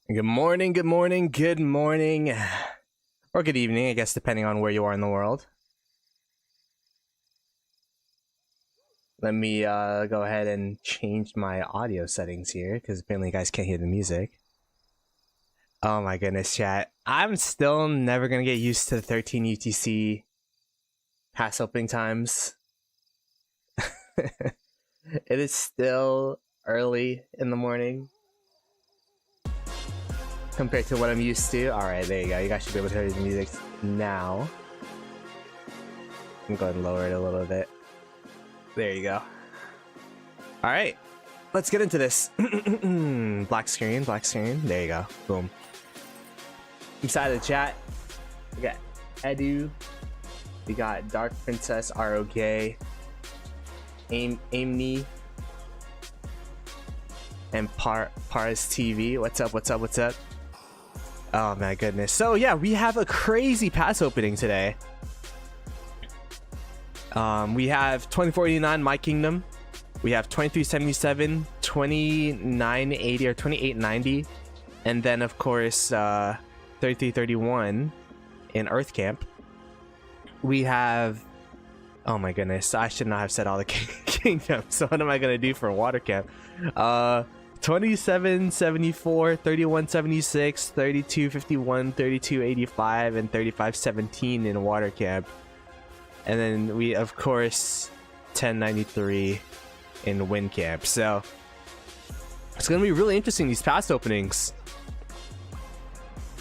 Good morning, good morning, good morning. Or good evening, I guess, depending on where you are in the world. Let me go ahead and change my audio settings here, because apparently you guys can't hear the music. Oh my goodness, chat. I'm still never going to get used to the 13 UTC pass opening times. It is still early in the morning compared to what I'm used to. Alright, there you go. You guys should be able to hear the music now. I'm going to lower it a little bit. There you go. Alright, let's get into this. Black screen, black screen. There you go. Boom. Inside the chat, we got Edu, we got Dark Princess ROK, Amni, and Paras TV. What's up, what's up, what's up? Oh my goodness. So yeah, we have a crazy pass opening today. We have 2489 My Kingdom. We have 2377, 2980 or 2890, and then of course 3331 in Earth Camp. We have, oh my goodness, I should not have said all the kingdoms. So what am I gonna do for Water Camp? 2774, 3176, 3251, 3285, and 3517 in Water Camp. And then we, of course, 1093 in Wind Camp. So it's gonna be really interesting, these pass openings.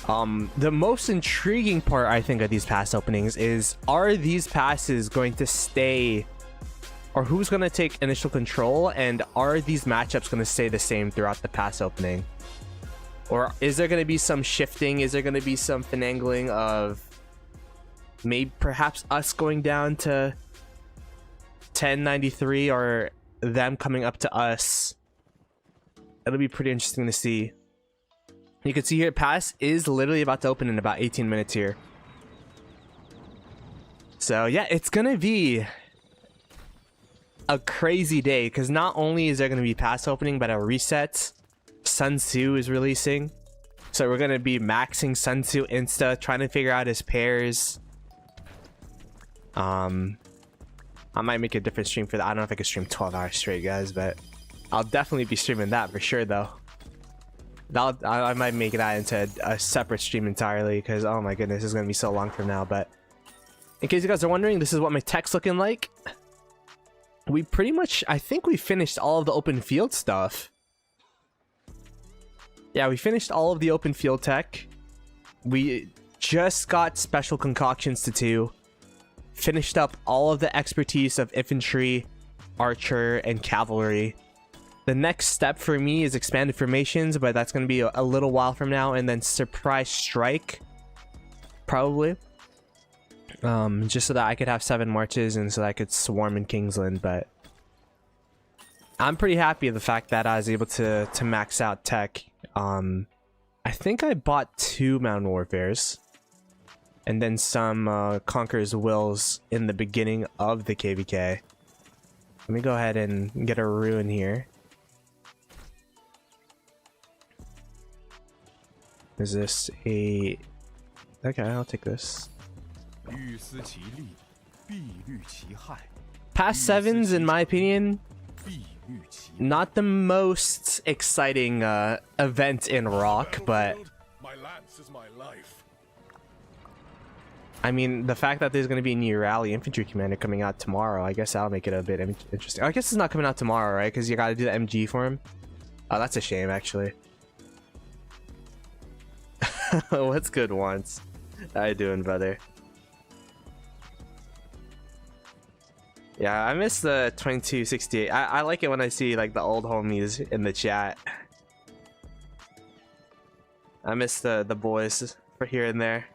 The most intriguing part, I think, of these pass openings is, are these passes going to stay, or who's going to take initial control, and are these matchups going to stay the same throughout the pass opening? Or is there going to be some shifting? Is there going to be some finagling of maybe perhaps us going down to 1093 or them coming up to us? It'll be pretty interesting to see. You can see here, pass is literally about to open in about 18 minutes here. So yeah, it's gonna be a crazy day, because not only is there gonna be pass opening, but a reset. Sun Tzu is releasing, so we're gonna be maxing Sun Tzu insta, trying to figure out his pairs. I might make a different stream for that. I don't know if I can stream 12 hours straight, guys, but I'll definitely be streaming that for sure, though. I might make that into a separate stream entirely, because oh my goodness, it's gonna be so long from now. But in case you guys are wondering, this is what my tech's looking like. We pretty much, I think we finished all of the open field stuff. Yeah, we finished all of the open field tech. We just got special concoctions to 2. Finished up all of the expertise of infantry, archer, and cavalry. The next step for me is expanded formations, but that's going to be a little while from now, and then surprise strike, probably. Just so that I could have 7 marches and so that I could swarm in Kingsland. But I'm pretty happy with the fact that I was able to max out tech. I think I bought 2 Mountain Warfares and then some Conqueror's Wills in the beginning of the KVK. Let me go ahead and get a ruin here. Is this a... Okay, I'll take this. Past 7s, in my opinion, not the most exciting event in Rock, but I mean, the fact that there's going to be a new rally infantry commander coming out tomorrow, I guess that'll make it a bit interesting. I guess it's not coming out tomorrow, right? Because you got to do the MG for him. Oh, that's a shame, actually. What's good once? How you doing, brother? Yeah, I miss the 2268. I like it when I see like the old homies in the chat. I miss the boys for here and there.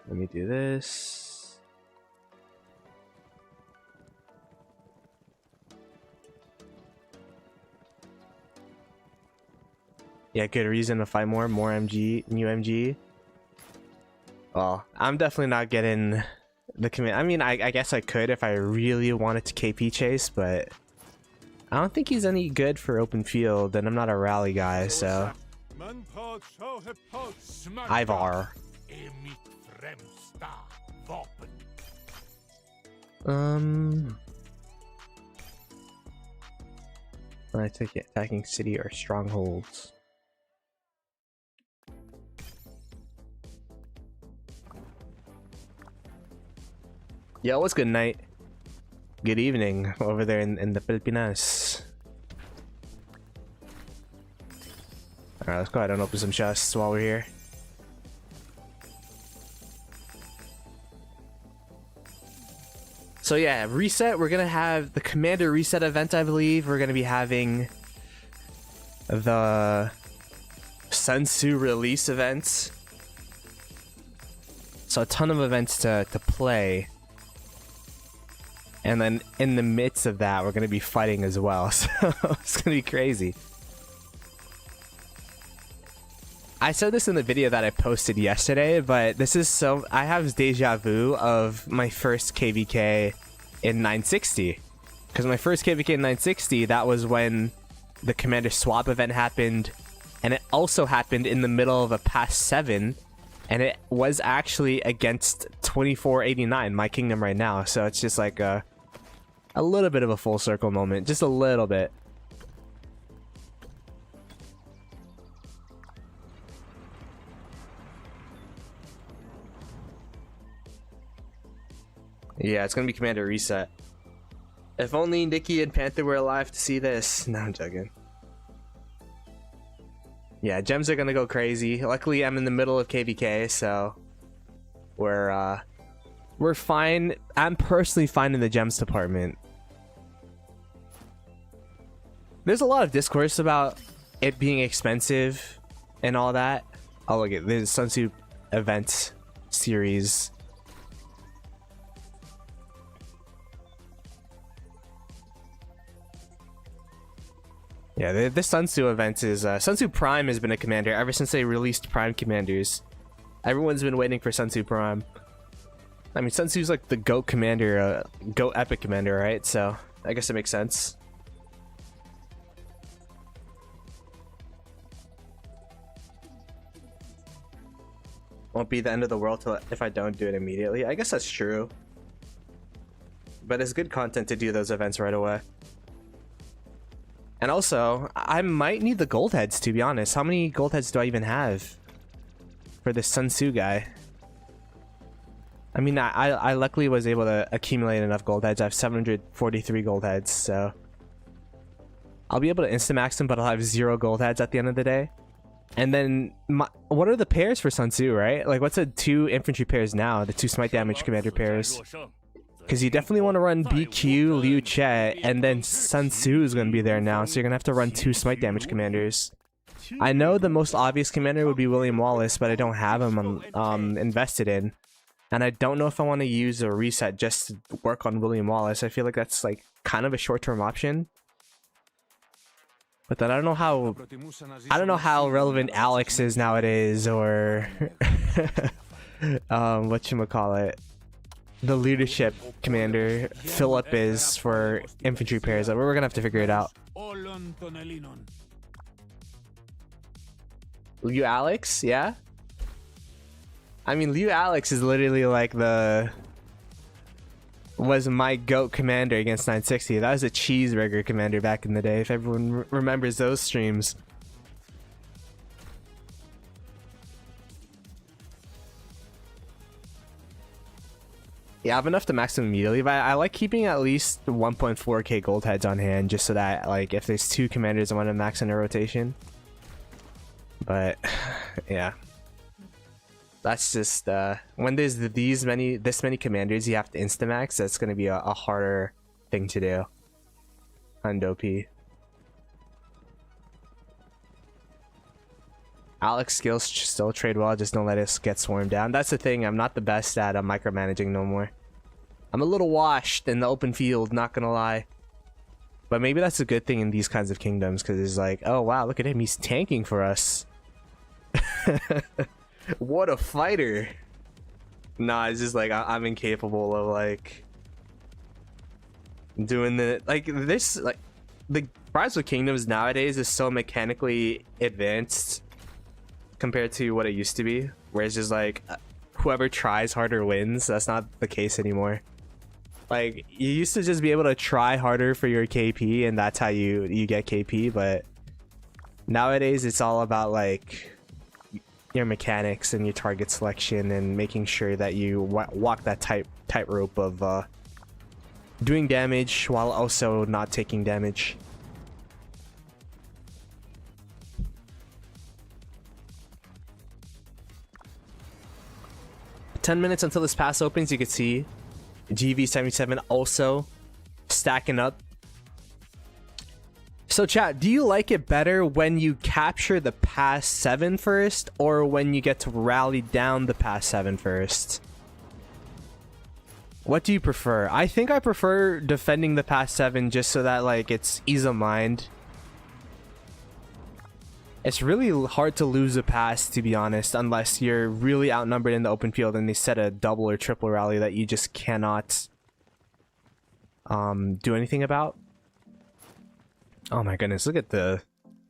Let me do this. Yeah, good reason to fight more MG, new MG. Well, I'm definitely not getting the command. I mean, I guess I could if I really wanted to KP chase, but I don't think he's any good for open field, and I'm not a rally guy, so... Ivar. I take it attacking city or strongholds. Yo, what's good night? Good evening over there in the Filipinas. Alright, let's go ahead and open some chests while we're here. So yeah, reset, we're gonna have the commander reset event, I believe. We're gonna be having the Sun Tzu release events. So a ton of events to play. And then in the midst of that, we're gonna be fighting as well. So it's gonna be crazy. I said this in the video that I posted yesterday, but this is so... I have deja vu of my first KVK in 960. Because my first KVK in 960, that was when the commander swap event happened. And it also happened in the middle of a past 7. And it was actually against 2489, my kingdom right now. So it's just like a little bit of a full circle moment. Just a little bit. Yeah, it's gonna be Commander Reset. If only Nikki and Panther were alive to see this. No, I'm joking. Yeah, gems are gonna go crazy. Luckily, I'm in the middle of KVK, so we're fine. I'm personally fine in the gems department. There's a lot of discourse about it being expensive and all that. Oh, look at this Sun Tzu event series. Yeah, this Sun Tzu event is... Sun Tzu Prime has been a commander ever since they released Prime commanders. Everyone's been waiting for Sun Tzu Prime. I mean, Sun Tzu's like the GOAT commander, GOAT epic commander, right? So, I guess it makes sense. Won't be the end of the world if I don't do it immediately. I guess that's true. But it's good content to do those events right away. And also, I might need the gold heads, to be honest. How many gold heads do I even have for this Sun Tzu guy? I mean, I luckily was able to accumulate enough gold heads. I have 743 gold heads, so I'll be able to instamax them, but I'll have 0 gold heads at the end of the day. And then, what are the pairs for Sun Tzu, right? Like, what's the 2 infantry pairs now? The 2 smite damage commander pairs. Because you definitely want to run BQ, Liu Che, and then Sun Tzu is going to be there now, so you're going to have to run 2 smite damage commanders. I know the most obvious commander would be William Wallace, but I don't have him invested in. And I don't know if I want to use a reset just to work on William Wallace. I feel like that's like kind of a short-term option. But then I don't know how relevant Alex is nowadays, or whatchamacallit, the leadership commander Philip is for infantry pairs. We're gonna have to figure it out. Liu Alex, yeah. I mean, Liu Alex is literally like was my GOAT commander against 960. That was a cheeseburger commander back in the day, if everyone remembers those streams. Yeah, I have enough to max them immediately, but I like keeping at least 1.4k gold heads on hand, just so that, like, if there's 2 commanders I want to max in a rotation. But, yeah. That's just, when there's this many commanders you have to instamax, that's going to be a harder thing to do on Dopey. Alex skills still trade well, just don't let us get swarmed down. That's the thing, I'm not the best at micromanaging no more. I'm a little washed in the open field, not gonna lie. But maybe that's a good thing in these kinds of kingdoms, because it's like, oh wow, look at him, he's tanking for us. What a fighter. Nah, it's just like, I'm incapable of like doing the, like this, like the Rise of Kingdoms nowadays is so mechanically advanced compared to what it used to be, where it's just like whoever tries harder wins. That's not the case anymore. Like, you used to just be able to try harder for your KP, and that's how you get KP, but nowadays it's all about like your mechanics and your target selection and making sure that you walk that tightrope of doing damage while also not taking damage. $10 minutes until this pass opens. You can see GV77 also stacking up. So chat, do you like it better when you capture the pass 7 first, or when you get to rally down the pass 7 first? What do you prefer? I think I prefer defending the pass 7 just so that like it's ease of mind. It's really hard to lose a pass, to be honest, unless you're really outnumbered in the open field and they set a double or triple rally that you just cannot do anything about. Oh my goodness, look at the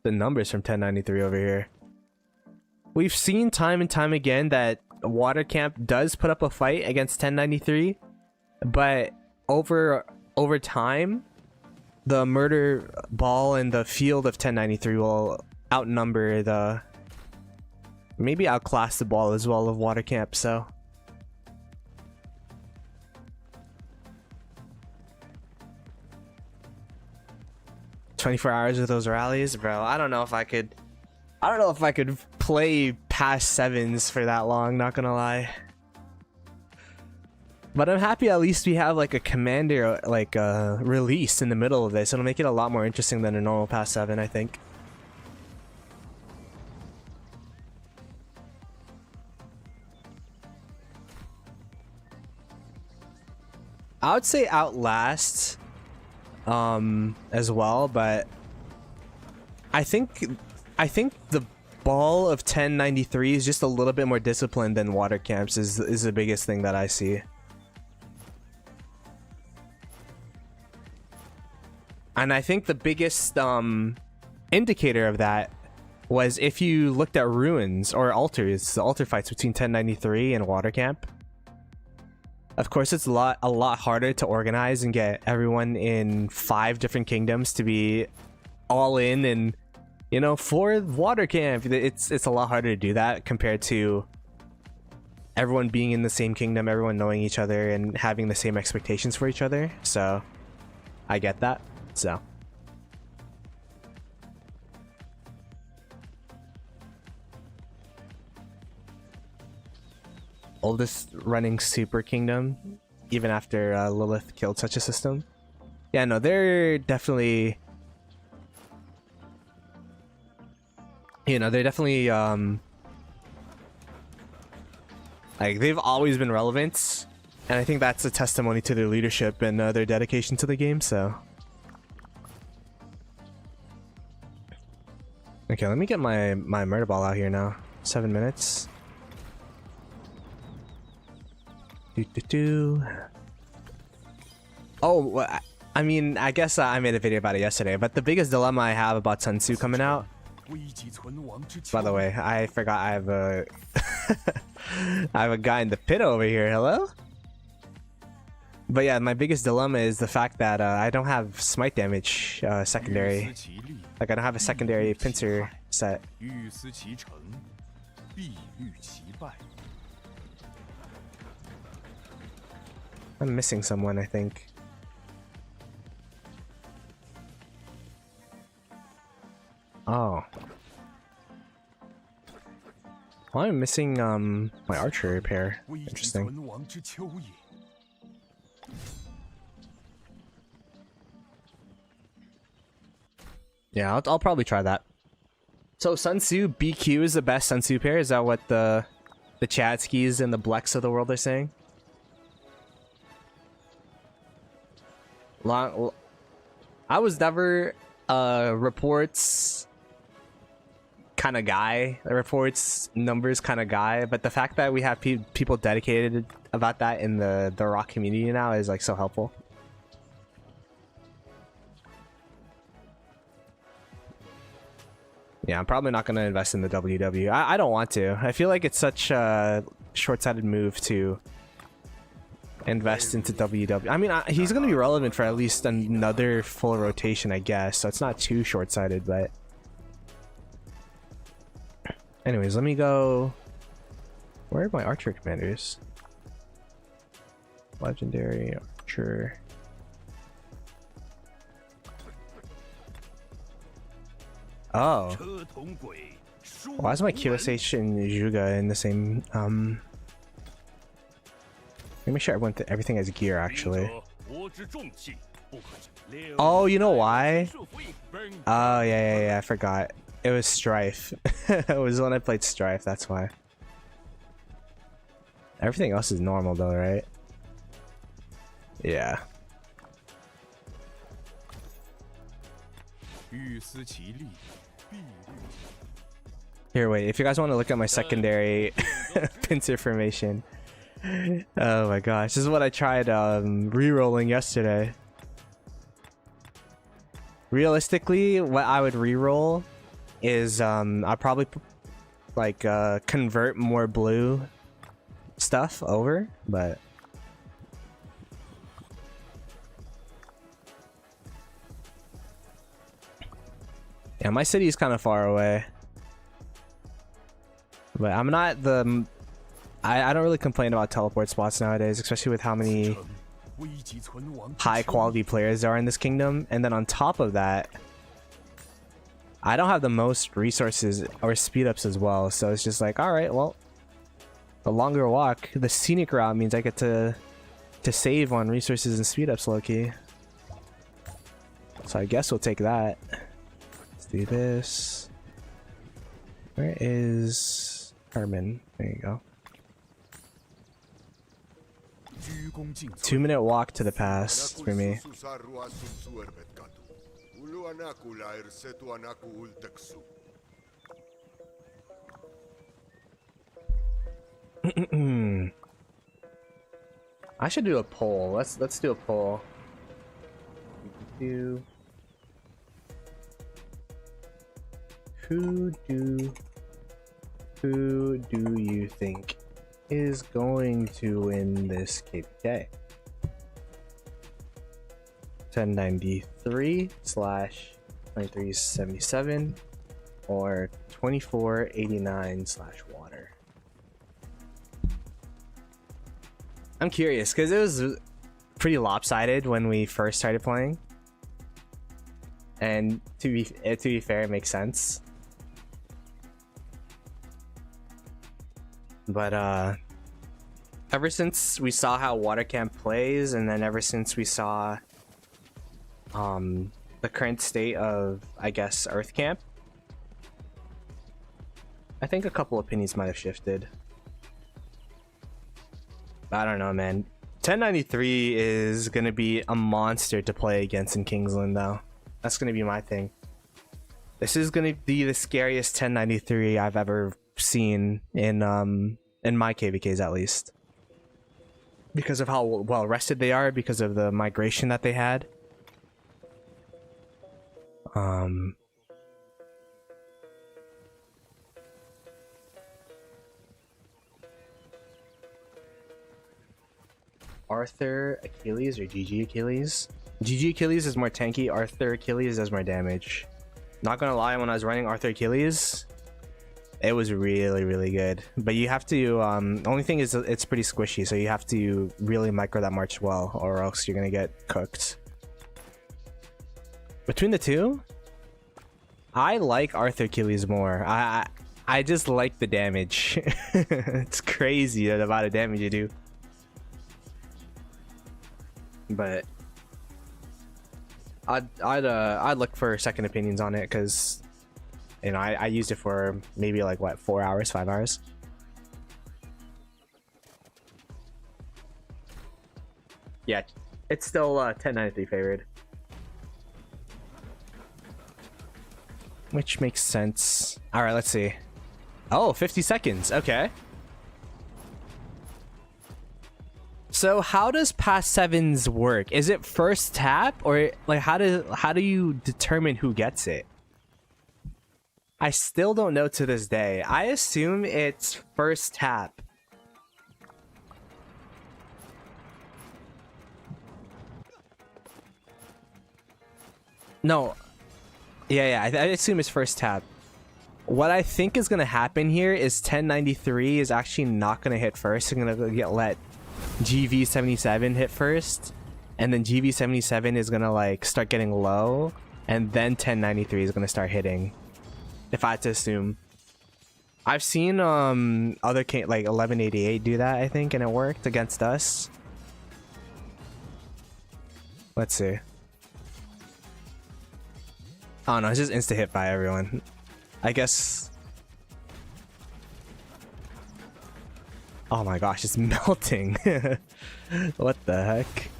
numbers from 1093 over here. We've seen time and time again that Water Camp does put up a fight against 1093, but over time, the murder ball and the field of 1093 will outnumber the, maybe outclass the ball as well of Water Camp. So 24 hours with those rallies, bro. I don't know if I could play past 7s for that long, not gonna lie. But I'm happy at least we have like a commander like release in the middle of this. It'll make it a lot more interesting than a normal past 7, I think. I would say outlast as well, but I think the ball of 1093 is just a little bit more disciplined than Water Camps is the biggest thing that I see. And I think the biggest indicator of that was if you looked at ruins or altars, the altar fights between 1093 and Water Camp. Of course, it's a lot harder to organize and get everyone in 5 different kingdoms to be all in, and you know, for Water Camp, it's a lot harder to do that compared to everyone being in the same kingdom, everyone knowing each other and having the same expectations for each other. So I get that. So oldest running super kingdom even after Lilith killed such a system. Yeah, no, they're definitely, you know, they're definitely like, they've always been relevant, and I think that's a testimony to their leadership and their dedication to the game. So okay, let me get my murder ball out here now. 7 minutes. Oh, I mean, I guess I made a video about it yesterday, but the biggest dilemma I have about Sun Tzu coming out, by the way, I forgot I have a I have a guy in the pit over here. Hello? But yeah, my biggest dilemma is the fact that I don't have smite damage secondary. Like, I don't have a secondary pincer set. I'm missing someone, I think. Oh. Well, I'm missing my archer repair. Interesting. Yeah, I'll probably try that. So Sun Tzu BQ is the best Sun Tzu pair? Is that what the Chadskis and the Blex of the world are saying? I was never a reports kind of guy, a reports numbers kind of guy, but the fact that we have people dedicated about that in the rock community now is like so helpful. Yeah, I'm probably not going to invest in the WW. I don't want to. I feel like it's such a short-sighted move to invest into WW. I mean, he's going to be relevant for at least another full rotation, I guess. So it's not too short-sighted, but... Anyways, let me go... Where are my archer commanders? Legendary archer... Oh. Why is my QSH and Juga in the same, Let me make sure everything has gear, actually. Oh, you know why? Oh, yeah, I forgot. It was Strife. It was when I played Strife, that's why. Everything else is normal, though, right? Yeah. Here, wait, if you guys want to look at my secondary pincer formation. Oh my gosh, this is what I tried re-rolling yesterday. Realistically, what I would re-roll is I'll probably like convert more blue stuff over, but yeah, my city is kind of far away. But I'm not the... I don't really complain about teleport spots nowadays, especially with how many high quality players there are in this kingdom. And then on top of that, I don't have the most resources or speed ups as well. So it's just like, alright, well, the longer walk, the scenic route means I get to save on resources and speed ups low-key. So I guess we'll take that. Let's do this. Where is... Herman, there you go. 2-minute walk to the pass for me. I should do a poll. Let's do a poll. Who do you think is going to win this KPK? 1093/2377 or 2489/water? I'm curious because it was pretty lopsided when we first started playing, and to be fair, it makes sense. But ever since we saw how water camp plays, and then ever since we saw the current state of, I guess, earth camp, I think a couple opinions might have shifted. I don't know, man. 1093 is gonna be a monster to play against in Kingsland, though. That's gonna be my thing. This is gonna be the scariest 1093 I've ever seen in my KVKs, at least, because of how well rested they are, because of the migration that they had. Arthur Achilles or GG Achilles? GG Achilles is more tanky. Arthur Achilles does more damage. Not gonna lie, when I was running Arthur Achilles, it was really good. But you have to, only thing is it's pretty squishy, so you have to really micro that march well, or else you're gonna get cooked. Between the two, I like Arthur Achilles more. I just like the damage. It's crazy the amount of damage you do. But I'd look for second opinions on it, because you know I used it for maybe like what, 4 hours, 5 hours. Yeah, it's still 1093 favored, which makes sense. All right, let's see. Oh, 50 seconds. Okay. So how does pass sevens work? Is it first tap, or like how do you determine who gets it? I still don't know to this day. I assume it's first tap. No. Yeah, I assume it's first tap. What I think is going to happen here is 1093 is actually not going to hit first. It's going to let GV77 hit first. And then GV77 is going to like start getting low. And then 1093 is going to start hitting. If I had to assume. I've seen other like 1188 do that, I think, and it worked against us. Let's see. Oh no, it's just insta hit by everyone. I guess. Oh my gosh, it's melting. What the heck?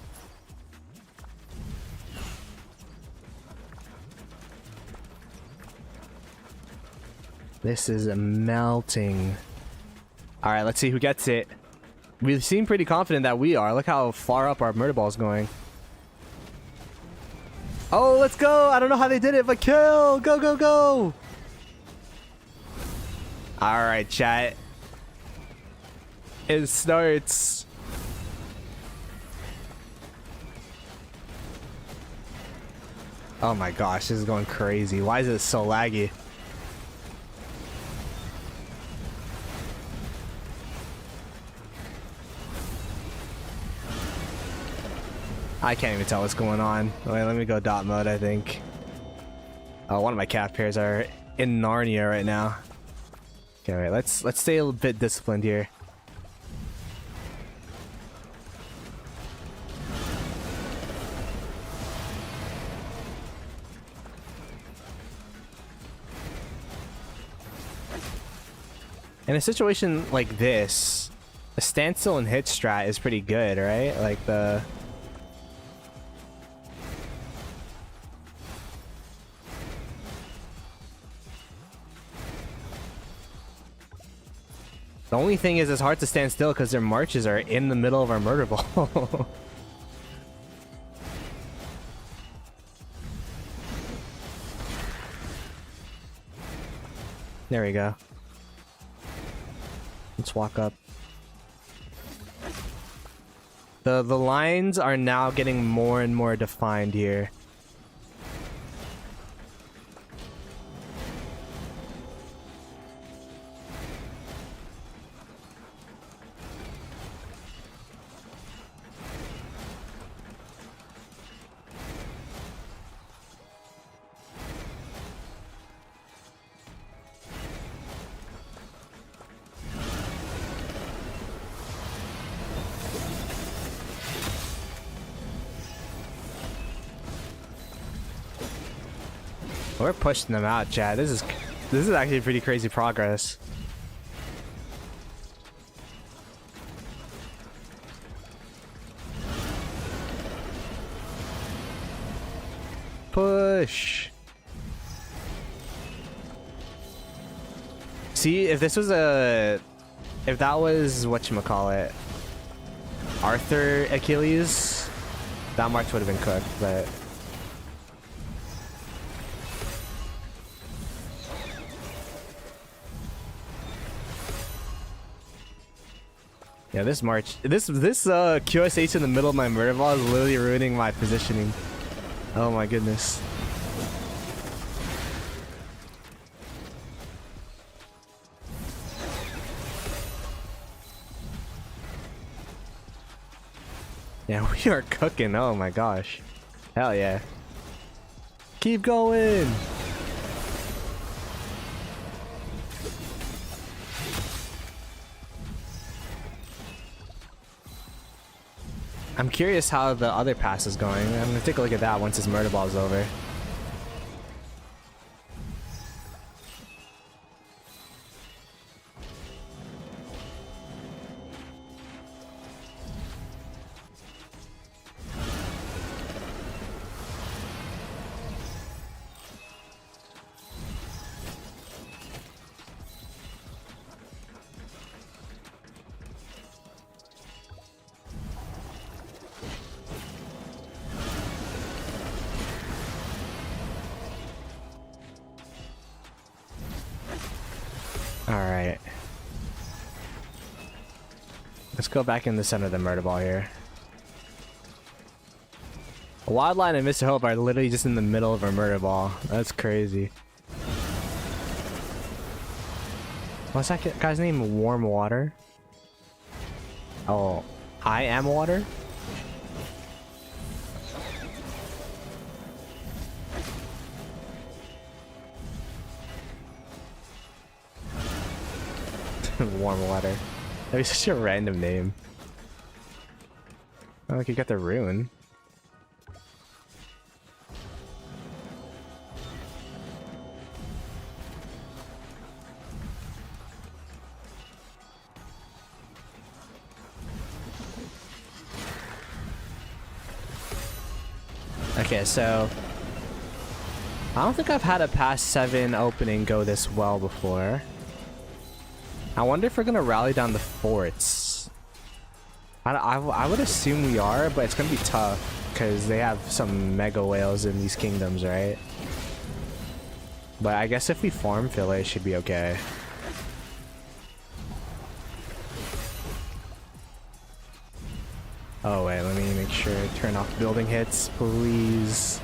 This is melting. Alright, let's see who gets it. We seem pretty confident that we are. Look how far up our murder ball is going. Oh, let's go! I don't know how they did it, but kill! Go, go, go! Alright, chat. It starts. Oh my gosh, this is going crazy. Why is it so laggy? I can't even tell what's going on. Wait, let me go dot mode, I think. Oh, one of my cat pairs are in Narnia right now. Okay, wait, let's stay a little bit disciplined here. In a situation like this, a standstill and hit strat is pretty good, right? Like the... The only thing is it's hard to stand still because their marches are in the middle of our murder ball. There we go. Let's walk up. The lines are now getting more and more defined here. We're pushing them out, Chad. This is actually pretty crazy progress. Push. See, if this was if that was whatchamacallit, Arthur Achilles, that march would have been cooked, but. Yeah, this march, this QSH in the middle of my murder ball is literally ruining my positioning. Oh my goodness. Yeah, we are cooking. Oh my gosh. Hell yeah. Keep going. I'm curious how the other pass is going. I'm gonna take a look at that once his murder ball is over. Alright. Let's go back in the center of the murder ball here. Wildline and Mr. Hope are literally just in the middle of our murder ball. That's crazy. What's that guy's name? Warm Water? Oh, I am water? Warm Water. That'd be such a random name. Oh, look, you got the rune. Okay, so I don't think I've had a past 7 opening go this well before. I wonder if we're gonna rally down the forts. I would assume we are, but it's gonna be tough because they have some mega whales in these kingdoms, right? But I guess if we farm fill it should be okay. Oh wait, let me make sure I turn off building hits, please.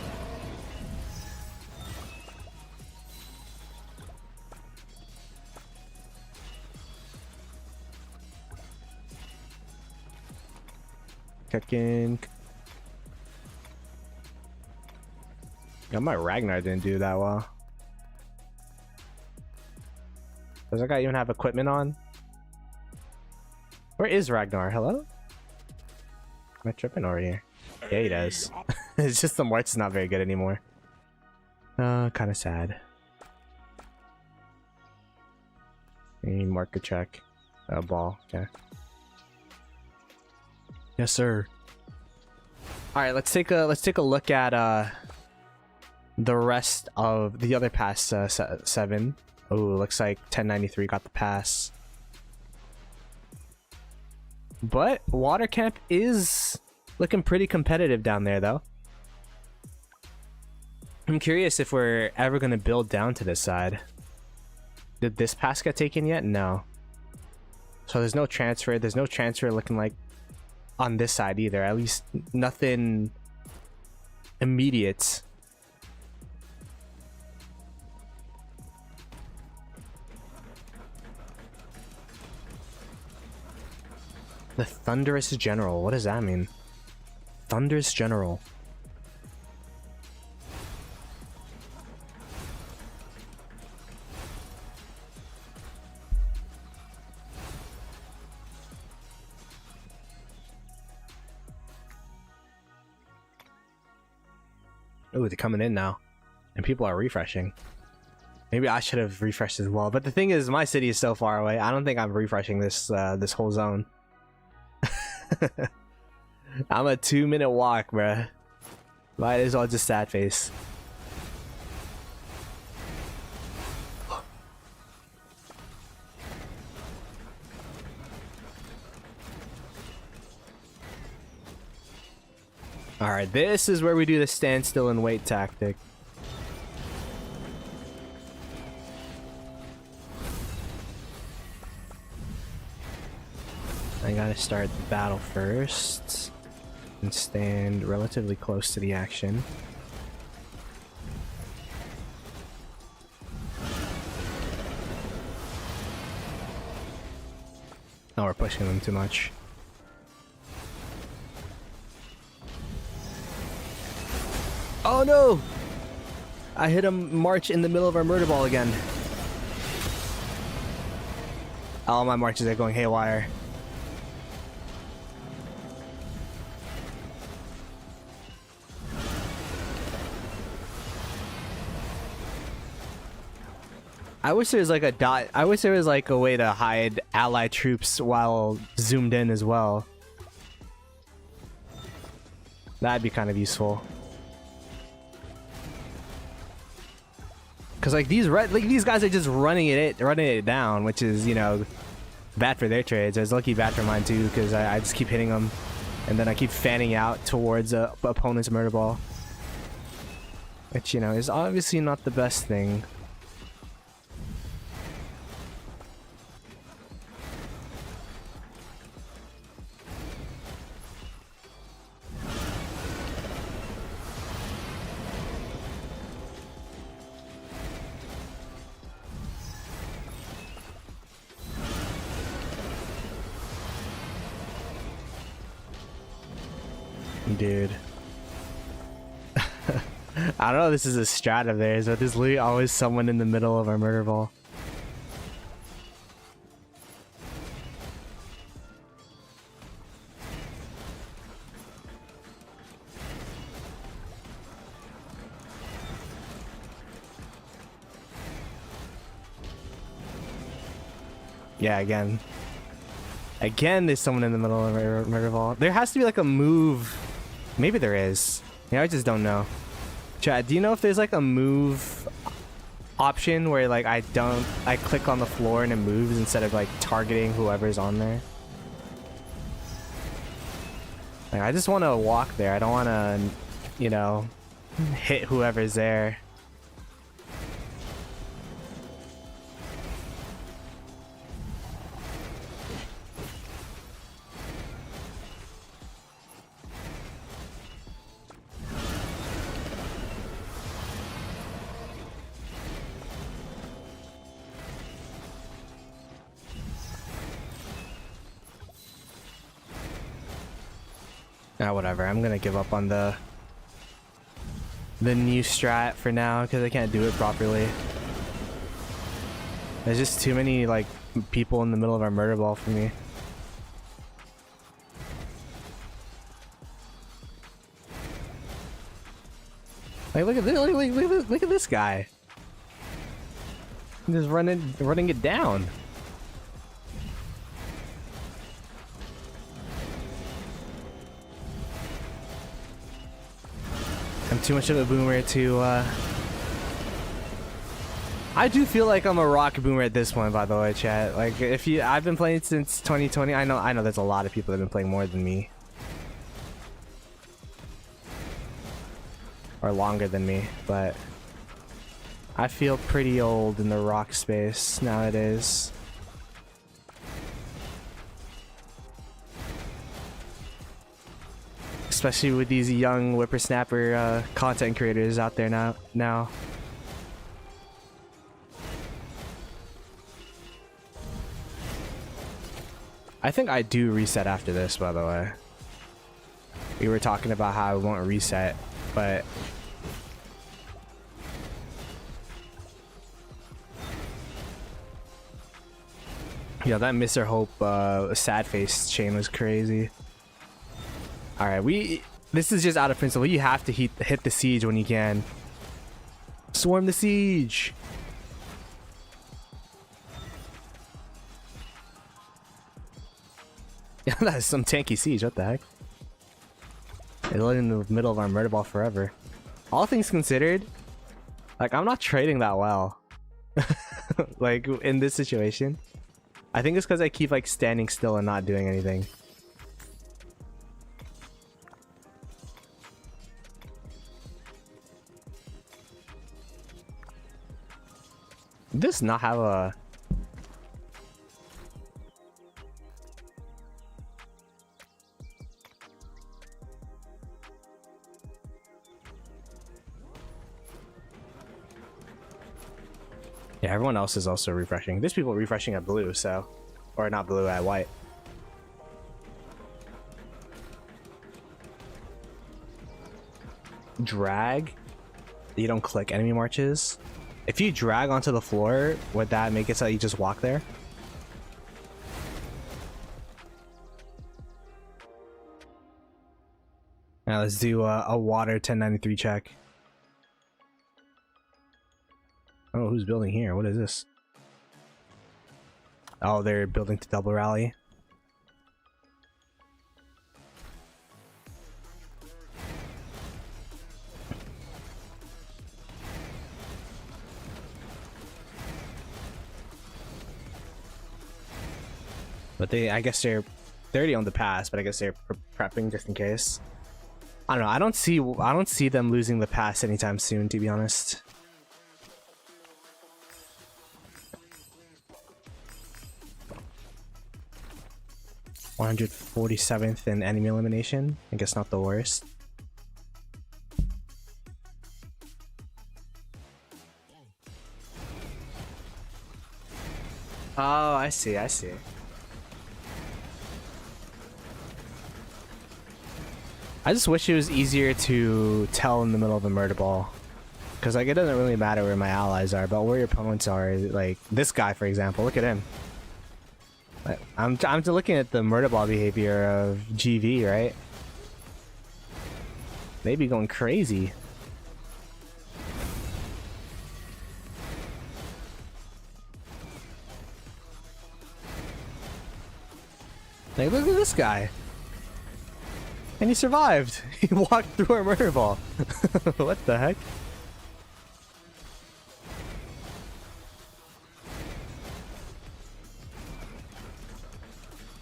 Cooking. Yeah, my Ragnar didn't do that well. Does that guy even have equipment on? Where is Ragnar? Hello? Am I tripping over here? Yeah, he does. It's just the march is not very good anymore. Kind of sad. Any marker check. Ball. Okay. Yes, sir. All right, let's take a look at the rest of the other past 7. Oh, looks like 1093 got the pass. But water camp is looking pretty competitive down there, though. I'm curious if we're ever going to build down to this side. Did this pass get taken yet? No. So there's no transfer. There's no transfer looking like on this side either. At least nothing immediate. The Thunderous General. What does that mean? Thunderous General. Oh, they're coming in now. And people are refreshing. Maybe I should have refreshed as well. But the thing is, my city is so far away. I don't think I'm refreshing this this whole zone. I'm a 2-minute walk, bruh. Might as well just sad face. Alright, this is where we do the stand still and wait tactic. I gotta start the battle first and stand relatively close to the action. Oh, we're pushing them too much. Oh no! I hit a march in the middle of our murder ball again. All my marches are going haywire. I wish there was like a dot. I wish there was like a way to hide allied troops while zoomed in as well. That'd be kind of useful. Cause like these guys are just running it down, which is, you know, bad for their trades. It's lucky bad for mine too, because I just keep hitting them, and then I keep fanning out towards a opponent's murder ball, which, you know, is obviously not the best thing. Dude. I don't know if this is a strat of theirs, but there's literally always someone in the middle of our murder ball. Yeah, again. Again, there's someone in the middle of our murder ball. There has to be like a move. Maybe there is. Yeah, I just don't know. Chat, do you know if there's like a move option where like I click on the floor and it moves instead of like targeting whoever's on there? Like, I just want to walk there. I don't want to, you know, hit whoever's there. Ah, whatever. I'm gonna give up on the new strat for now because I can't do it properly. There's just too many like people in the middle of our murder ball for me. Like look at this! Look at this guy. Just running it down. I'm too much of a boomer to I do feel like I'm a rock boomer at this point, by the way, chat. Like I've been playing since 2020. I know there's a lot of people that have been playing more than me. Or longer than me, but I feel pretty old in the rock space nowadays. Especially with these young whippersnapper content creators out there now. I think I do reset after this, by the way. We were talking about how I won't reset, but yeah, that Mr. Hope sad face chain was crazy. Alright, this is just out of principle. You have to hit the siege when you can. Swarm the siege! Yeah, that is some tanky siege, what the heck? It's living in the middle of our murder ball forever. All things considered, like, I'm not trading that well. Like, in this situation. I think it's because I keep, like, standing still and not doing anything. Does not have a... Yeah, everyone else is also refreshing. There's people refreshing at blue, so... Or not blue, at white. Drag? You don't click enemy marches? If you drag onto the floor, would that make it so you just walk there? Now let's do a water 1093 check. Oh, who's building here? What is this? Oh, they're building to double rally. But I guess they're already on the pass, but I guess they're prepping just in case. I don't know. I don't see them losing the pass anytime soon, to be honest. $147th in enemy elimination. I guess not the worst. Oh, I see. I see. I just wish it was easier to tell in the middle of a murder ball. Because like it doesn't really matter where my allies are, but where your opponents are. Like this guy, for example, look at him. I'm looking at the murder ball behavior of GV, right? They be going crazy. Like, look at this guy. And he survived. He walked through our murder ball. What the heck?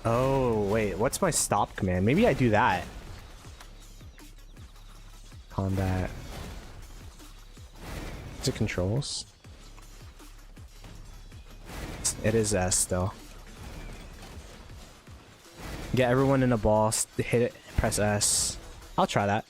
Oh, wait. What's my stop command? Maybe I do that. Combat. Is it controls? It is S though. Get everyone in a ball, hit it, press S. I'll try that.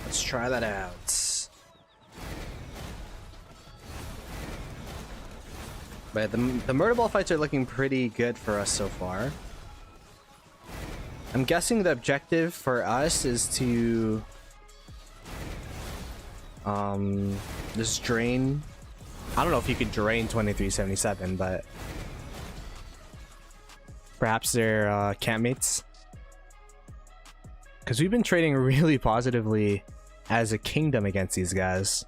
Let's try that out. But the murder ball fights are looking pretty good for us so far. I'm guessing the objective for us is to just drain. I don't know if you could drain 2377, but perhaps they're campmates. Because we've been trading really positively as a kingdom against these guys.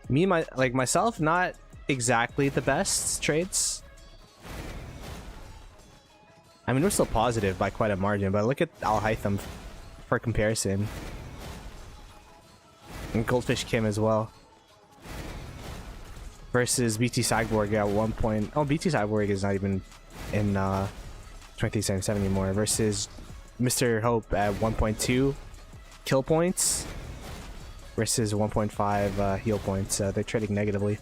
Me, myself, not exactly the best trades. I mean, we're still positive by quite a margin, but look at Al Haytham for comparison. And Goldfish Kim as well. Versus BT Cyborg at 1 point. Oh, BT Cyborg is not even in 2377 anymore. Versus Mr. Hope at 1.2 kill points. Versus 1.5 heal points. They're trading negatively.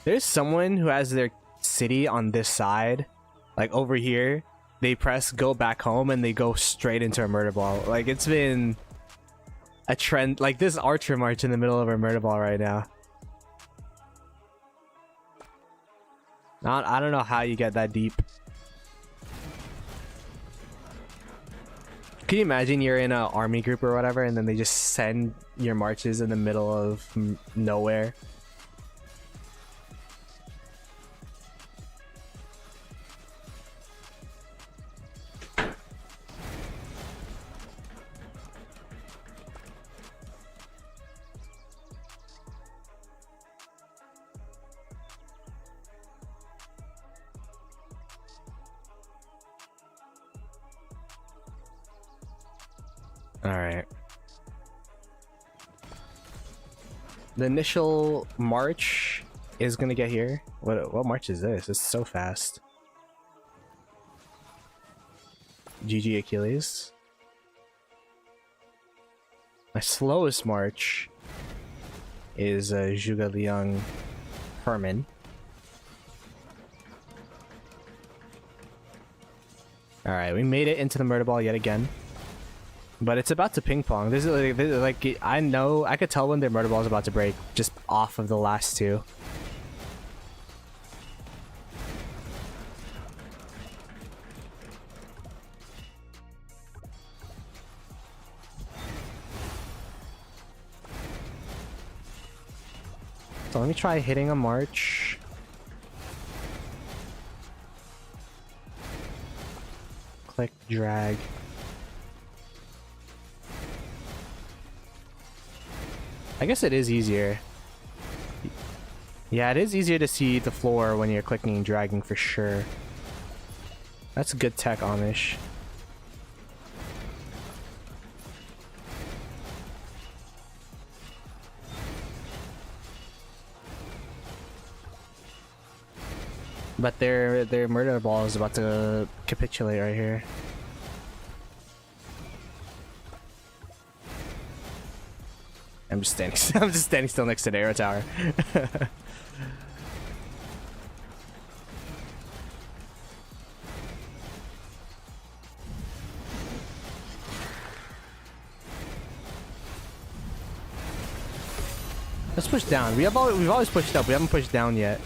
There's someone who has their city on this side, like over here. They press go back home and they go straight into a murder ball. Like, it's been a trend. Like, this archer march in the middle of a murder ball right now. I don't know how you get that deep. Can you imagine you're in an army group or whatever and then they just send your marches in the middle of nowhere? Alright. The initial march is gonna get here. What march is this? It's so fast. GG Achilles. My slowest march is Zhuge Liang Herman. Alright, we made it into the murder ball yet again. But it's about to ping pong. This is like I know I could tell when their murder ball is about to break just off of the last two. So let me try hitting a march. Click, drag. I guess it is easier. Yeah, it is easier to see the floor when you're clicking and dragging for sure. That's good tech, Amish. But their murder ball is about to capitulate right here. I'm just standing still next to the arrow tower. Let's push down. We've always pushed up. We haven't pushed down yet.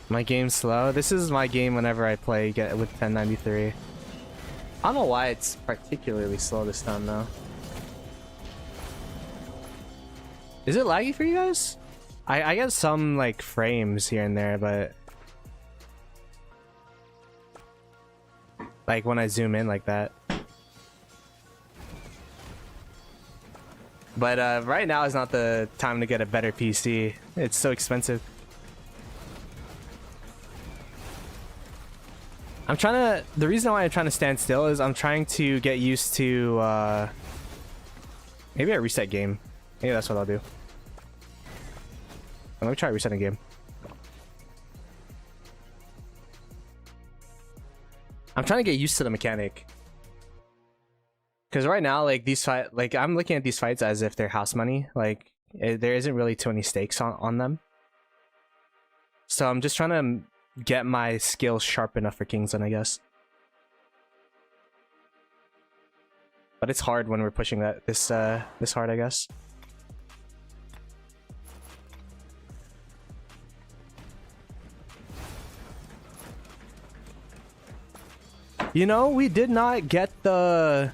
My game's slow. This is my game whenever I play with 1093. I don't know why it's particularly slow this time though. Is it laggy for you guys? I get some like frames here and there, but like when I zoom in like that. But right now is not the time to get a better PC. It's so expensive. The reason why I'm trying to stand still is I'm trying to get used to, maybe I reset game. Maybe that's what I'll do. Let me try resetting game. I'm trying to get used to the mechanic. Because right now, like, I'm looking at these fights as if they're house money. Like, there isn't really too many stakes on them. So I'm just trying to get my skills sharp enough for Kingsland, I guess. But it's hard when we're pushing this hard, I guess. You know, we did not get the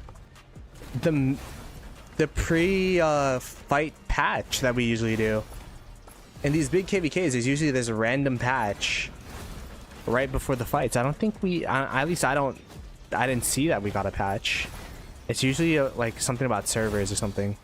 pre-fight patch that we usually do. In these big KVKs, there's usually a random patch right before the fights. I don't think at least I didn't see that we got a patch. It's usually like something about servers or something.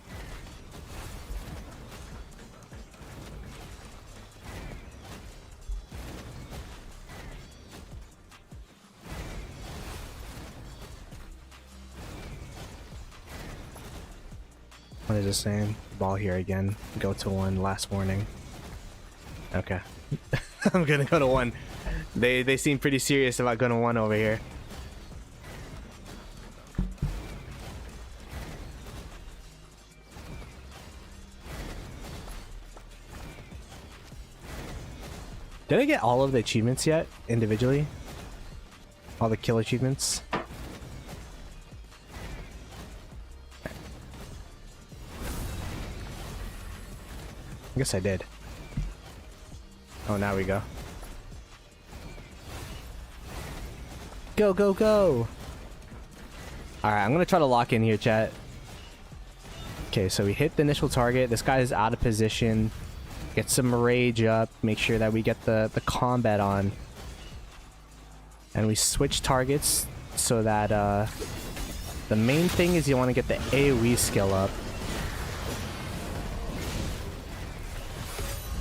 What is it saying? Ball here again. Go to 1. Last warning. Okay. I'm gonna go to 1. They seem pretty serious about going to 1 over here. Did I get all of the achievements yet individually? All the kill achievements? I guess I did. Oh, now we go. Go, go, go! Alright, I'm gonna try to lock in here, chat. Okay, so we hit the initial target. This guy is out of position. Get some rage up. Make sure that we get the combat on. And we switch targets so that the main thing is you want to get the AoE skill up.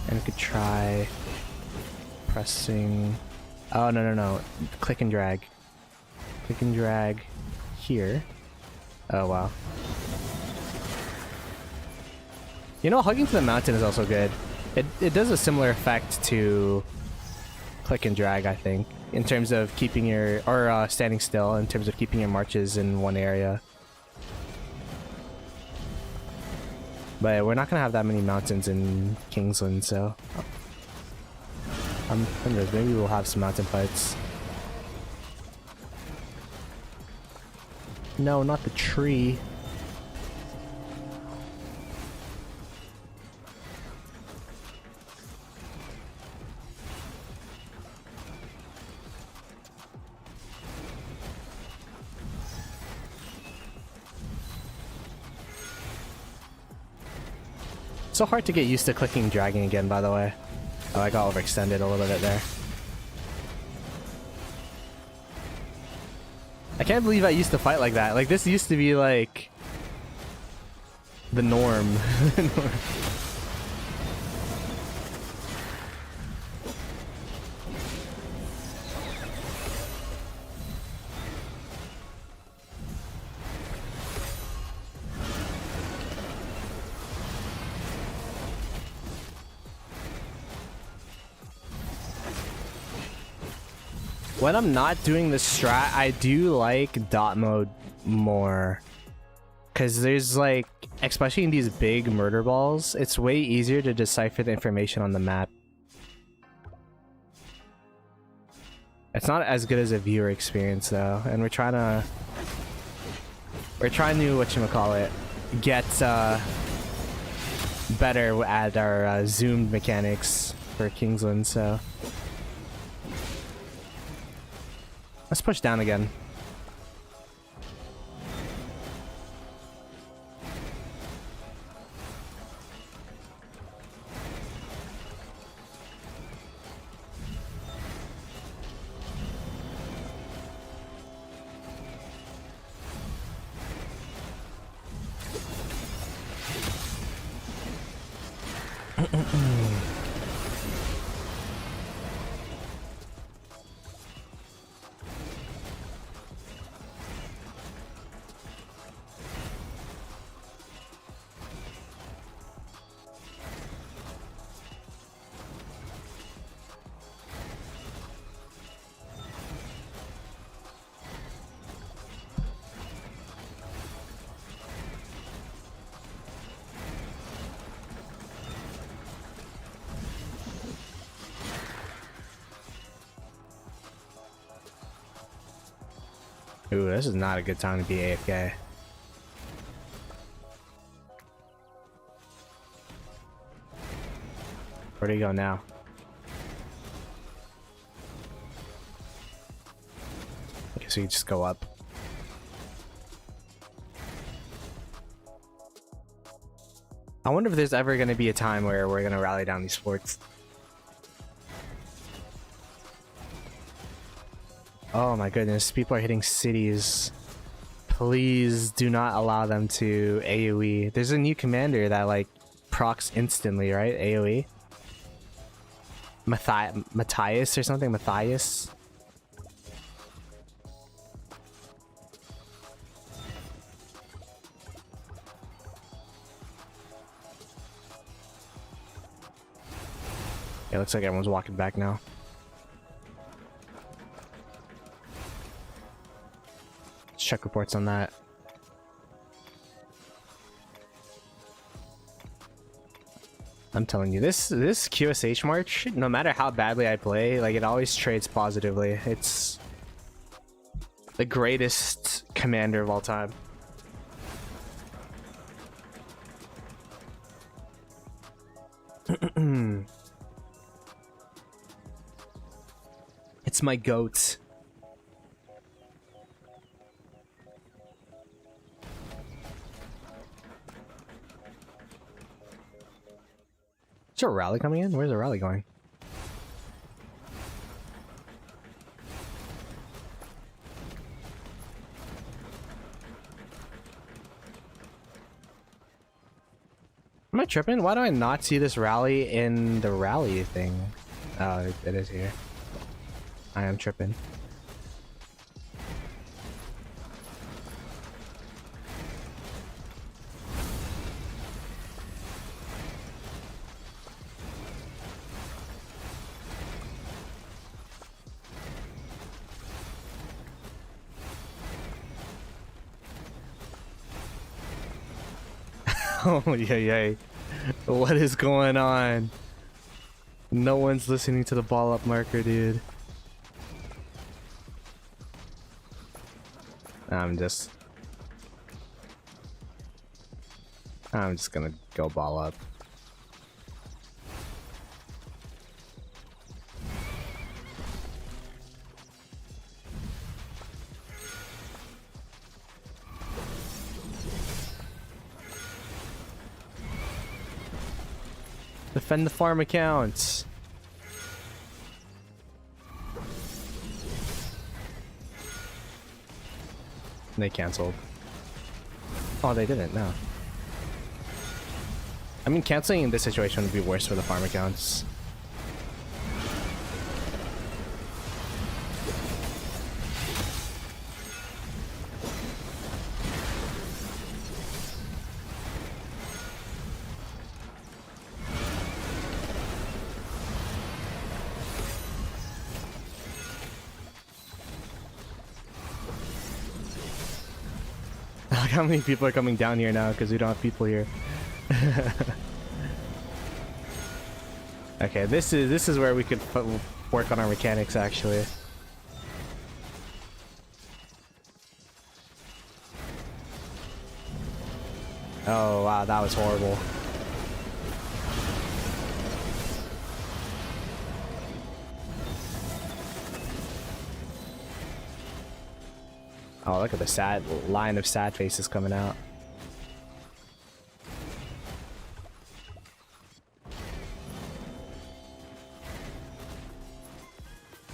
And we could try pressing... Oh, no. Click and drag. Click and drag here. Oh, wow. You know, hugging to the mountain is also good. It does a similar effect to click and drag, I think, in terms of keeping your... Or standing still, in terms of keeping your marches in one area. But we're not gonna have that many mountains in Kingsland, so... who knows, maybe we'll have some mountain fights. No, not the tree. So hard to get used to clicking and dragging again, by the way. Oh, I got overextended a little bit there. I can't believe I used to fight like that. Like, this used to be like the norm. When I'm not doing the strat, I do like dot mode more. Because there's like, especially in these big murder balls, it's way easier to decipher the information on the map. It's not as good as a viewer experience though, and we're trying to whatchamacallit, get better at our zoomed mechanics for Kingsland, so let's push down again. Ooh, this is not a good time to be AFK. Where do you go now? Okay, so you just go up. I wonder if there's ever going to be a time where we're going to rally down these forts. Oh my goodness, people are hitting cities. Please do not allow them to AoE. There's a new commander that like procs instantly, right? AoE? Matthias or something? Matthias? Yeah, looks like everyone's walking back now. Let's check reports on that. I'm telling you, this QSH March, no matter how badly I play, like it always trades positively. It's the greatest commander of all time. It's my goat. Is there a rally coming in? Where's the rally going? Am I tripping? Why do I not see this rally in the rally thing? Oh, it is here. I am tripping. Oh, yeah. What is going on? No one's listening to the ball up marker, dude. I'm just gonna go ball up. Defend the farm accounts. They canceled. Oh, they didn't, no. I mean, canceling in this situation would be worse for the farm accounts. how many people are coming down here now because we don't have people here. Okay, this is where we could work on our mechanics actually. Oh wow, that was horrible. Oh, look at the sad line of sad faces coming out.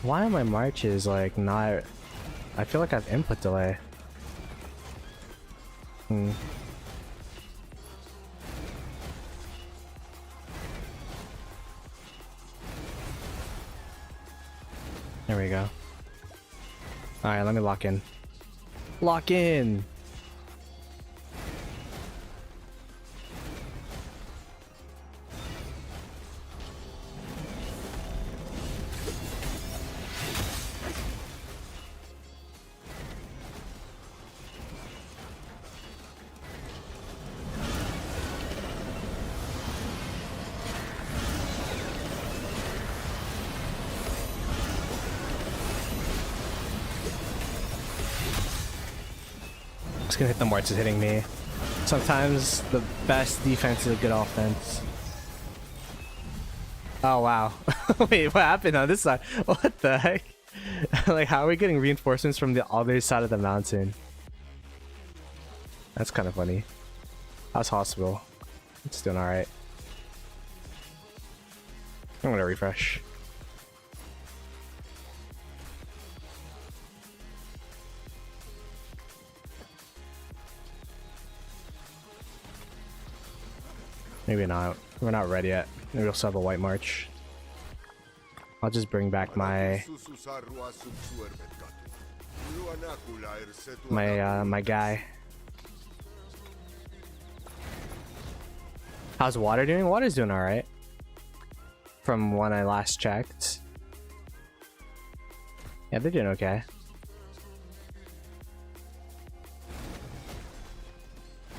Why are my marches like not... I feel like I have input delay. There we go. Alright, let me lock in. Lock in! Just gonna hit the marches hitting me. Sometimes the best defense is a good offense. Oh wow. Wait, what happened on this side? What the heck? Like, how are we getting reinforcements from the other side of the mountain? That's kind of funny. How's hospital? It's doing alright. I'm gonna refresh. Maybe not. We're not ready yet. Maybe we'll still have a white march. I'll just bring back my my guy. How's water doing? Water's doing all right. From when I last checked. Yeah, they're doing okay.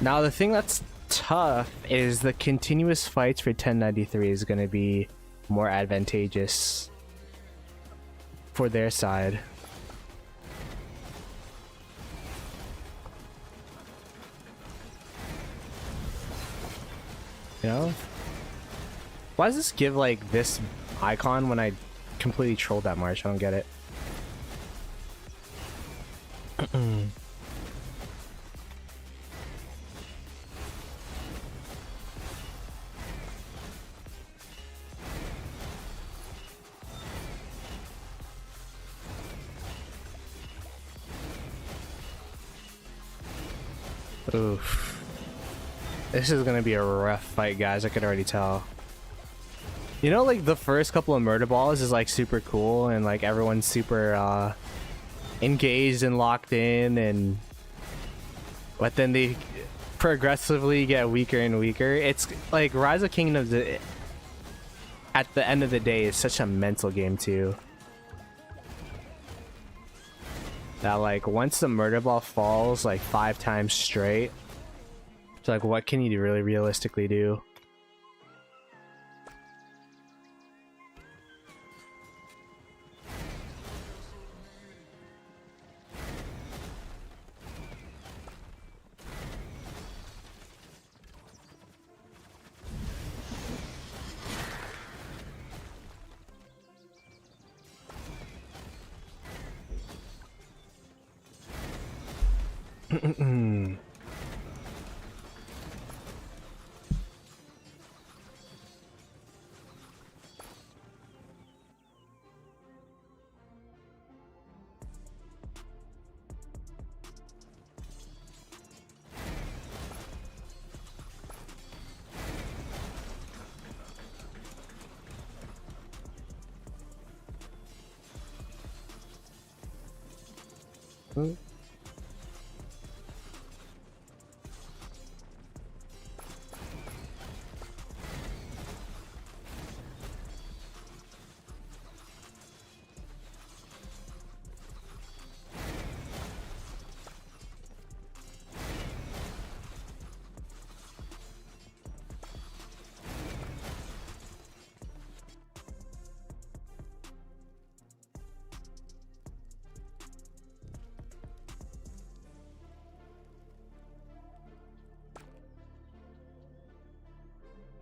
Now the thing that's tough is the continuous fights for 1093 is going to be more advantageous for their side. You know? Why does this give like this icon when I completely trolled that march? I don't get it. Oof. This is gonna be a rough fight, guys. I could already tell. You know, like the first couple of murder balls is like super cool and like everyone's super engaged and locked in, but then they progressively get weaker and weaker. It's like Rise of Kingdoms at the end of the day is such a mental game too. That like once the murder ball falls like 5 times straight, it's like what can you really realistically do?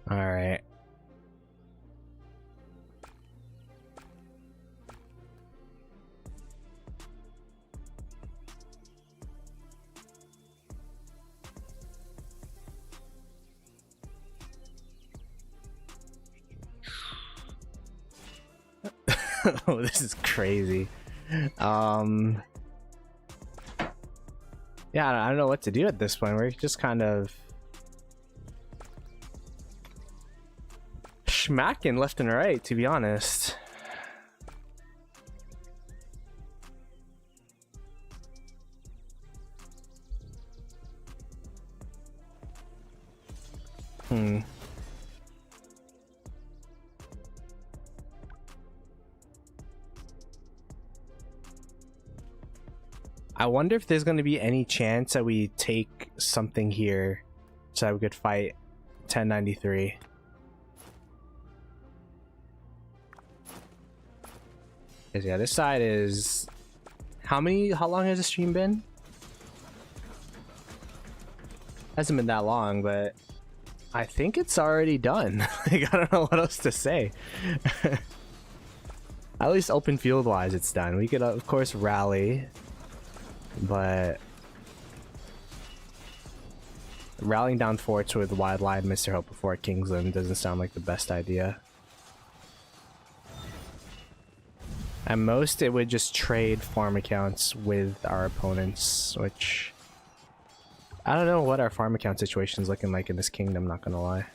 All right. Oh, this is crazy. Yeah, I don't know what to do at this point. We're just kind of schmacking left and right, to be honest. I wonder if there's going to be any chance that we take something here so that we could fight 1093. Because yeah, this side is... How long has the stream been? Hasn't been that long, but I think it's already done. Like, I don't know what else to say. At least open field wise it's done. We could of course rally, but rallying down forts with Wide Line Mr. Hope before Kingsland doesn't sound like the best idea. At most it would just trade farm accounts with our opponents, which I don't know what our farm account situation is looking like in this kingdom, not gonna lie.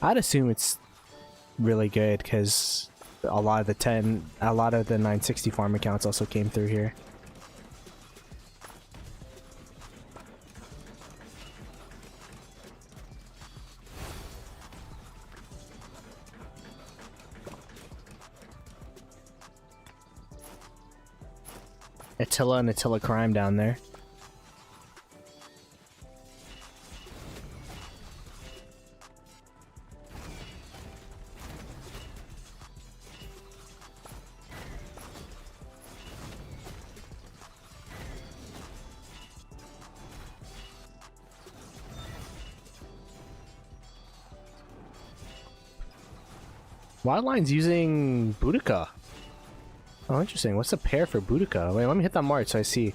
I'd assume it's really good because a lot of the 960 farm accounts also came through here. Attila and Attila Crime down there. Wildline's using Boudica. Oh, interesting. What's the pair for Boudica? Wait, let me hit that mark so I see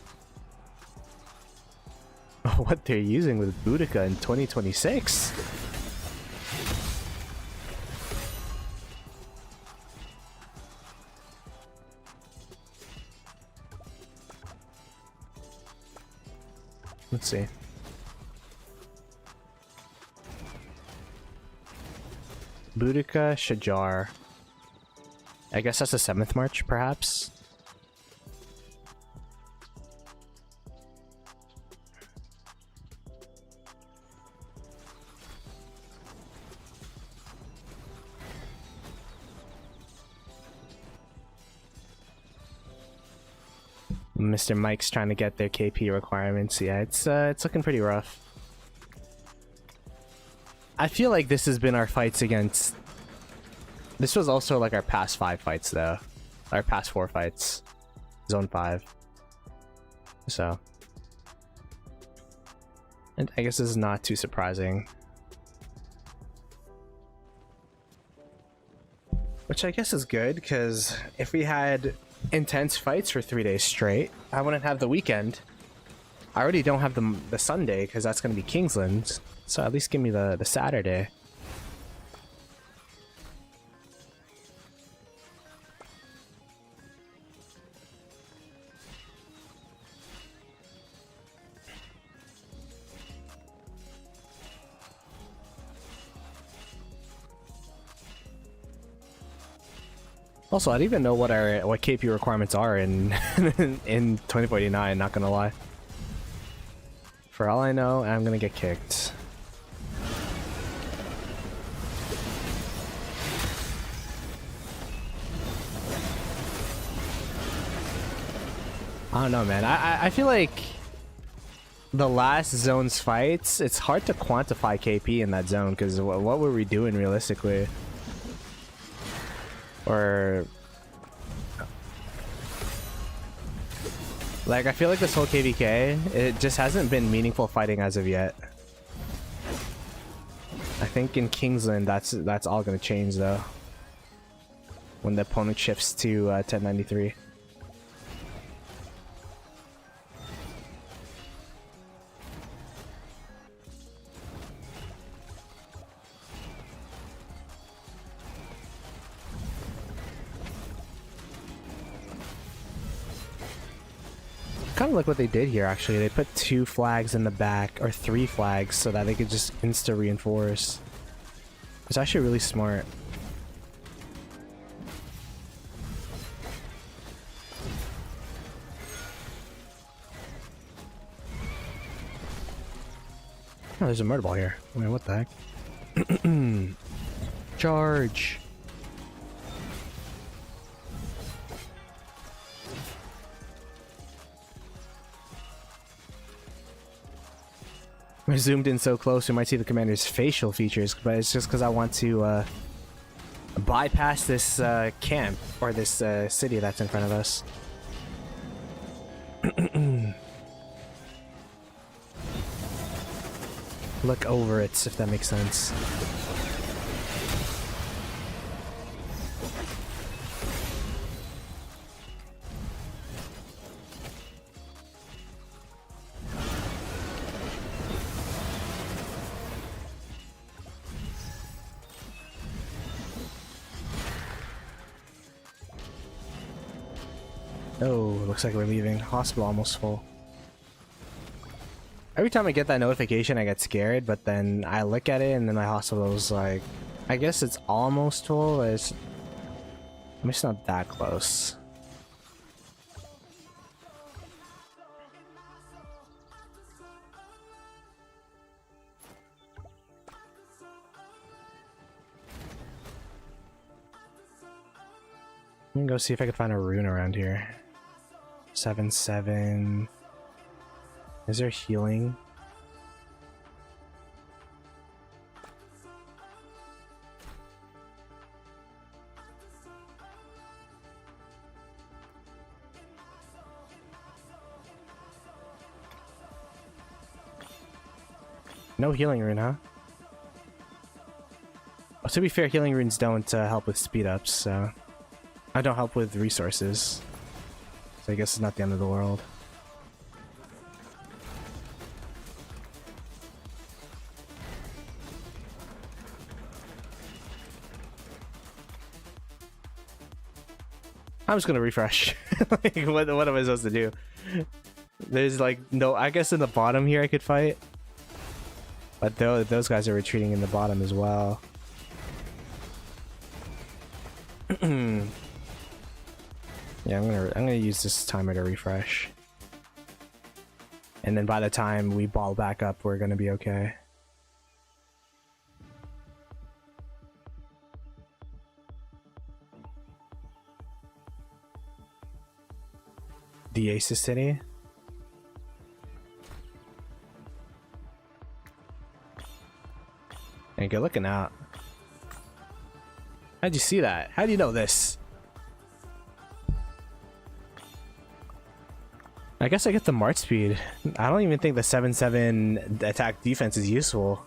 what they're using with Boudica in 2026. Let's see. Boudica, Shajar. I guess that's the 7th March, perhaps? Mr. Mike's trying to get their KP requirements. Yeah, it's looking pretty rough. I feel like this has been our fights against... This was also like our past 5 fights though. Our past 4 fights. Zone 5. So. And I guess this is not too surprising. Which I guess is good, because if we had intense fights for 3 days straight, I wouldn't have the weekend. I already don't have the Sunday, because that's going to be Kingsland. So at least give me the Saturday. Also, I don't even know what KP requirements are in in 2049, not gonna lie. For all I know, I'm gonna get kicked. I don't know, man. I feel like the last zone's fights, it's hard to quantify KP in that zone, because what were we doing realistically? Or Like, I feel like this whole KVK, it just hasn't been meaningful fighting as of yet. I think in Kingsland, that's all gonna change though. When the opponent shifts to 1093. Kind of like what they did here actually. They put 2 flags in the back, or 3 flags, so that they could just insta reinforce. It's actually really smart. Oh, there's a murder ball here. I mean, what the heck? Charge! We're zoomed in so close we might see the commander's facial features, but it's just because I want to bypass this camp, or this city that's in front of us. Look over it, if that makes sense. Oh, looks like we're leaving. Hospital almost full. Every time I get that notification, I get scared, but then I look at it and then my hospital's like, I guess it's almost full, but it's not that close. I'm gonna go see if I can find a rune around here. 7-7. Is there healing? No healing rune, huh? Oh, to be fair, healing runes don't help with speed ups, so I don't help with resources. So I guess it's not the end of the world. I'm just gonna refresh. Like, what am I supposed to do? There's like no. I guess in the bottom here I could fight, but those guys are retreating in the bottom as well. Yeah, I'm gonna use this timer to refresh, and then by the time we ball back up, we're gonna be okay. The Aces City. And good looking out. How'd you see that? How do you know this? I guess I get the march speed. I don't even think the 7-7 attack defense is useful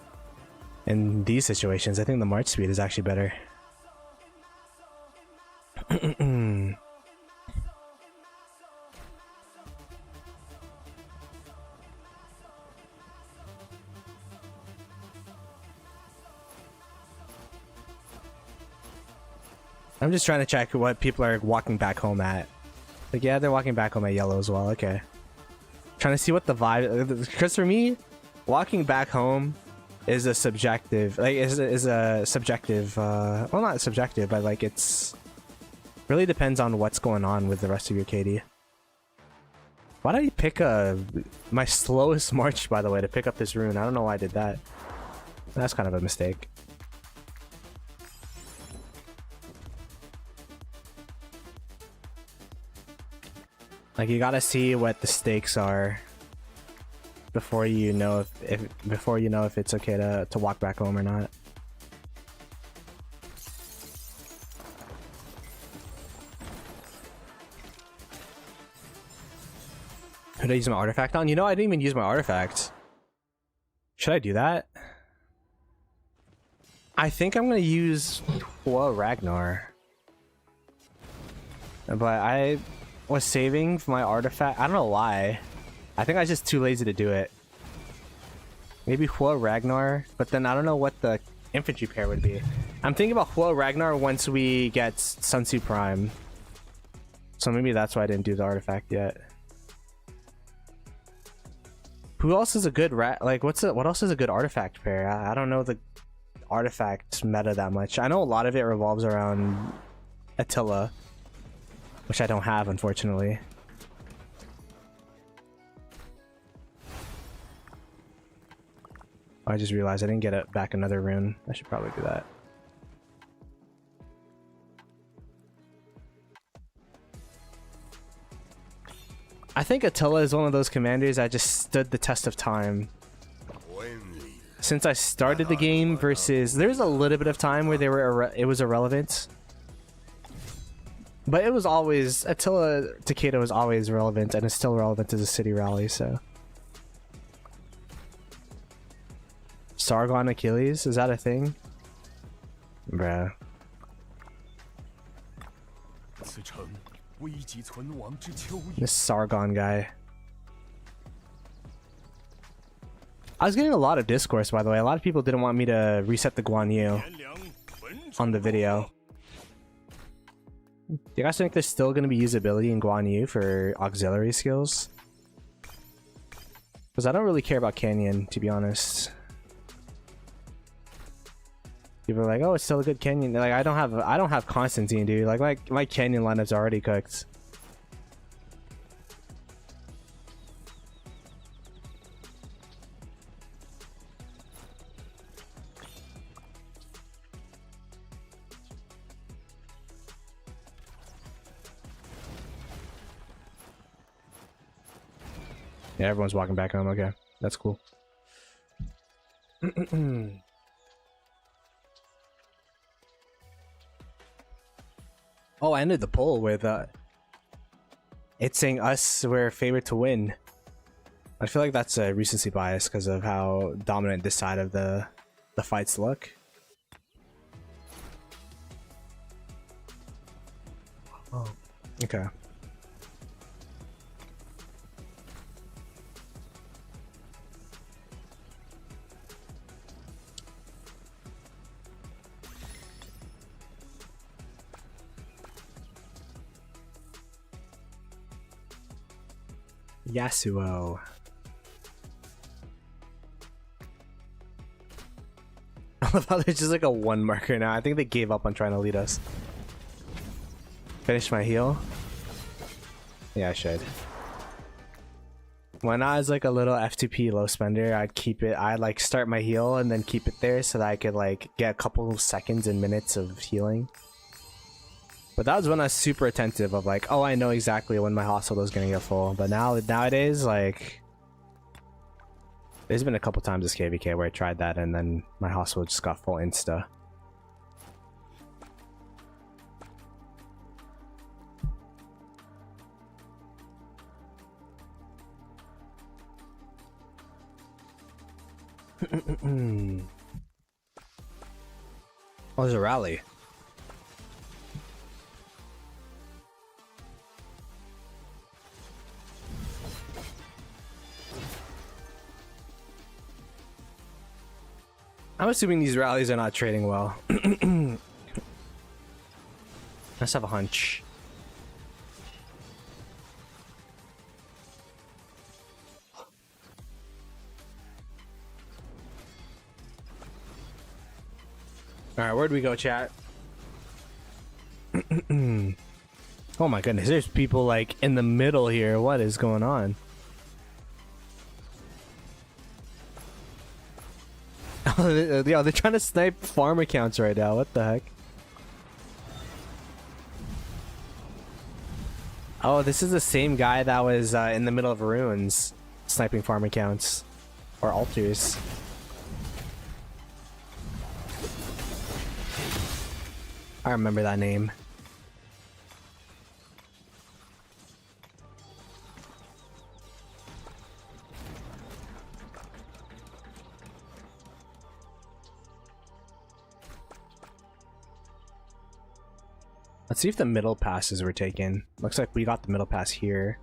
in these situations. I think the march speed is actually better. I'm just trying to check what people are walking back home at. Like, yeah, they're walking back home at yellow as well. Okay. Trying to see what the vibe... Because for me, walking back home is a subjective... Like, is a subjective... well, not subjective, but, like, it's... Really depends on what's going on with the rest of your KD. Why did I pick my slowest march, by the way, to pick up this rune? I don't know why I did that. That's kind of a mistake. Like, you gotta see what the stakes are before you know if it's okay to walk back home or not. Who did I use my artifact on? You know, I didn't even use my artifact. Should I do that? I think I'm gonna use Ragnar. But I was saving for my artifact. I don't know why. I think I was just too lazy to do it. Maybe Ragnar, but then I don't know what the infantry pair would be. I'm thinking about Ragnar once we get Sun Tzu Prime. So maybe that's why I didn't do the artifact yet. Who else is a good what else is a good artifact pair? I don't know the artifact meta that much. I know a lot of it revolves around Attila, which I don't have, unfortunately. I just realized I didn't get it back another rune. I should probably do that. I think Attila is one of those commanders that just stood the test of time. Since I started the game versus... There's a little bit of time where they were it was irrelevant. But it was always... Attila Takeda was always relevant and is still relevant as a city rally, so... Sargon Achilles? Is that a thing? Bruh. This Sargon guy. I was getting a lot of discourse, by the way. A lot of people didn't want me to reset the Guan Yu on the video. Do you guys think there's still going to be usability in Guan Yu for auxiliary skills? Because I don't really care about Canyon, to be honest. People are like, oh, it's still a good Canyon. Like, I don't have Constantine, dude. Like my Canyon lineup's already cooked. Yeah, everyone's walking back home. Okay, that's cool. Oh, I ended the poll with it's saying us were favored to win. I feel like that's a recency bias because of how dominant this side of the fights look. Oh, okay. Yasuo. I love how there's just like a 1 marker now. I think they gave up on trying to lead us. Finish my heal? Yeah, I should. When I was like a little F2P low spender, I'd keep it. I'd like start my heal and then keep it there so that I could like get a couple of seconds and minutes of healing. But that was when I was super attentive of like, oh, I know exactly when my hospital is gonna get full. But nowadays, like, there's been a couple times this KVK where I tried that and then my hospital just got full insta. Oh, there's a rally. I'm assuming these rallies are not trading well. Let's have a hunch. Alright, where'd we go, chat? Oh my goodness, there's people like in the middle here. What is going on? Oh, yeah, they're trying to snipe farm accounts right now. What the heck? Oh, this is the same guy that was in the middle of ruins sniping farm accounts or altars. I remember that name. Let's see if the middle passes were taken. Looks like we got the middle pass here.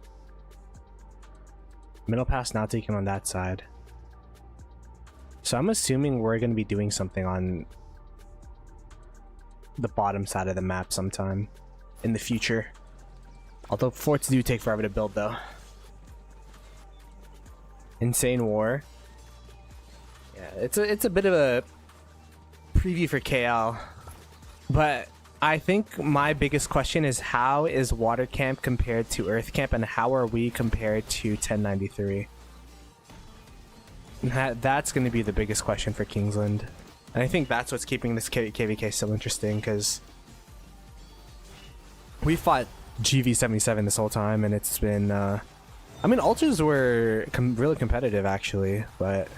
Middle pass not taken on that side. So I'm assuming we're going to be doing something on the bottom side of the map sometime in the future. Although forts do take forever to build though. Insane War. Yeah, it's a bit of a preview for KL. But I think my biggest question is, how is Water Camp compared to Earth Camp, and how are we compared to 1093? That's going to be the biggest question for Kingsland. And I think that's what's keeping this KVK so interesting, because we fought GV77 this whole time, and it's been... I mean, ultras were really competitive, actually, but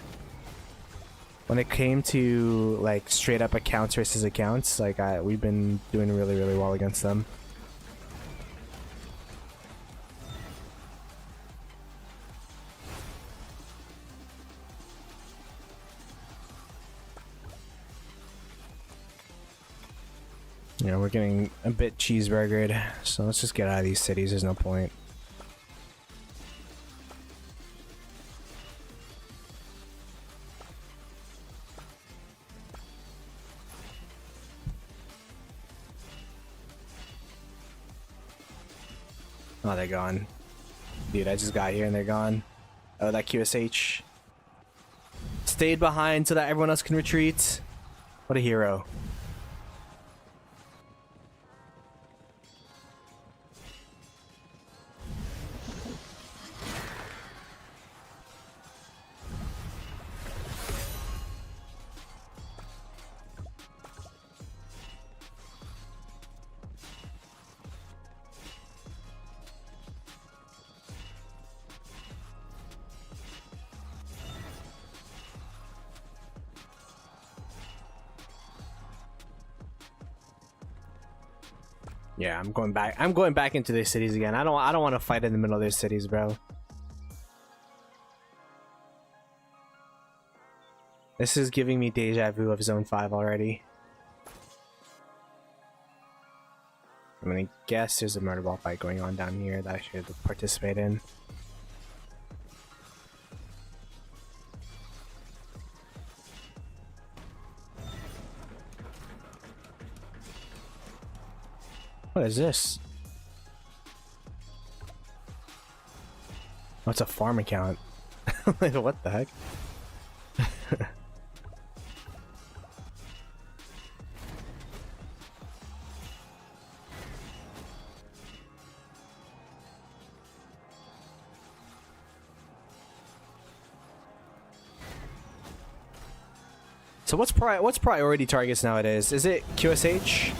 when it came to like straight up accounts versus accounts, like we've been doing really, really well against them. Yeah, we're getting a bit cheeseburgered, so let's just get out of these cities. There's no point. Oh, they're gone. Dude, I just got here and they're gone. Oh, that QSH stayed behind so that everyone else can retreat. What a hero. Yeah, I'm going back. I'm going back into their cities again. I don't want to fight in the middle of their cities, bro. This is giving me deja vu of Zone 5 already. I'm gonna guess there's a murder ball fight going on down here that I should participate in. What is this? Oh, it's a farm account. Like, what the heck? So what's priority targets nowadays? Is it QSH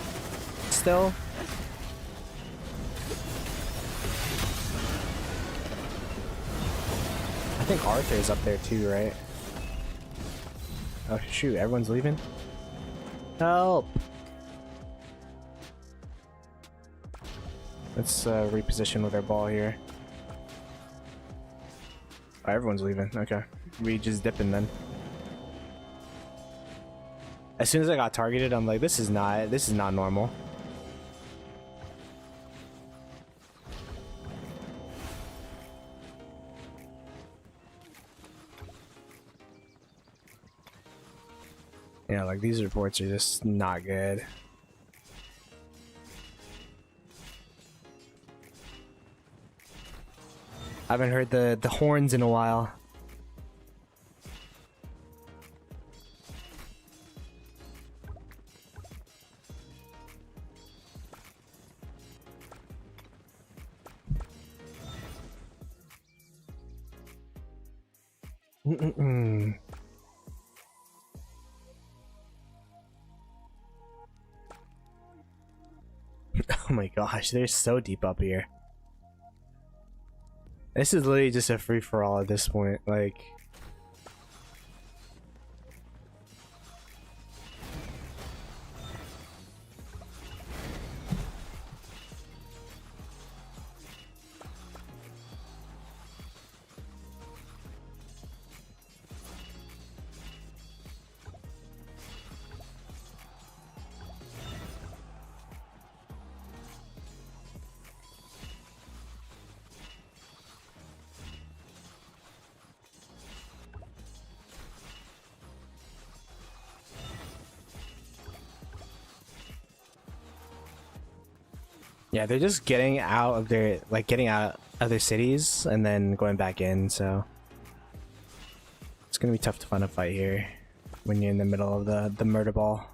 still? I think Arthur's up there too, right? Oh shoot, everyone's leaving? Help! Let's reposition with our ball here. Oh, everyone's leaving. Okay. We just dipping then. As soon as I got targeted, I'm like, this is not normal. Yeah, like these reports are just not good. I haven't heard the horns in a while. Oh my gosh, they're so deep up here. This is literally just a free-for-all at this point, like... Yeah, they're just getting out of their getting out of their cities and then going back in, so it's gonna be tough to find a fight here when you're in the middle of the murder ball.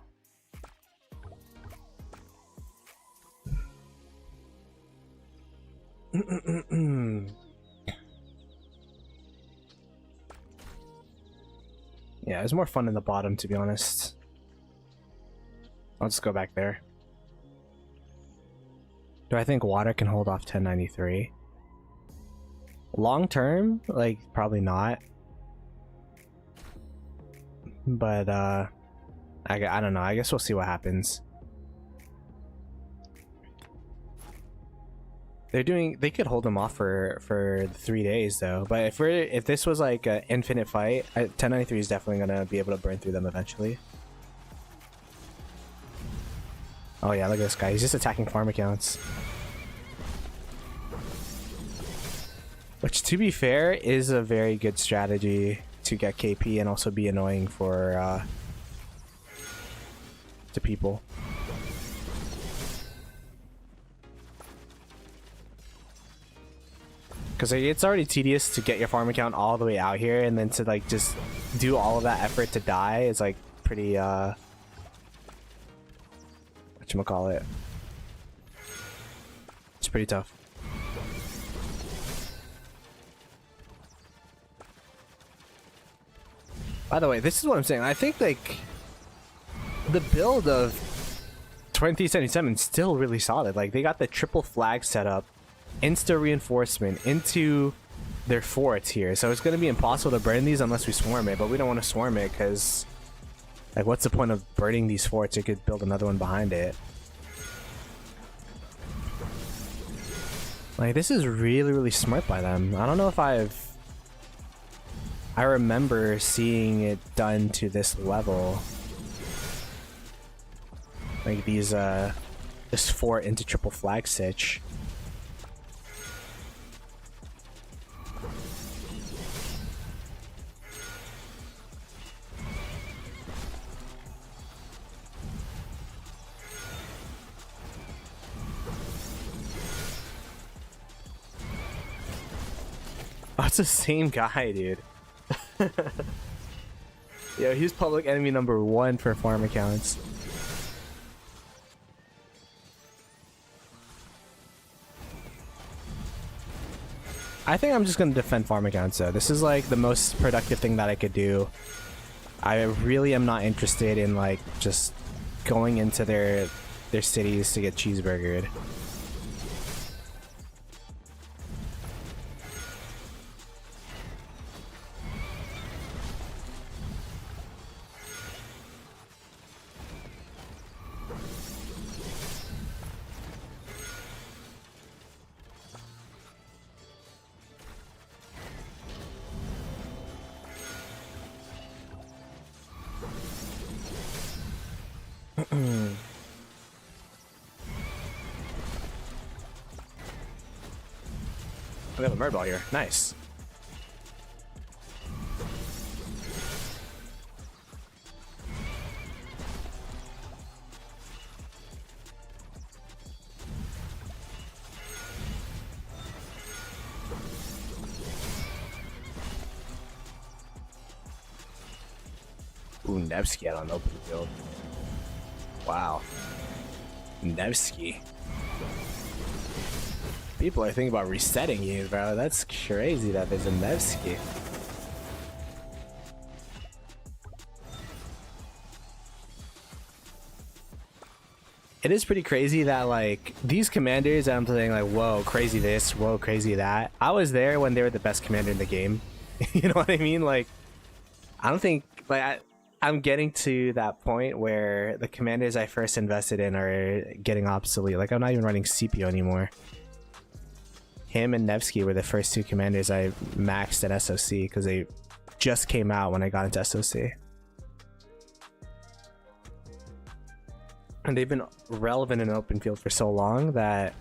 Yeah, it's more fun in the bottom, to be honest. I'll just go back there. Do I think water can hold off 1093? Long term, like, probably not. But, I don't know. I guess we'll see what happens. They could hold them off for 3 days though. But if this was like an infinite fight, 1093 is definitely gonna be able to burn through them eventually. Oh yeah, look at this guy. He's just attacking farm accounts. Which, to be fair, is a very good strategy to get KP and also be annoying for to people. Because it's already tedious to get your farm account all the way out here, and then to like just do all of that effort to die is like pretty whatchamacallit. It's pretty tough. By the way, this is what I'm saying. I think like the build of 2377 is still really solid. Like they got the triple flag set up, insta reinforcement into their forts here, so it's going to be impossible to burn these unless we swarm it, but we don't want to swarm it because like what's the point of burning these forts? You could build another one behind it. Like this is really smart by them. I don't know if I remember seeing it done to this level, like these this fort into triple flag sitch. Oh, it's the same guy, dude. Yo, he's public enemy number 1 for farm accounts. I think I'm just gonna defend farm accounts though. This is like the most productive thing that I could do. I really am not interested in like just going into their cities to get cheeseburgered. We have a murder ball here. Nice. Ooh, Nevsky out on open field. Wow. Nevsky. People are thinking about resetting you, bro. That's crazy that there's a Nevsky. It is pretty crazy that like these commanders, I'm saying like, whoa, crazy this, whoa, crazy that. I was there when they were the best commander in the game. You know what I mean? Like, I don't think like I'm getting to that point where the commanders I first invested in are getting obsolete. Like I'm not even running CPU anymore. Him and Nevsky were the first 2 commanders I maxed at SOC because they just came out when I got into SOC. And they've been relevant in open field for so long that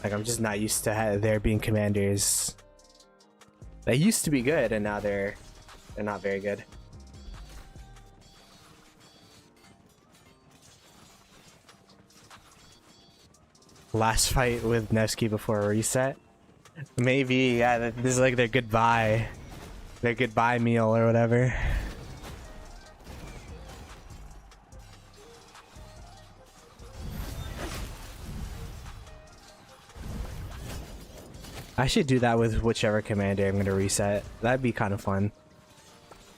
like I'm just not used to there being commanders that used to be good and now they're not very good. Last fight with Nevsky before a reset. Maybe, yeah, this is like their goodbye. Their goodbye meal or whatever. I should do that with whichever commander I'm gonna reset. That'd be kind of fun.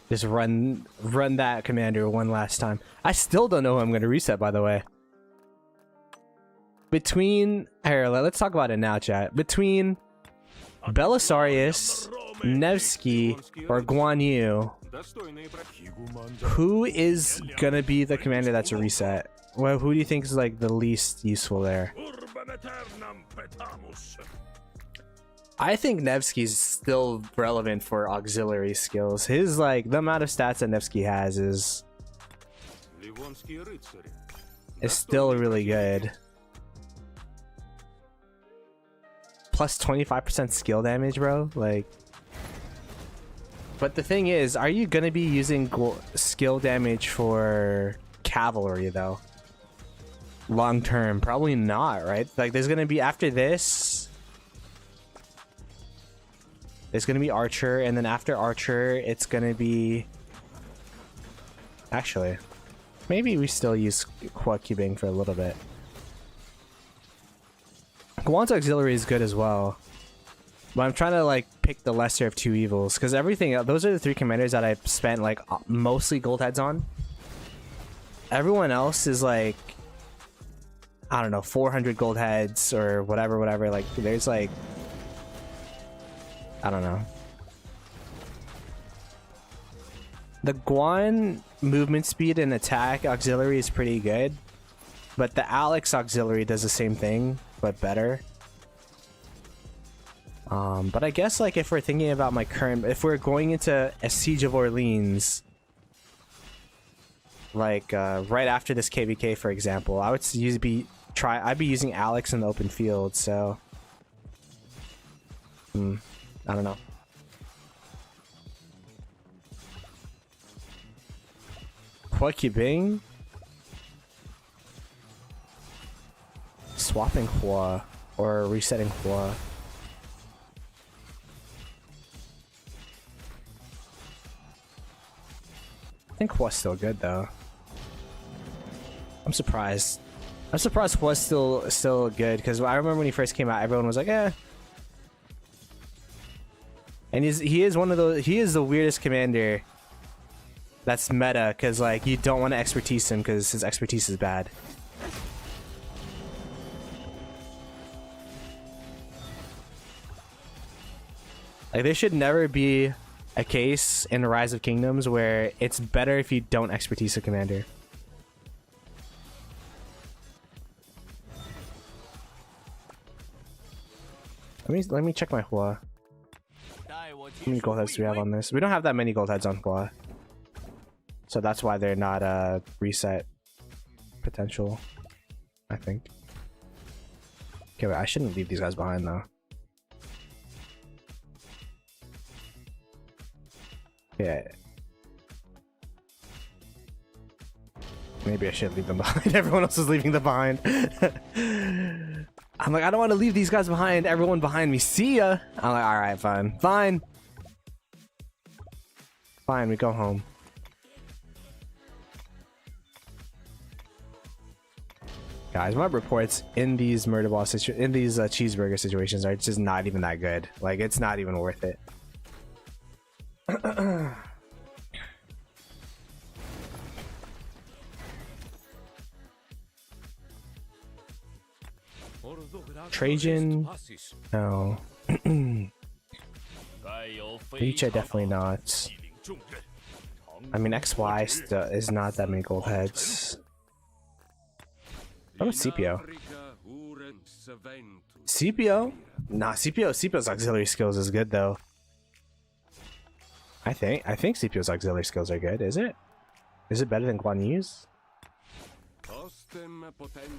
Just run that commander one last time. I still don't know who I'm gonna reset, by the way. Between here, let's talk about it now, chat. Between Belisarius, Nevsky, or Guan Yu, who is gonna be the commander that's a reset? Well, who do you think is like the least useful there? I think Nevsky's still relevant for auxiliary skills. His like the amount of stats that Nevsky has is still really good. Plus 25% skill damage, bro. Like, but the thing is, are you gonna be using skill damage for cavalry though? Long term, probably not, right? Like, there's gonna be after this. There's gonna be Archer, and then after Archer, it's gonna be... Actually, maybe we still use quad cubing for a little bit. Guan's auxiliary is good as well, but I'm trying to like pick the lesser of two evils, because everything else, those are the three commanders that I spent like mostly gold heads on. Everyone else is like, I don't know, 400 gold heads or whatever. Like, there's like, I don't know. The Guan movement speed and attack auxiliary is pretty good, but the Alex auxiliary does the same thing, but better. But I guess like if we're thinking about my current, if we're going into a Siege of Orleans, like right after this KVK, for example, I would I'd be using Alex in the open field, so I don't know. Quad cubing? Swapping Hua or resetting Hua? I think Hua's still good though. I'm surprised. I'm surprised Hua's still good, because I remember when he first came out, everyone was like, eh. And he is one of those. He is the weirdest commander that's meta, because like you don't want to expertise him because his expertise is bad. Like, there should never be a case in Rise of Kingdoms where it's better if you don't expertise a commander. Let me check my Hua. How many gold heads do we have on this? We don't have that many gold heads on Hua, so that's why they're not reset potential, I think. Okay, wait, I shouldn't leave these guys behind though. Yeah. Maybe I should leave them behind. Everyone else is leaving them behind. I'm like, I don't want to leave these guys behind. Everyone behind me. See ya. I'm like, alright, fine. Fine. Fine, we go home. Guys, my reports in these murder ball in these cheeseburger situations are just not even that good. Like, it's not even worth it. Trajan? No. Reach, definitely not. I mean, XY is not that many gold heads. What about CPO? CPO? Nah, CPO's auxiliary skills is good though. I think CPO's auxiliary skills are good. Is it? Is it better than Guan Yu's?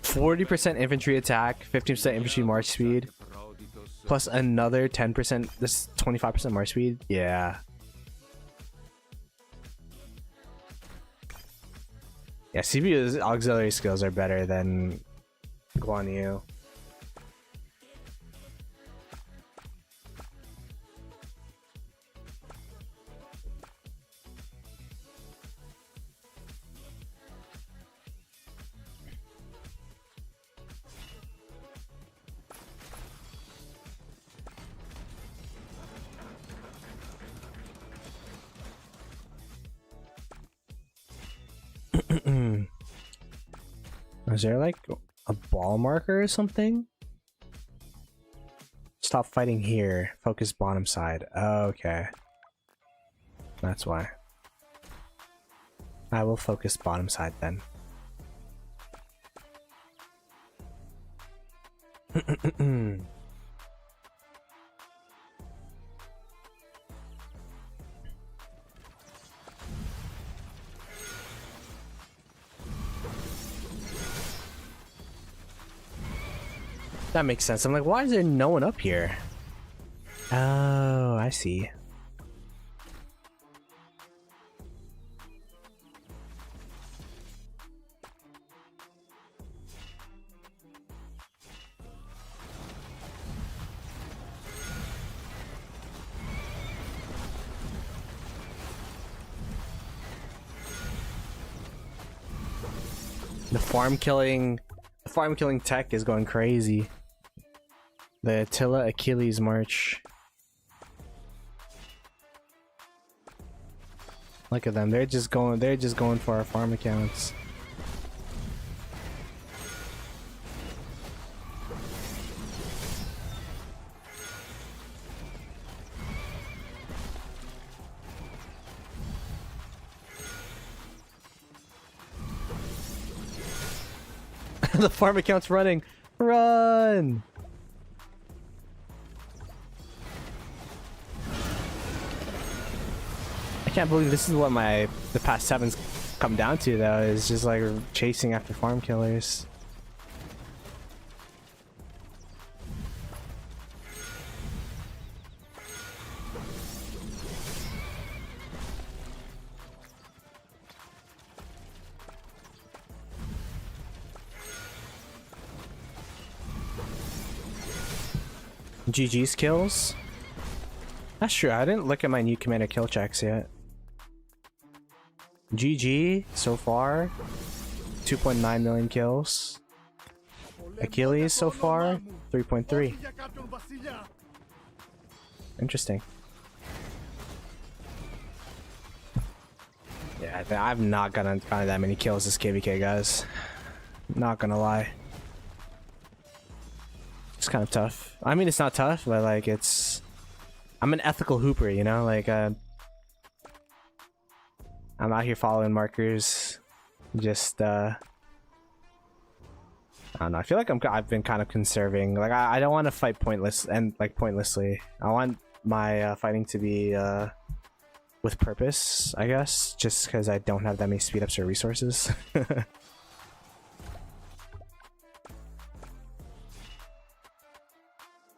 40% infantry attack, 15% infantry march speed, plus another 10%. This 25% march speed. Yeah. Yeah, CPU's auxiliary skills are better than Guan Yu. Is there like a ball marker or something? Stop fighting here. Focus bottom side. Okay. That's why. I will focus bottom side then. That makes sense. I'm like, why is there no one up here? Oh, I see. The farm killing tech is going crazy. The Attila Achilles march. Look at them. They're just going for our farm accounts. The farm account's running. Run! I can't believe this is what the past 7's come down to though, is just like chasing after farm killers. GG's kills? That's true, I didn't look at my new commander kill checks yet. GG so far, 2.9 million kills. Achilles so far, 3.3. Interesting. Yeah, I've not gotten that many kills this KVK, guys. Not gonna lie. It's kind of tough. I mean, it's not tough, but like I'm an ethical hooper, you know? Like, I'm out here following markers. Just, I don't know. I feel like I've been kind of conserving. Like, I don't want to fight pointlessly. I want my fighting to be with purpose, I guess. Just because I don't have that many speed ups or resources.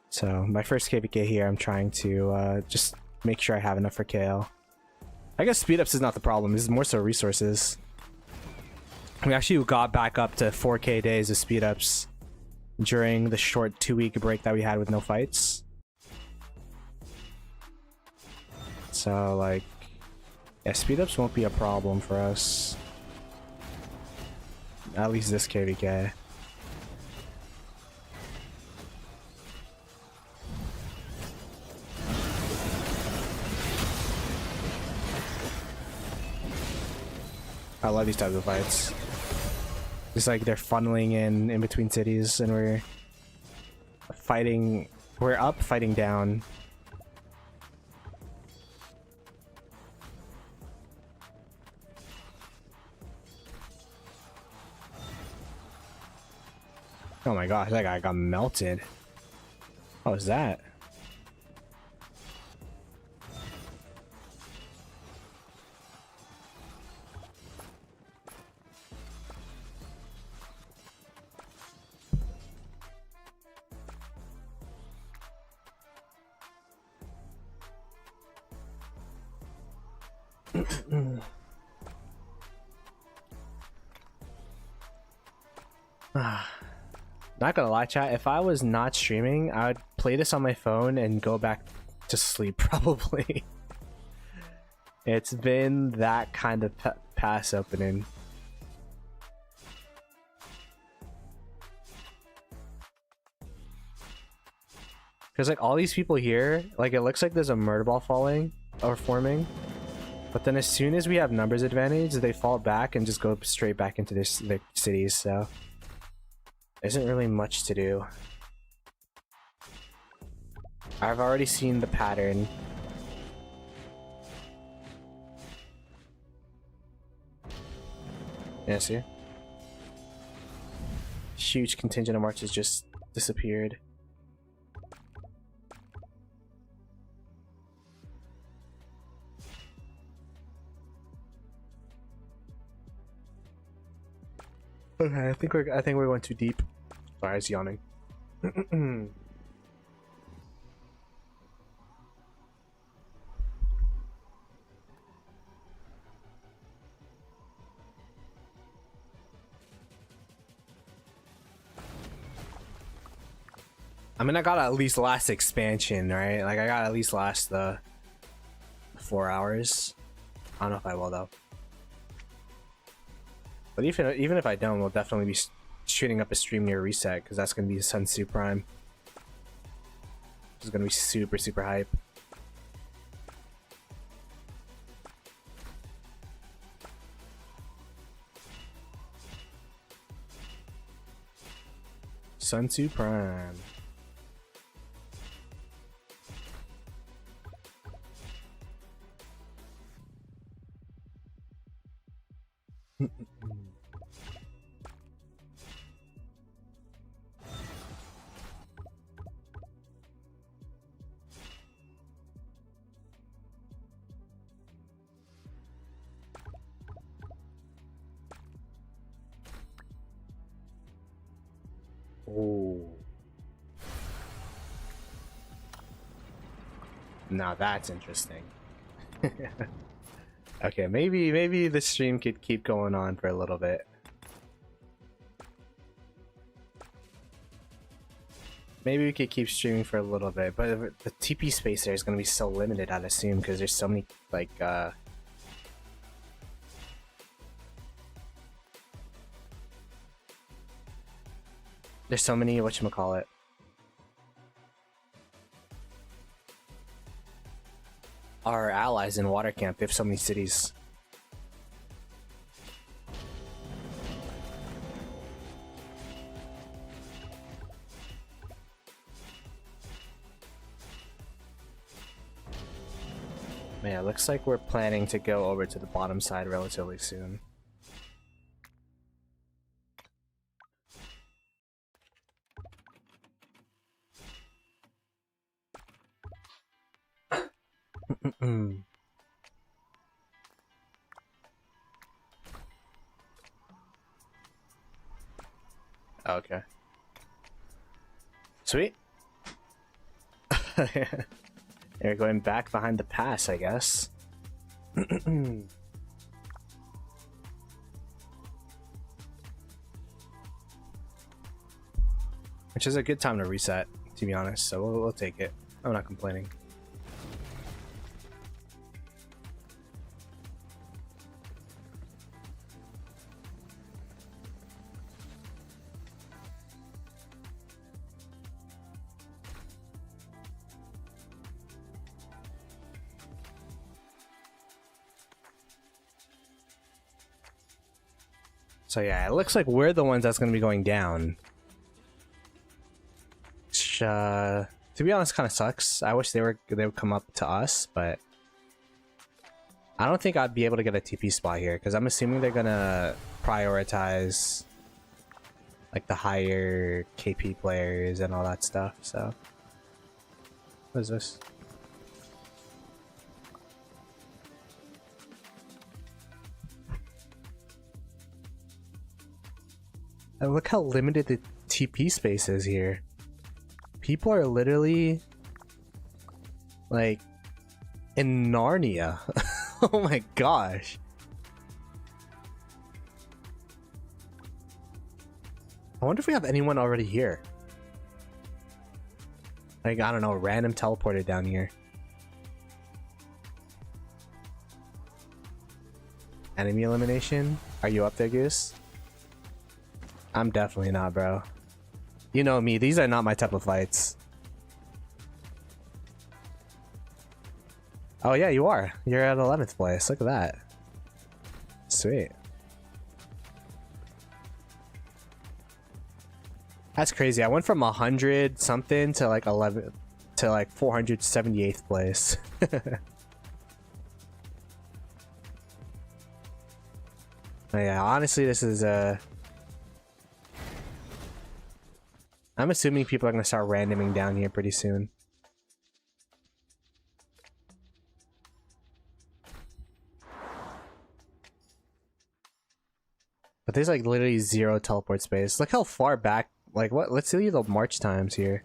So my first KVK here, I'm trying to just make sure I have enough for KL. I guess speed ups is not the problem, it's more so resources. We actually got back up to 4k days of speed ups during the short 2-week break that we had with no fights. So like, yeah, speed ups won't be a problem for us. At least this KVK. I love these types of fights. It's like they're funneling in between cities and we're fighting. We're up, fighting down. Oh my gosh, that guy got melted. What was that? Not gonna lie, chat, if I was not streaming, I would play this on my phone and go back to sleep probably. It's been that kind of pass opening. Because like all these people here, like it looks like there's a murder ball falling or forming. But then as soon as we have numbers advantage, they fall back and just go straight back into their cities, so isn't really much to do. I've already seen the pattern. Yeah, see? Huge contingent of marches just disappeared. Okay, I think we're going too deep. Sorry, I was yawning. I mean, I gotta at least last expansion, right? Like, I gotta at least last the 4 hours. I don't know if I will, though. But even if I don't, we'll definitely be shooting up a stream near reset, because that's gonna be Sun Tzu Prime. Which is gonna be super, super hype. Sun Tzu Prime. Oh. Now that's interesting. Okay, maybe the stream could keep going on for a little bit. Maybe we could keep streaming for a little bit, but the TP space there is going to be so limited, I'd assume, because there's so many, like, there's so many, whatchamacallit, our allies in Water Camp. They have so many cities. Yeah, looks like we're planning to go over to the bottom side relatively soon. Okay. Sweet. They're going back behind the pass, I guess. Which is a good time to reset, to be honest, so we'll take it. I'm not complaining. So yeah, it looks like we're the ones that's going to be going down. Which, to be honest, kind of sucks. I wish they would come up to us, but I don't think I'd be able to get a TP spot here, because I'm assuming they're going to prioritize like the higher KP players and all that stuff. So what is this? And look how limited the TP space is here. People are literally like in Narnia. Oh my gosh. I wonder if we have anyone already here. Like, I don't know, random teleported down here. Enemy elimination? Are you up there, Goose? I'm definitely not, bro. You know me, these are not my type of fights. Oh yeah, you are. You're at 11th place. Look at that. Sweet. That's crazy. I went from 100 something to like 11 to like 478th place. Yeah, honestly, this is I'm assuming people are gonna start randoming down here pretty soon. But there's like literally zero teleport space. Look how far back. Like what? Let's see the march times here.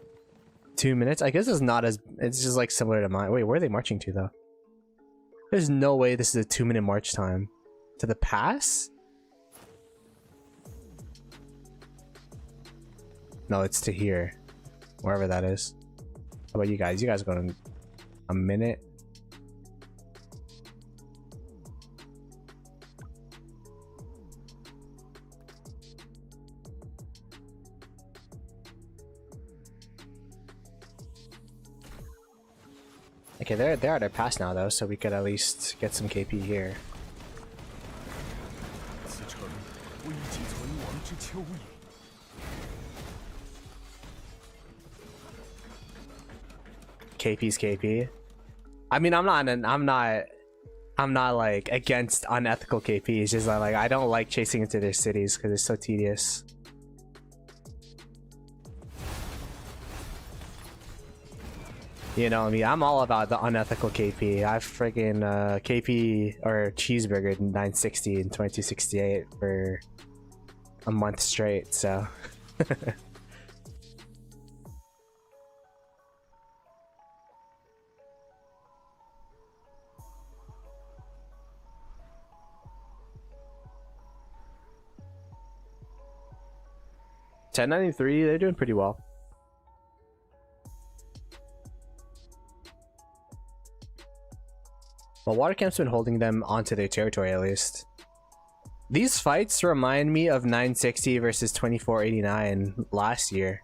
2 minutes. I guess it's not as. It's just like similar to mine. Wait, where are they marching to though? There's no way this is a 2-minute march time. To the pass? No, it's to here. Wherever that is. How about you guys? You guys are going a minute. Okay, they're at our pass now though, so we could at least get some KP here. KP's KP. I mean, I'm not like against unethical KP. It's just that, like, I don't like chasing into their cities because it's so tedious. You know me, I'm all about the unethical KP. I've friggin' KP or cheeseburger 960 and 2268 for a month straight, so. $10.93, they're doing pretty well. Well, Watercamp's been holding them onto their territory at least. These fights remind me of 960 versus 2489 last year.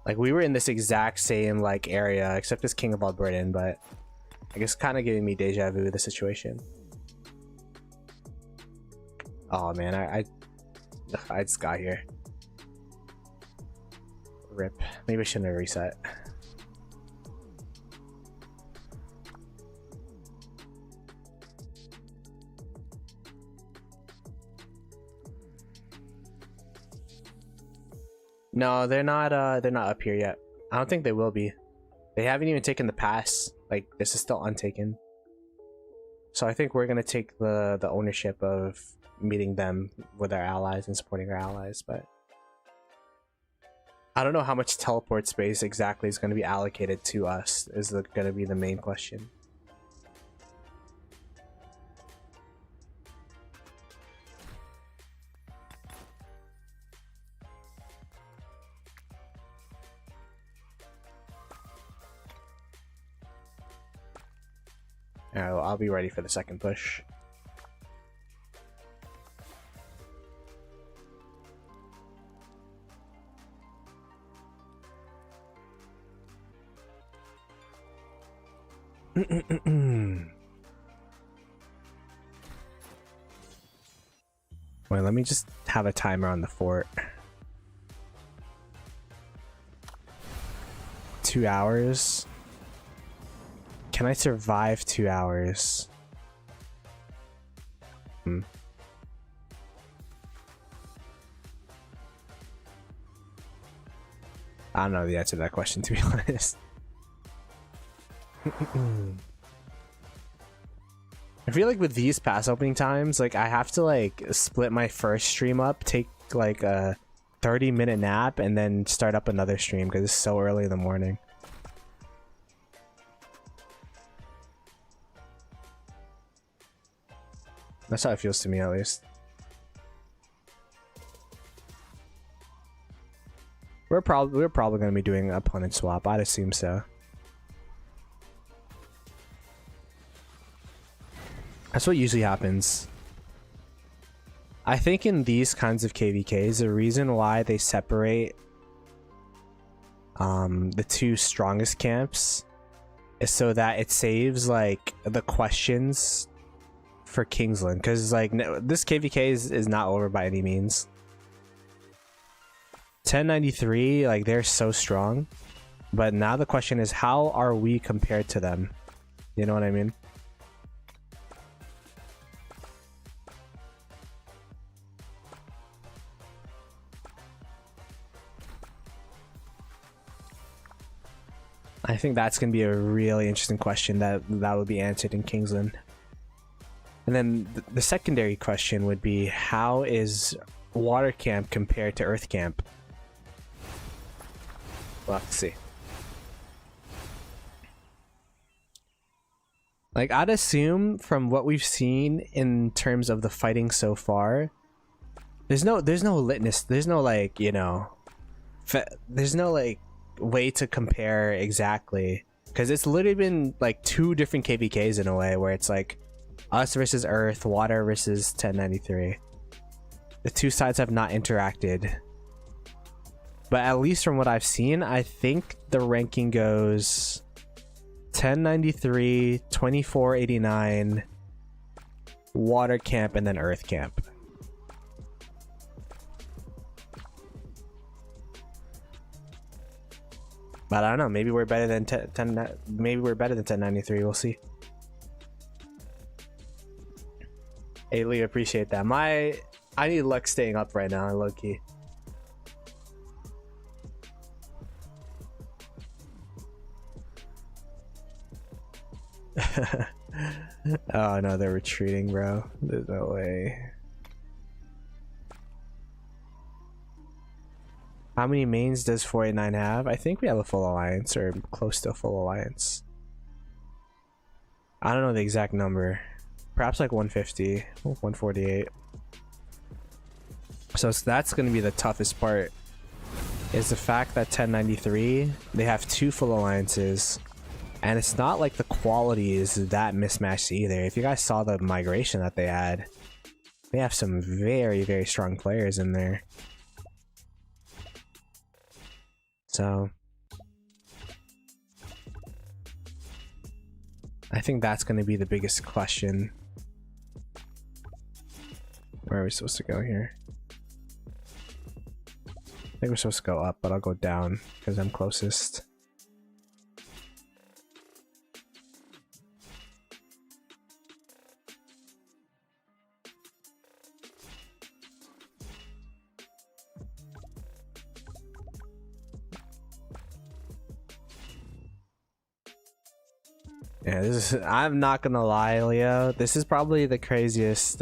Like, we were in this exact same like area, except as King of All Britain, but I guess kind of giving me deja vu the situation. Oh man, I just got here. Rip. Maybe I shouldn't have reset. No, they're not up here yet. I don't think they will be. They haven't even taken the pass. Like, this is still untaken. So I think we're gonna take the ownership of meeting them with our allies and supporting our allies, but I don't know how much teleport space exactly is going to be allocated to us is going to be the main question. Alright, well, I'll be ready for the second push. Wait, let me just have a timer on the fort. 2 hours. Can I survive 2 hours? I don't know the answer to that question, to be honest. I feel like with these pass opening times, like, I have to like split my first stream up, take like a 30-minute nap, and then start up another stream because it's so early in the morning. That's how it feels to me, at least. We're probably going to be doing an opponent swap. I'd assume so. That's what usually happens. I think in these kinds of KVKs, the reason why they separate the two strongest camps is so that it saves like the questions for Kingsland, because like this KVK is not over by any means. 1093, like they're so strong, but now the question is, how are we compared to them? You know what I mean? I think that's gonna be a really interesting question that will be answered in Kingsland. And then the secondary question would be, how is Water Camp compared to Earth Camp? We'll have to see. Like, I'd assume from what we've seen in terms of the fighting so far, there's no litness, there's no like, you know, there's no like way to compare exactly, because it's literally been like two different KVKs in a way, where it's like us versus Earth, Water versus 1093. The two sides have not interacted, but at least from what I've seen, I think the ranking goes 1093, 2489, Water Camp, and then Earth Camp. But I don't know, maybe we're better than 10, maybe we're better than 1093, we'll see. Hey Lee, appreciate that. I need luck staying up right now, low key. Oh no, they're retreating, bro. There's no way. How many mains does 489 have? I think we have a full alliance, or close to a full alliance. I don't know the exact number. Perhaps like 150, 148. So that's going to be the toughest part, is the fact that 1093, they have two full alliances, and it's not like the quality is that mismatched either. If you guys saw the migration that they had, they have some very, very strong players in there. So I think that's going to be the biggest question. Where are we supposed to go here? I think we're supposed to go up, but I'll go down because I'm closest. Yeah, this is, I'm not gonna lie, Leo, this is probably the craziest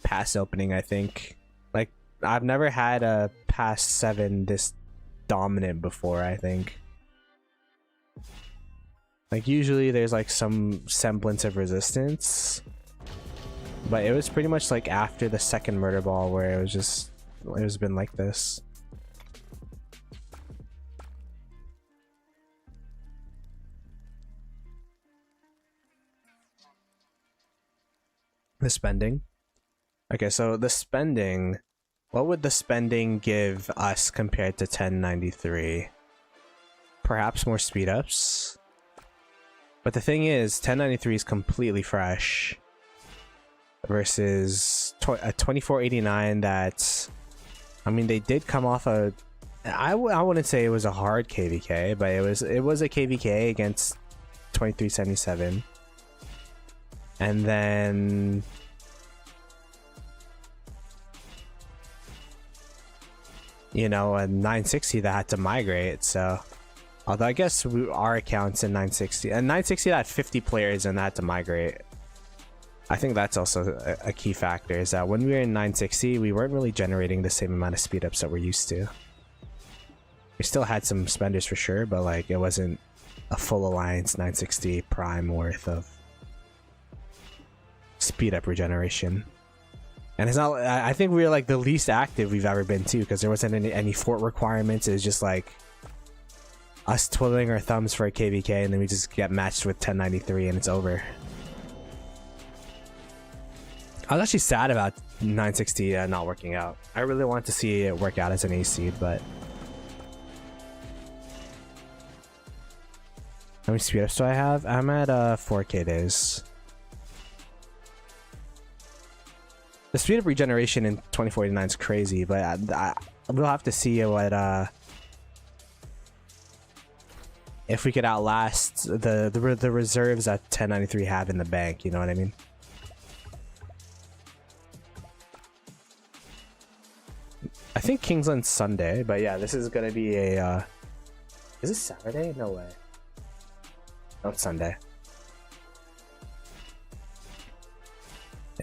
pass opening, I think. Like, I've never had a pass 7 this dominant before, I think. Like, usually there's like some semblance of resistance, but it was pretty much like after the second murder ball where it was just, it has been like this. The spending. Okay, so the spending, what would the spending give us compared to 1093? Perhaps more speed ups. But the thing is, 1093 is completely fresh versus a 2489 that's, I mean, they did come off a, I wouldn't say it was a hard KVK, but it was a KVK against 2377. And then you know, a 960 that had to migrate. So although I guess our accounts in 960 and 960 that had 50 players and that had to migrate. I think that's also a key factor, is that when we were in 960 we weren't really generating the same amount of speed ups that we're used to. We still had some spenders for sure, but like it wasn't a full alliance 960 prime worth of speed up regeneration. And it's not, I think we were like the least active we've ever been too, because there wasn't any fort requirements. It was just like us twiddling our thumbs for a KVK, and then we just get matched with 1093 and it's over. I was actually sad about 960 not working out. I really wanted to see it work out as an ace seed, but how many speed ups do I have? I'm at 4k days. The speed of regeneration in 2049 is crazy, but we'll have to see what if we could outlast the reserves that 1093 have in the bank. You know what I mean? I think Kingsland's Sunday, but yeah, this is gonna be a. Is it Saturday? No way. No, it's Sunday.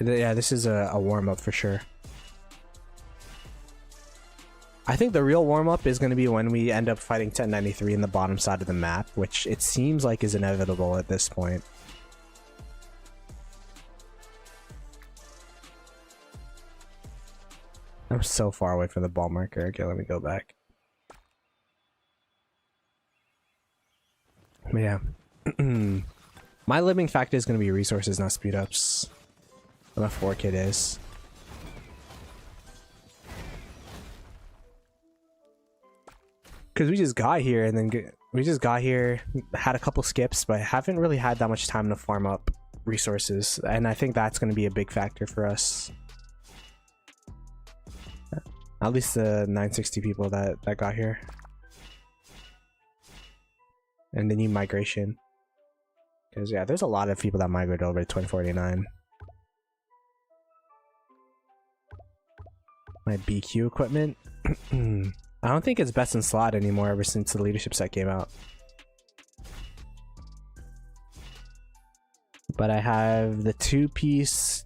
Yeah, this is a warm-up for sure. I think the real warm-up is going to be when we end up fighting 1093 in the bottom side of the map, which it seems like is inevitable at this point. I'm so far away from the ball marker. Okay, let me go back. But yeah. My limiting factor is going to be resources, not speed ups. My 4 kid is. Because we just got here and then had a couple skips, but haven't really had that much time to farm up resources. And I think that's going to be a big factor for us. At least the 960 people that got here. And the new migration. Because yeah, there's a lot of people that migrated over to 2049. My BQ equipment. I don't think it's best in slot anymore ever since the leadership set came out. But I have the 2-piece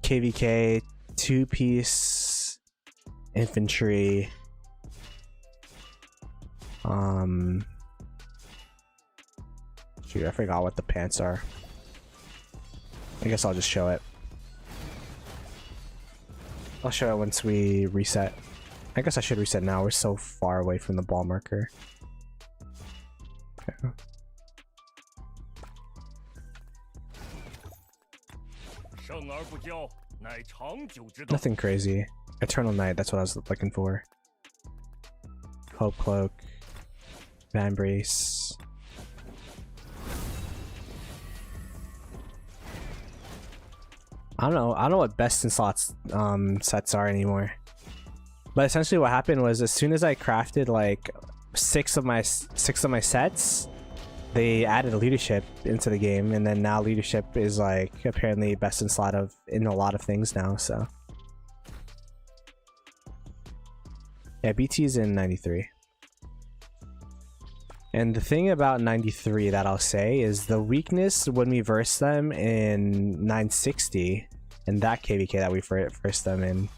KVK, 2-piece infantry. Shoot, I forgot what the pants are. I guess I'll just show it. I'll show it once we reset. I guess I should reset now. We're so far away from the ball marker. Okay. Nothing crazy. Eternal Night, that's what I was looking for. Hope Cloak. Van Brace. I don't know what best in slots sets are anymore. But essentially what happened was as soon as I crafted like six of my sets, they added leadership into the game, and then now leadership is like apparently best in slot in a lot of things now, so. Yeah, BT's in 93. And the thing about 93 that I'll say is the weakness when we verse them in 960 and that KVK that we versed them in,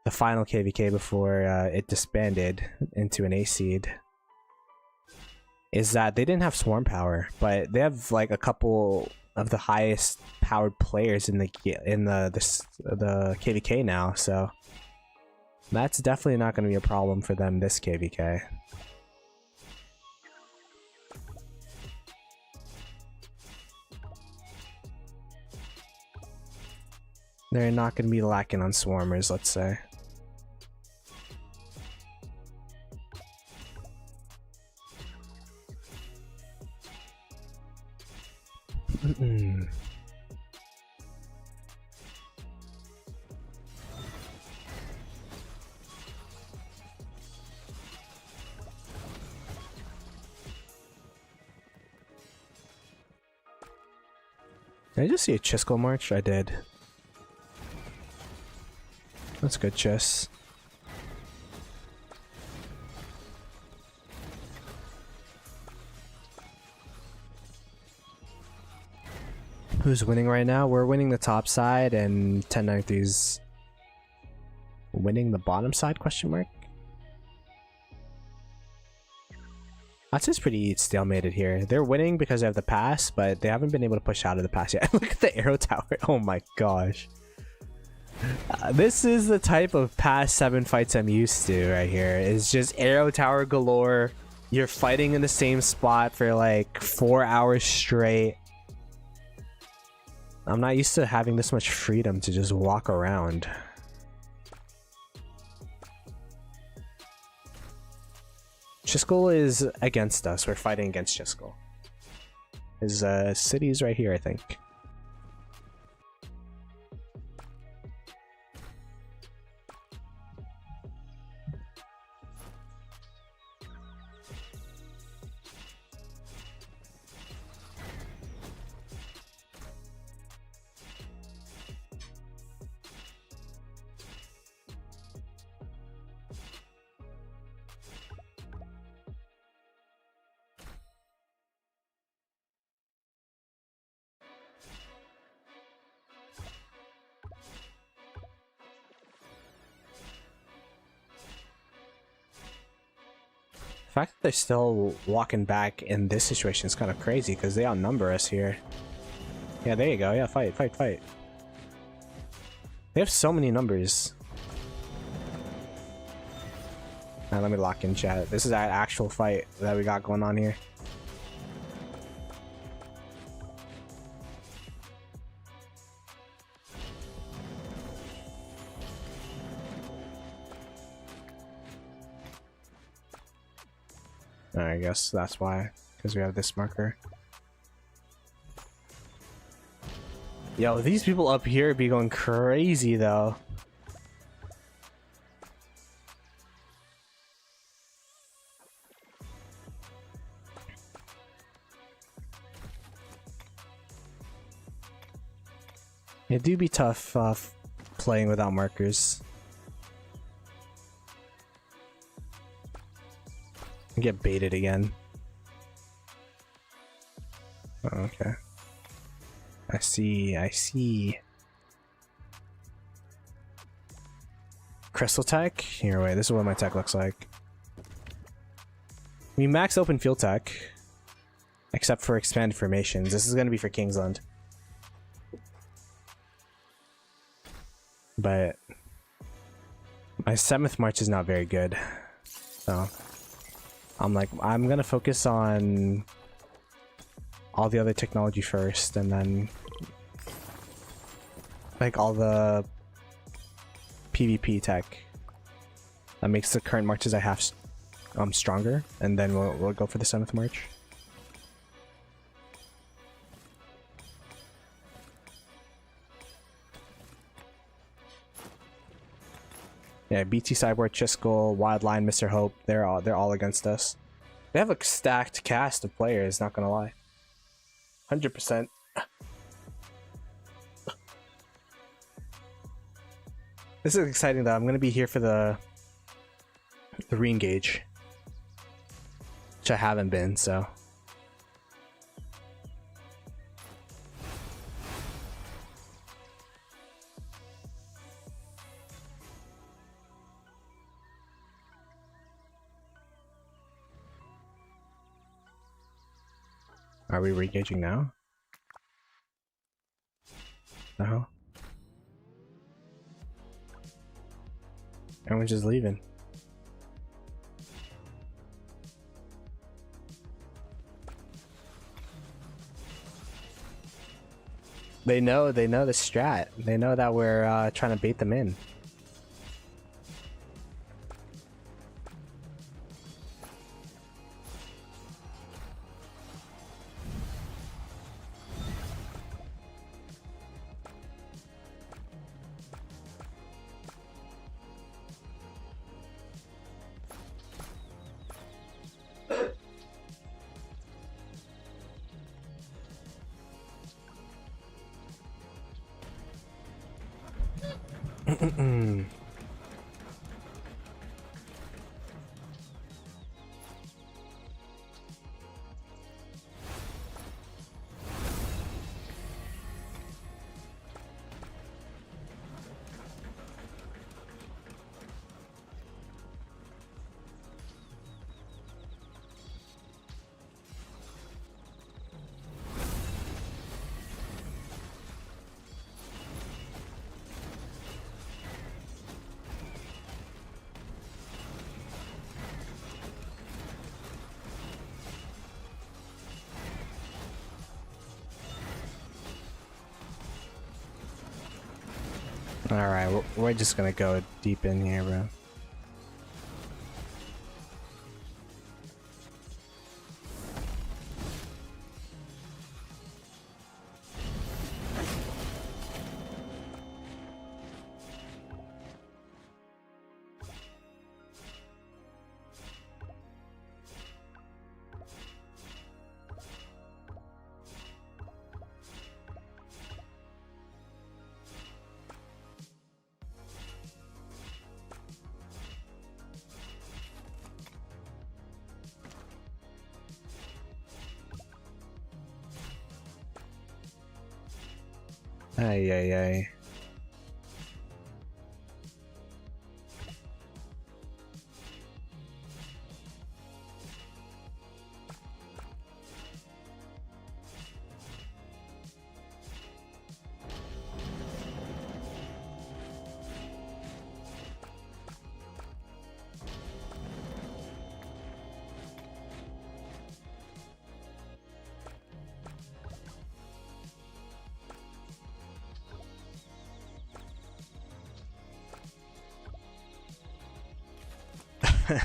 the final KVK before it disbanded into an A seed, is that they didn't have swarm power, but they have like a couple of the highest powered players in the KVK now, so that's definitely not going to be a problem for them this KVK. They're not going to be lacking on swarmers, let's say. Did I just see a Chisco march? I did. That's good, Chess. Who's winning right now? We're winning the top side, and 1093's winning the bottom side, question mark? That's just pretty stalemated here. They're winning because they have the pass, but they haven't been able to push out of the pass yet. Look at the arrow tower. Oh my gosh. This is the type of past 7 fights I'm used to right here. It's just arrow tower galore. You're fighting in the same spot for like 4 hours straight. I'm not used to having this much freedom to just walk around. Chisco is against us. We're fighting against Chisco. His city is right here, I think. The fact that they're still walking back in this situation is kind of crazy because they outnumber us here. Yeah, there you go. Yeah, fight, fight, fight. They have so many numbers. Now let me lock in chat. This is an actual fight that we got going on here. I guess that's why, because we have this marker. Yo, these people up here be going crazy though. It do be tough playing without markers. Get baited again. Oh, okay. I see, I see. Crystal tech? Here, wait, this is what my tech looks like. We max open field tech, except for expanded formations. This is gonna be for Kingsland. But my 7th March is not very good. So I'm like, I'm gonna focus on all the other technology first, and then like all the PvP tech that makes the current marches I have stronger, and then we'll go for the 7th March. Yeah, BT Cyborg, Chiskel, Wildline, Mr. Hope, they're all against us. They have a stacked cast of players, not gonna lie. 100%. This is exciting though. I'm gonna be here for the re-engage, which I haven't been, so. Are we re-engaging now? No. Everyone's just leaving. They know the strat. They know that we're trying to bait them in. Alright, we're just gonna go deep in here, bro. Ay, ay, ay.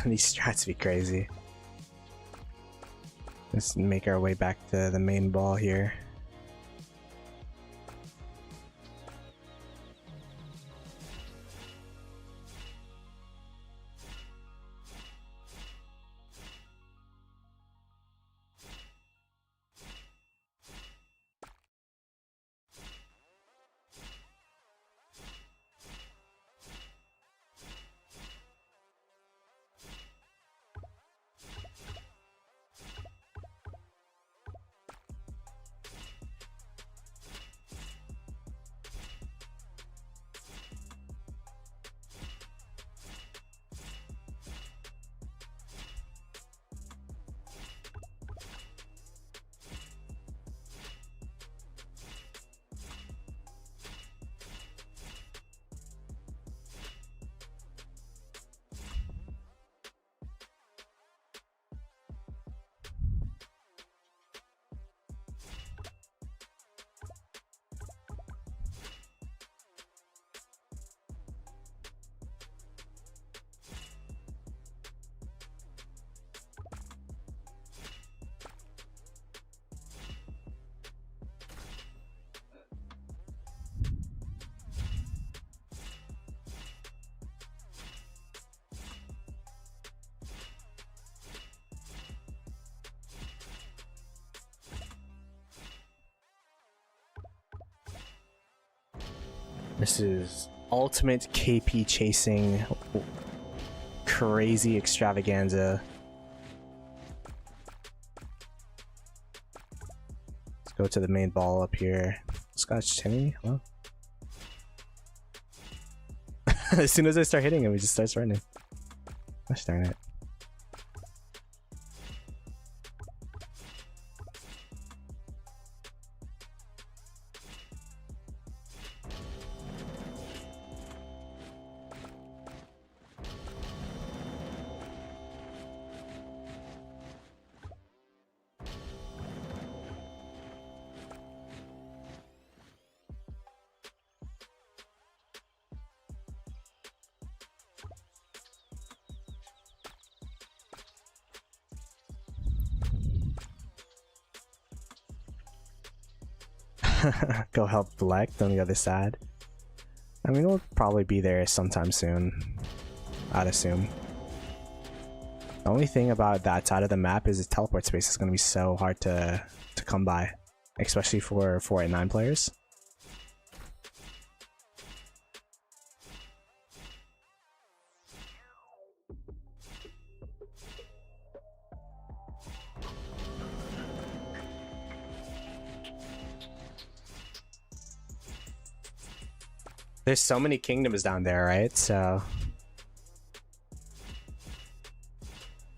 These strats be crazy. Let's make our way back to the main ball here. This is ultimate KP chasing, crazy extravaganza. Let's go to the main ball up here. Scotch Timmy? Hello? As soon as I start hitting him, he just starts running. Gosh darn it. Go help Black on the other side. I mean, we'll probably be there sometime soon, I'd assume. The only thing about that side of the map is the teleport space is going to be so hard to come by, especially for 4 and 9 players. There's so many kingdoms down there, right? So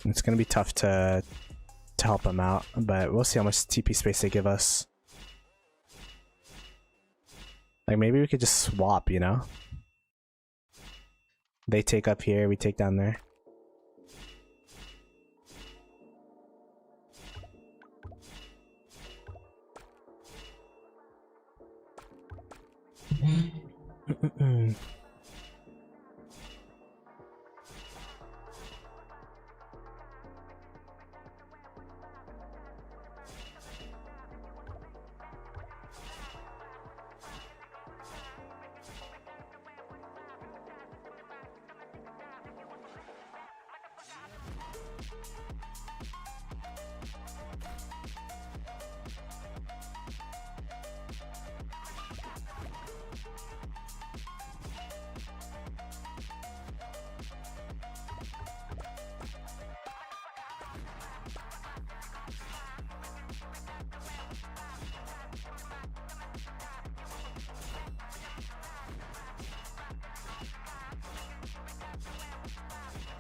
it's gonna be tough to help them out, but we'll see how much TP space they give us. Like maybe we could just swap, you know? They take up here, we take down there.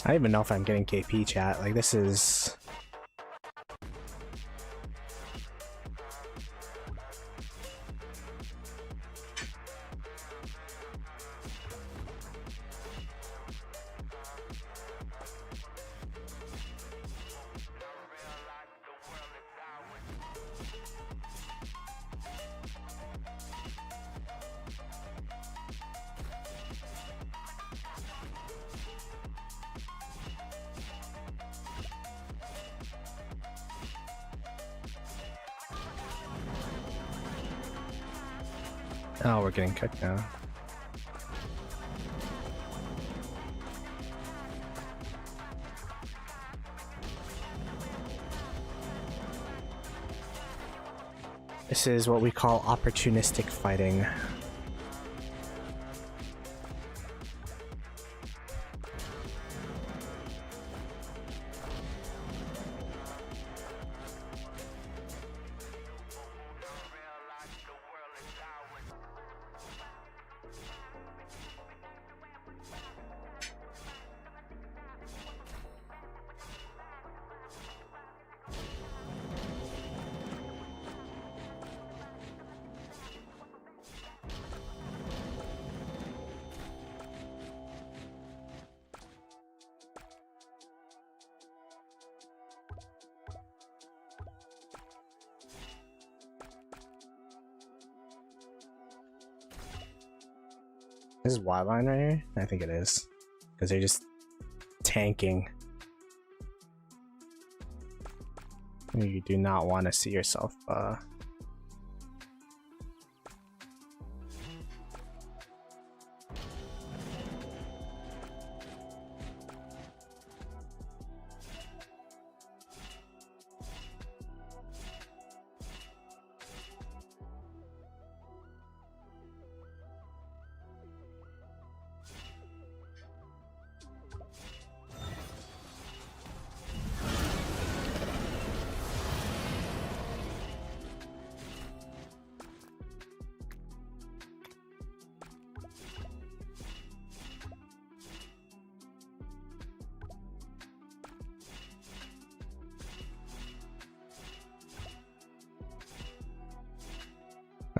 I don't even know if I'm getting KP chat. Like, this is... Oh, we're getting cooked now. This is what we call opportunistic fighting. This is Y-line right here? I think it is. Because they're just tanking. You do not want to see yourself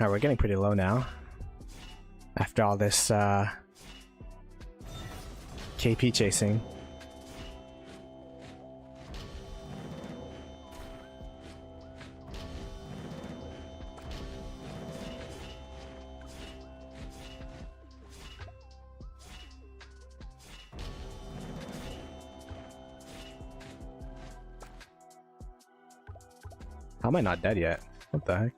Alright, we're getting pretty low now. After all this KP chasing. How am I not dead yet? What the heck?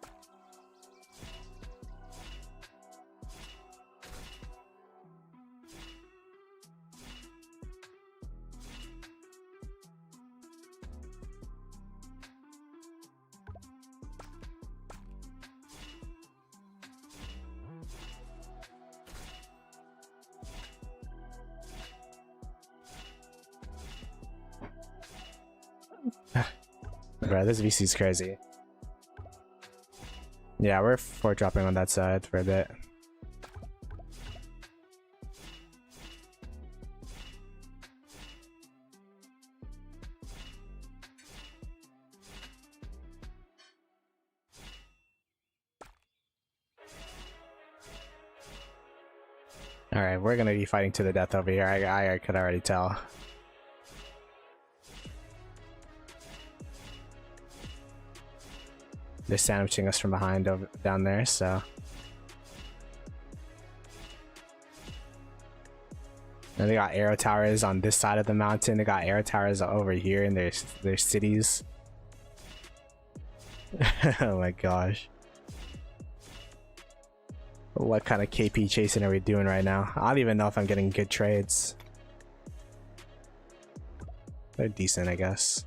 Bro, this VC is crazy. Yeah, we're 4-dropping on that side for a bit. Alright, we're gonna be fighting to the death over here. I could already tell. They're sandwiching us from behind over down there, so. And they got arrow towers on this side of the mountain. They got arrow towers over here in their cities. Oh my gosh. What kind of KP chasing are we doing right now? I don't even know if I'm getting good trades. They're decent, I guess.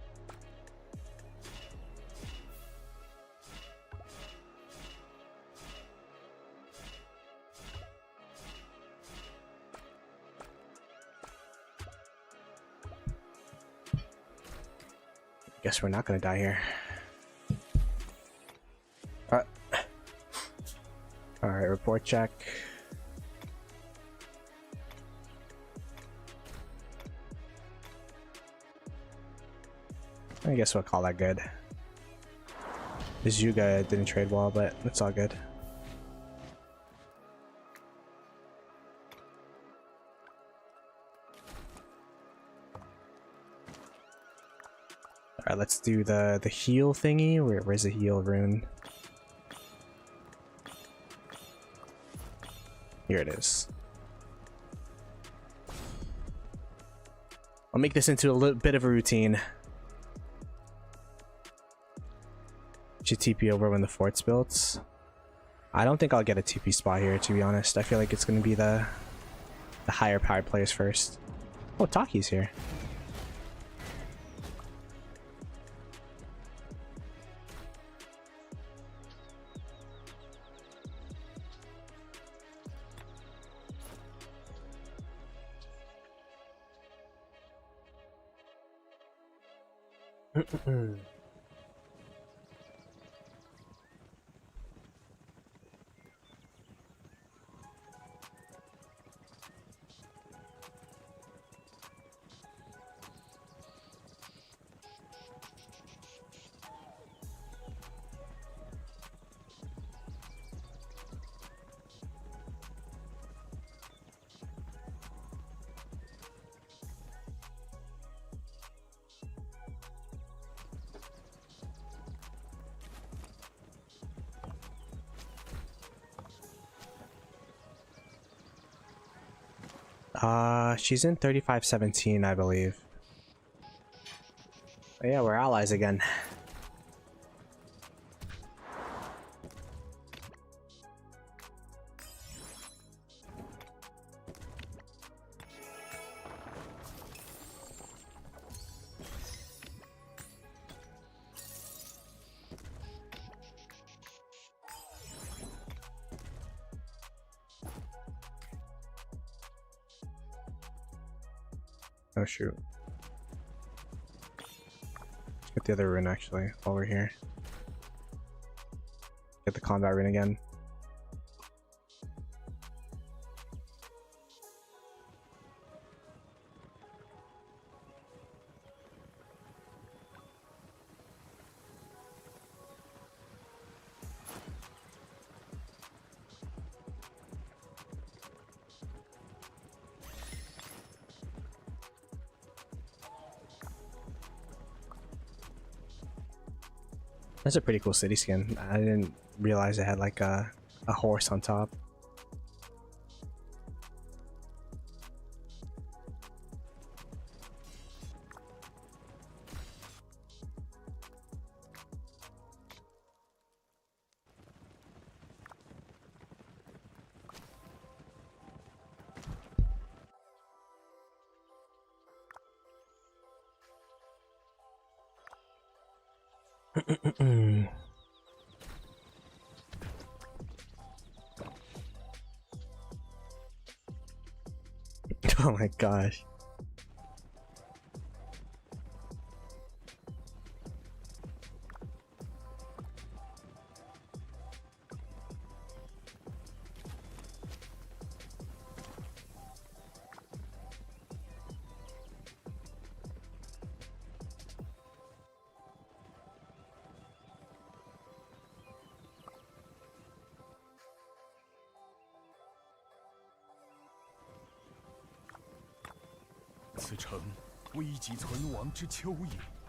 Guess we're not gonna die here. Alright, report check. I guess we'll call that good. This Yuga didn't trade well, but it's all good. Alright, let's do the heal thingy. Where's the heal rune? Here it is. I'll make this into a little bit of a routine. Should TP over when the fort's built. I don't think I'll get a TP spot here, to be honest. I feel like it's going to be the higher powered players first. Oh, Taki's here. She's in 3517, I believe. Oh, yeah, we're allies again. Oh shoot. Let's get the other rune actually while we're here. Get the combat rune again. That's a pretty cool city skin. I didn't realize it had like a horse on top. Oh my gosh.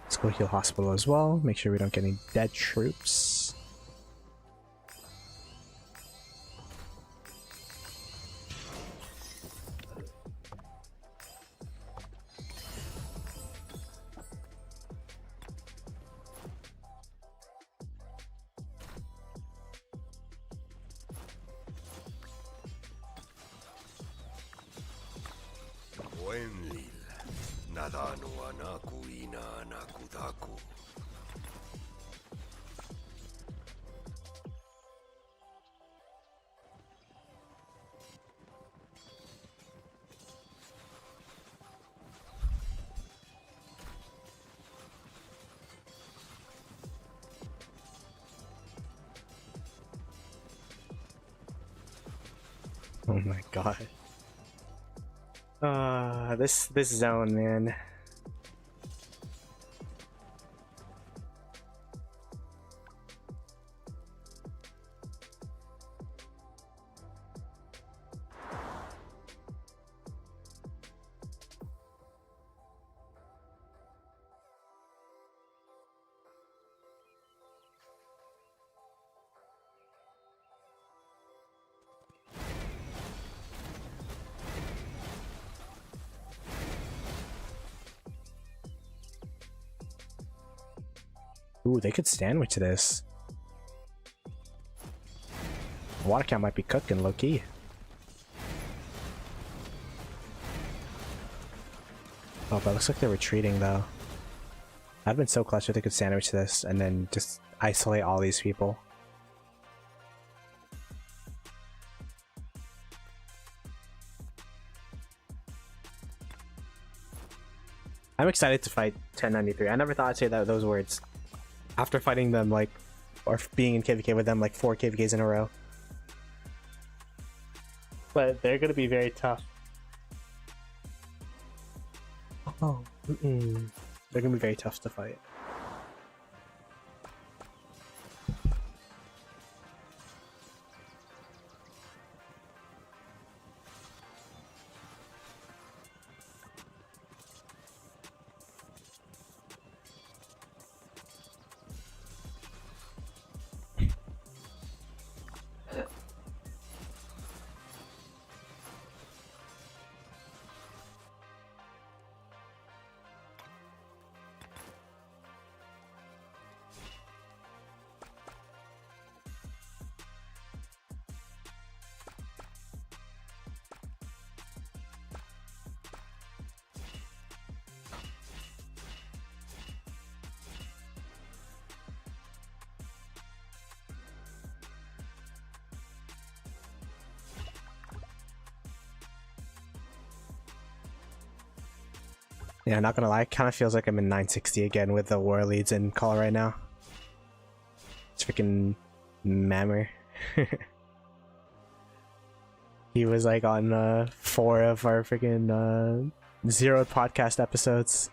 Let's go heal hospital as well. Make sure we don't get any dead troops. Oh my god. This zone, man. Ooh, they could sandwich this. Water count might be cooking low key. Oh, but it looks like they're retreating though. I've been so clutch if they could sandwich this and then just isolate all these people. I'm excited to fight 1093. I never thought I'd say those words. After fighting them, like, or being in KVK with them like 4 KVKs in a row. But they're gonna be very tough. Oh, they're gonna be very tough to fight. Yeah, not gonna lie, it kind of feels like I'm in 960 again with the war leads in call right now. It's freaking Mammer. He was like on 4 of our freaking 0 podcast episodes.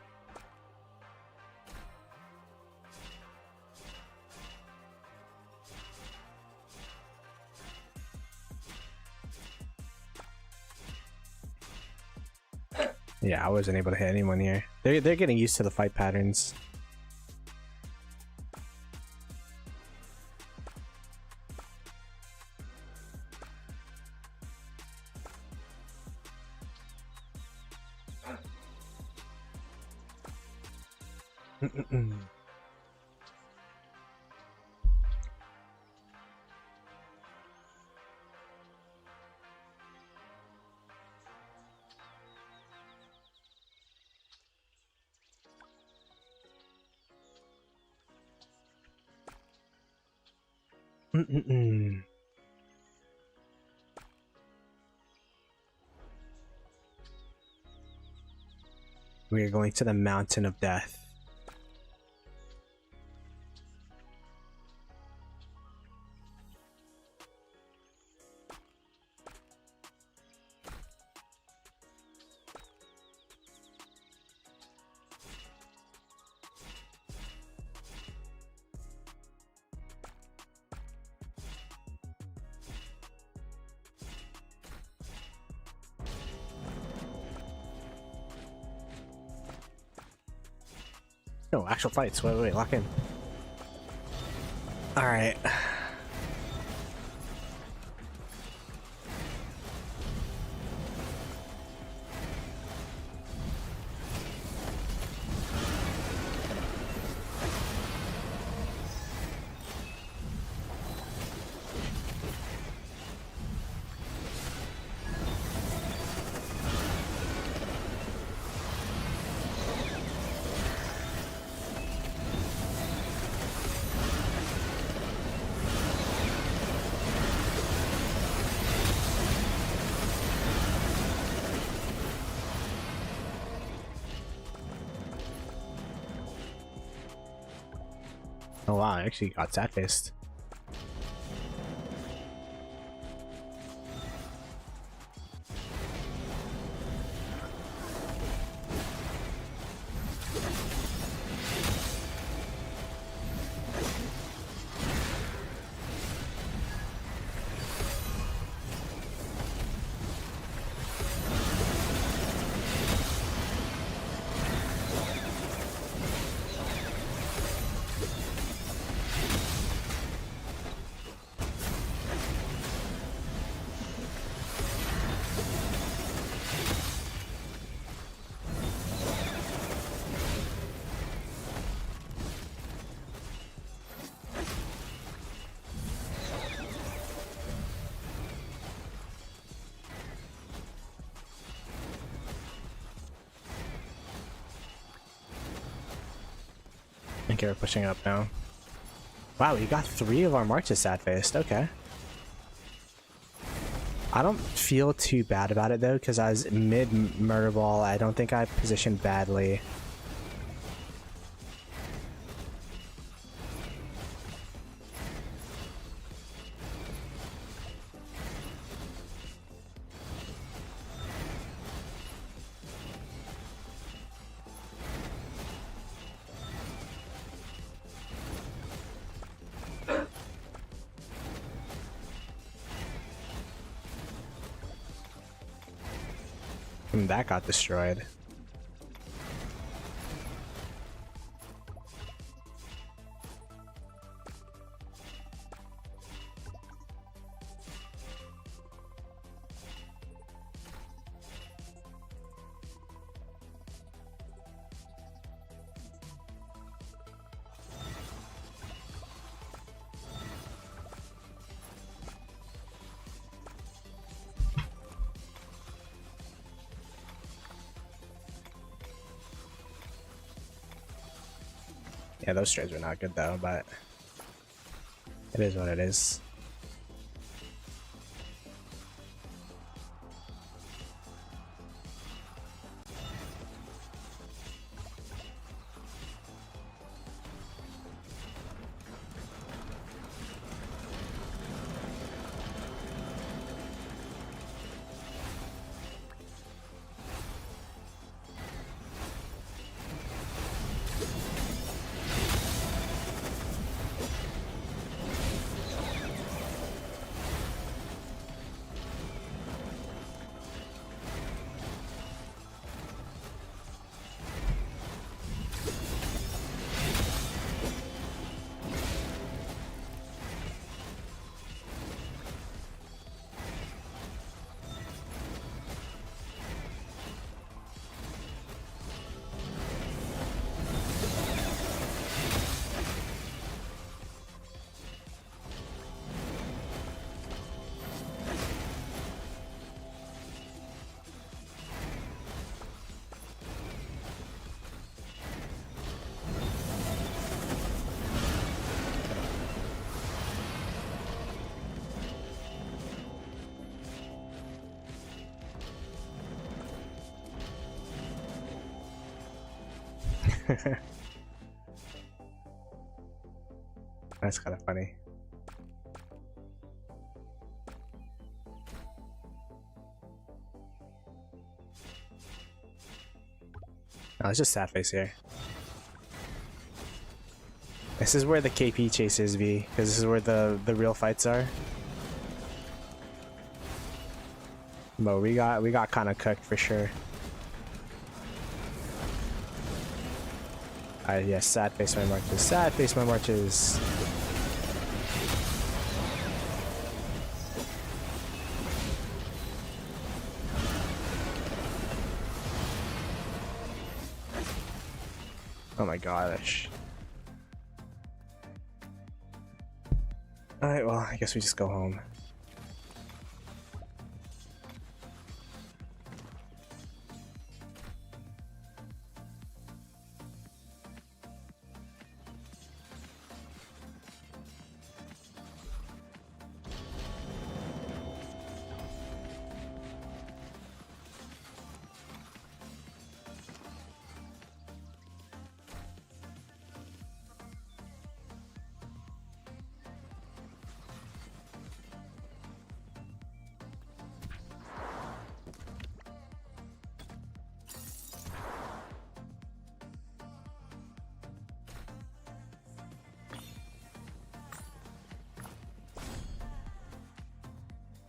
Yeah, I wasn't able to hit anyone here. They're getting used to the fight patterns. We are going to the mountain of death. No, actual fights. Wait, lock in. Alright. Oh wow, I actually got sad-faced. Okay, we're pushing up now. Wow, we got 3 of our marches sad-faced. Okay. I don't feel too bad about it though, because I was mid-murder ball. I don't think I positioned badly. And that got destroyed. Yeah, those trades were not good though, but it is what it is. That's kind of funny. No, it's just sad face here. This is where the KP chases be, because this is where the real fights are. But we got kind of cooked for sure. Yes, sad face my marches. Sad face my marches. Oh my gosh. Alright, well, I guess we just go home.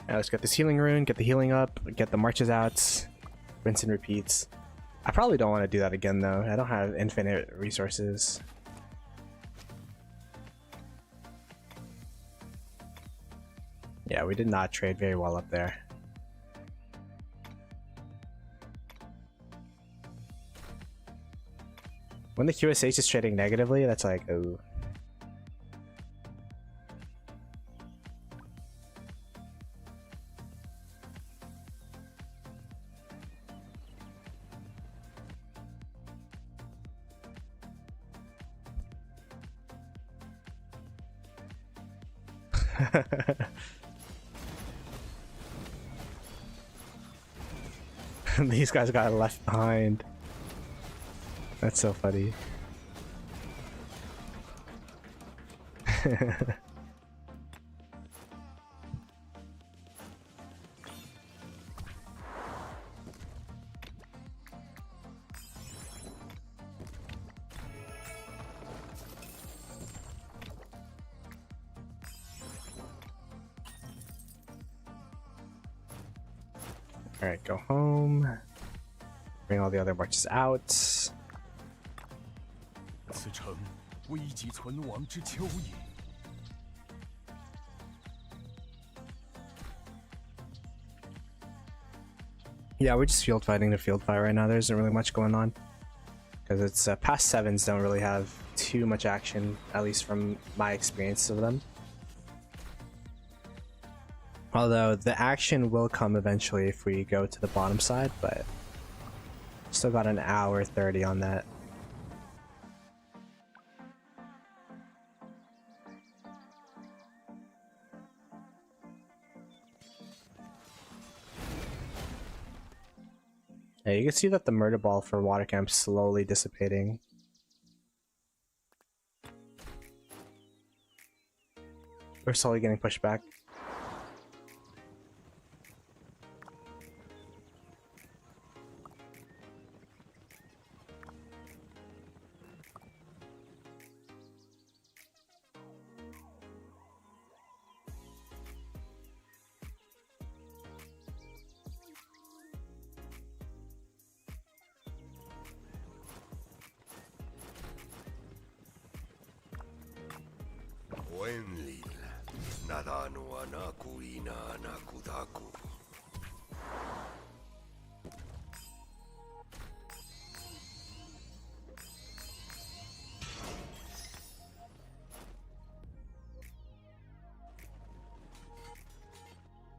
Now let's get this healing rune, get the healing up, get the marches out, rinse and repeats. I probably don't want to do that again though. I don't have infinite resources. Yeah, we did not trade very well up there. When the QSH is trading negatively, that's like, ooh. These guys got left behind. That's so funny. Alright, go home. Bring all the other marches out. 此城危急存亡之秋也。 Yeah, we're just field fighting to field fight right now. There isn't really much going on. Because it's past 7s don't really have too much action, at least from my experience of them. Although the action will come eventually if we go to the bottom side, but still got an hour 30 on that. Yeah, you can see that the murder ball for water camp's slowly dissipating. We're slowly getting pushed back.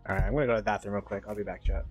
Alright, I'm gonna go to the bathroom real quick. I'll be back, chat.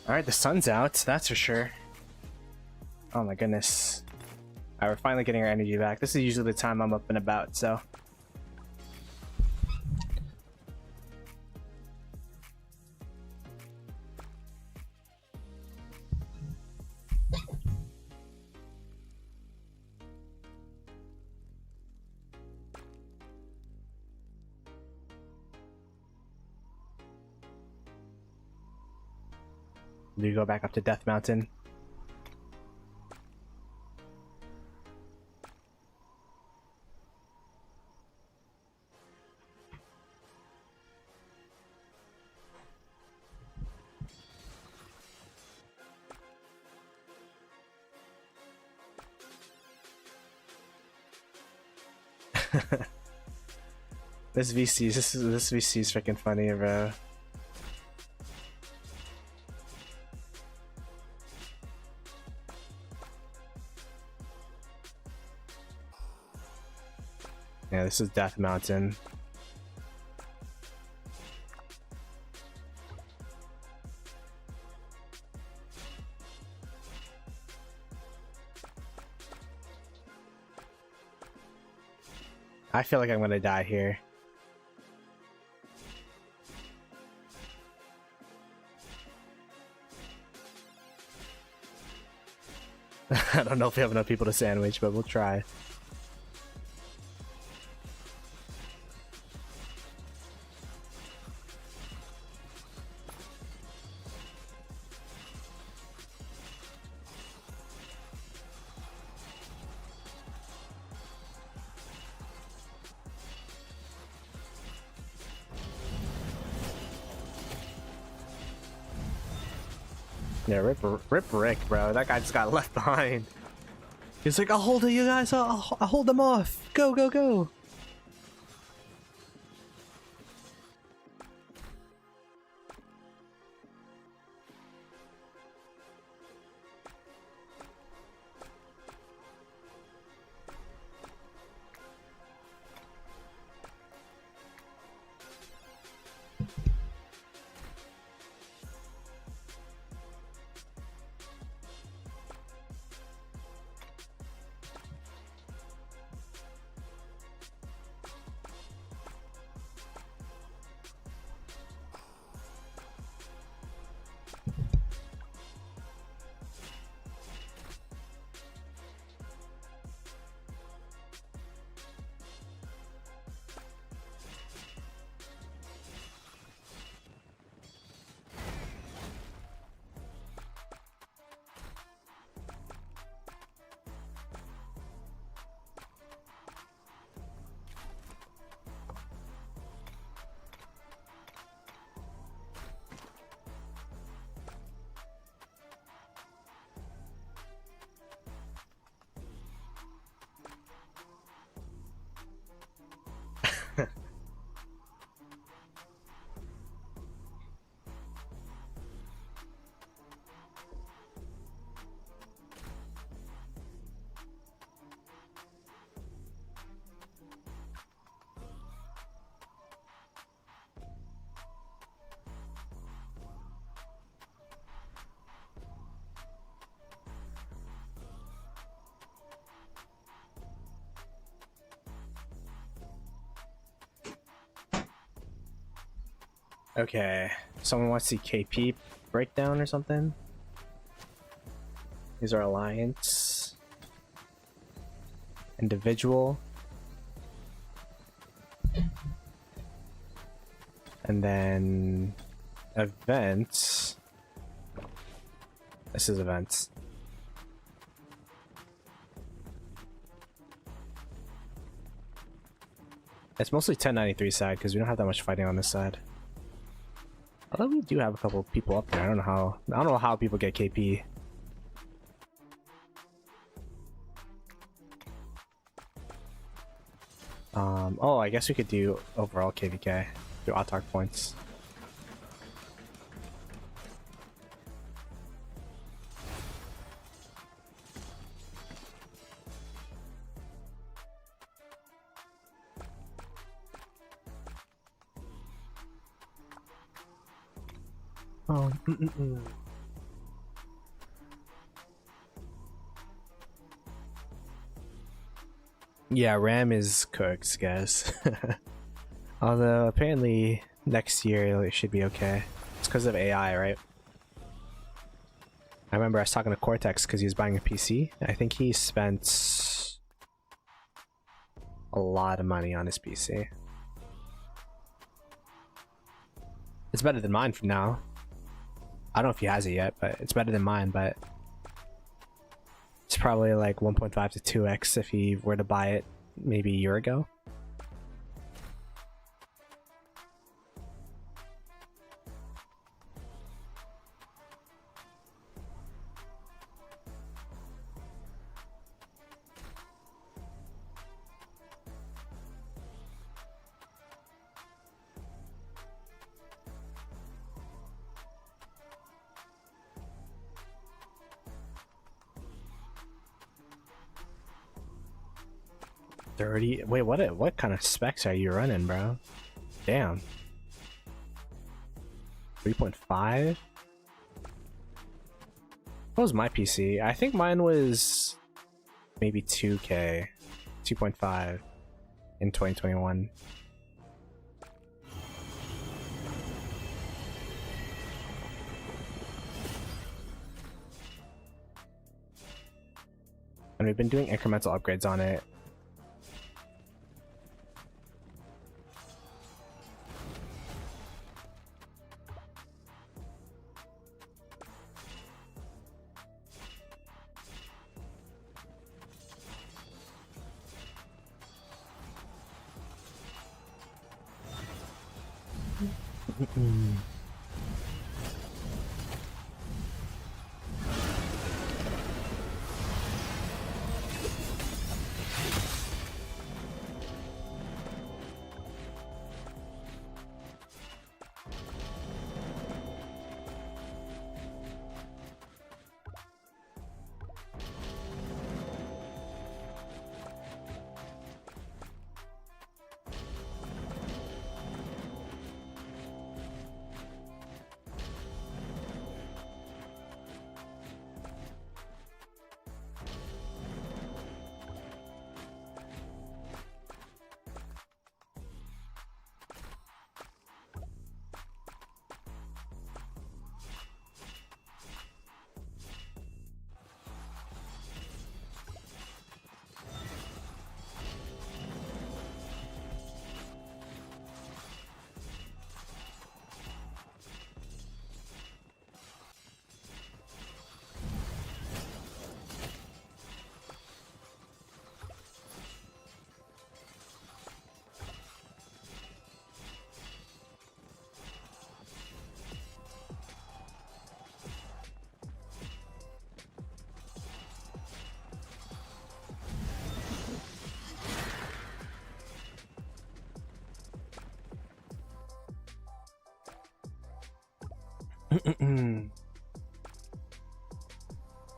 Alright, the sun's out, that's for sure. Oh my goodness. Alright, we're finally getting our energy back. This is usually the time I'm up and about, so. Do you go back up to Death Mountain? This VC is freaking funny, bro. Yeah, this is Death Mountain. I feel like I'm gonna die here. I don't know if we have enough people to sandwich, but we'll try. Yeah, rip Rick, bro. That guy just got left behind. He's like, I'll hold it, you guys. I'll hold them off. Go, go, go. Okay, someone wants to see KP breakdown or something? These are alliance. Individual. And then events. This is events. It's mostly 1093 side because we don't have that much fighting on this side. Although we do have a couple of people up there. I don't know how people get KP. Oh, I guess we could do overall KVK through Autark points. Oh, yeah, RAM is cooked, guys. Although apparently next year it should be okay. It's because of AI, right? I remember I was talking to Cortex because he was buying a PC. I think he spent a lot of money on his PC. It's better than mine for now. I don't know if he has it yet, but it's better than mine, but it's probably like 1.5 to 2x if he were to buy it maybe a year ago. Wait, what kind of specs are you running, bro? Damn. 3.5? What was my PC? I think mine was maybe 2K. 2.5. in 2021. And we've been doing incremental upgrades on it.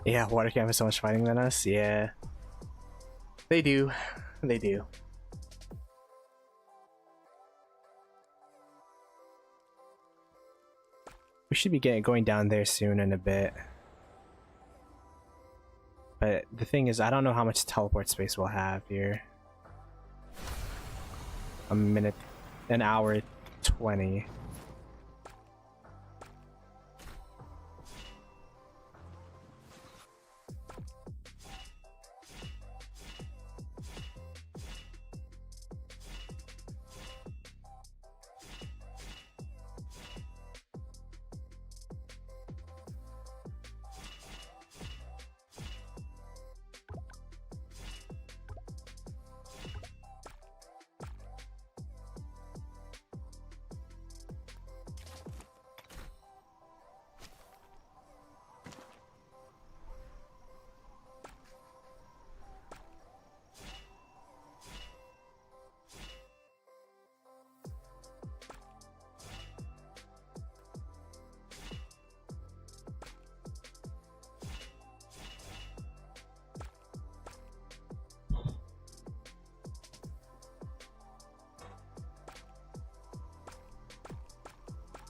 Yeah, water camp has so much fighting than us. Yeah, they do. They do. We should be going down there soon in a bit. But the thing is, I don't know how much teleport space we'll have here. A minute, an hour, 20.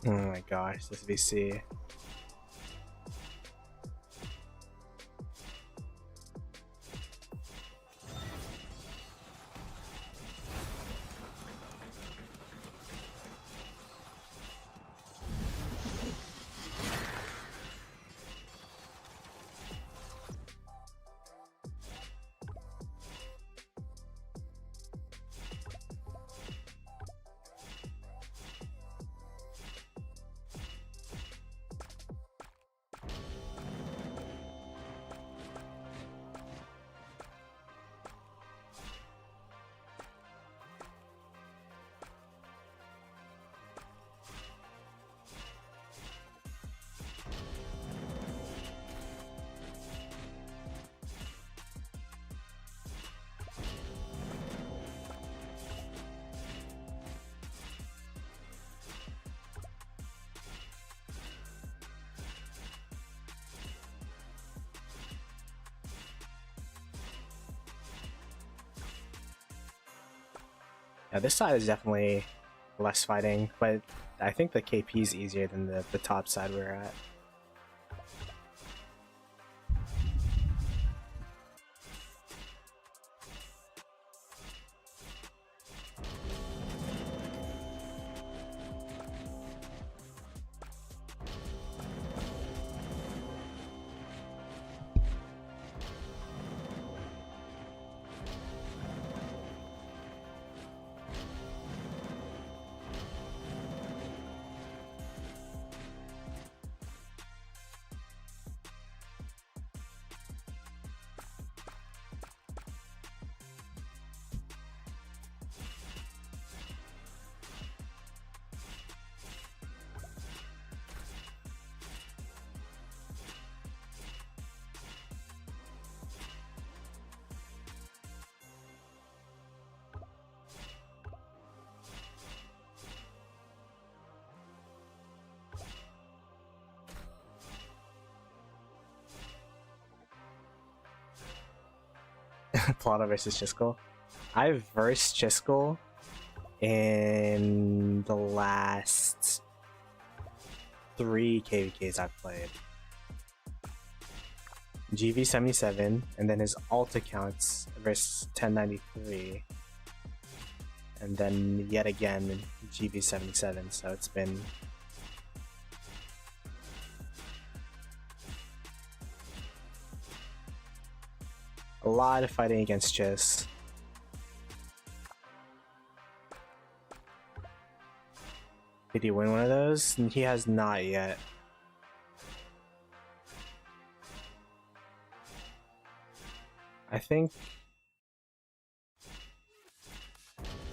Oh my gosh, this VC. Yeah, this side is definitely less fighting, but I think the KP is easier than the top side we're at. Ploto versus Chiskel. I've versed Chiskel in the last 3 KVKs I've played. GV77, and then his alt accounts versus 1093, and then yet again GV77. So it's been a lot of fighting against Chis. Did he win one of those? He has not yet. I think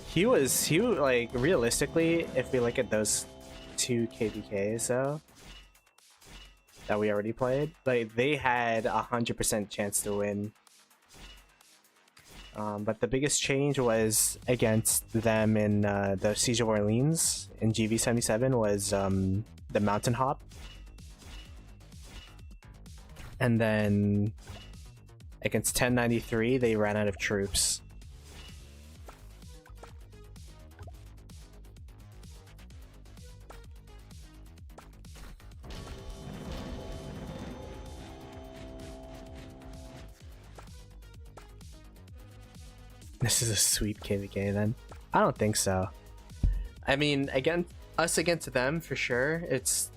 he like, realistically, if we look at those 2 KVKs though that we already played, like, they had 100% chance to win. But the biggest change was against them in the Siege of Orleans in GV77 was the Mountain Hop. And then against 1093, they ran out of troops. This is a sweep KVK then? I don't think so. I mean, us against them for sure, it's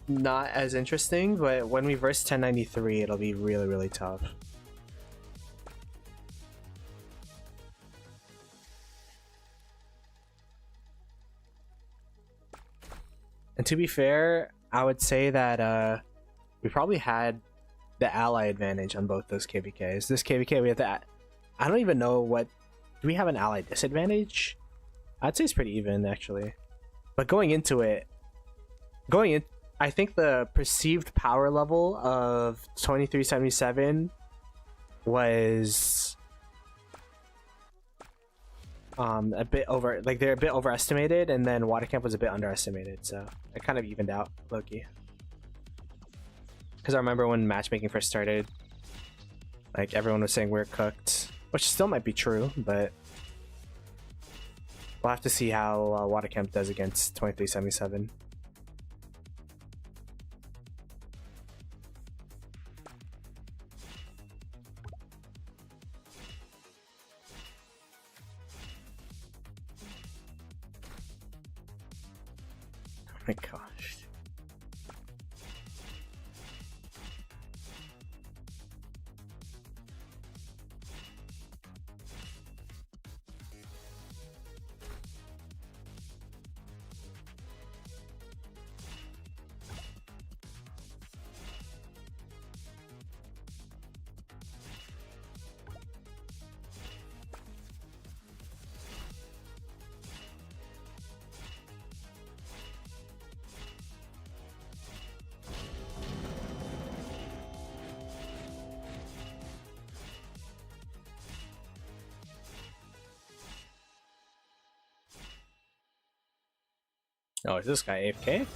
not as interesting, but when we verse 1093, it'll be really, really tough. And to be fair, I would say that we probably had the ally advantage on both those KVKs. This KVK, we have that. I don't even know what. Do we have an ally disadvantage? I'd say it's pretty even, actually. But going into it, I think the perceived power level of 2377 was a bit over, like, they're a bit overestimated, and then Watercamp was a bit underestimated, so it kind of evened out, low-key. Because I remember when matchmaking first started, like, everyone was saying we're cooked, which still might be true, but we'll have to see how Watercamp does against 2377. Oh my gosh. Oh, is this guy AFK?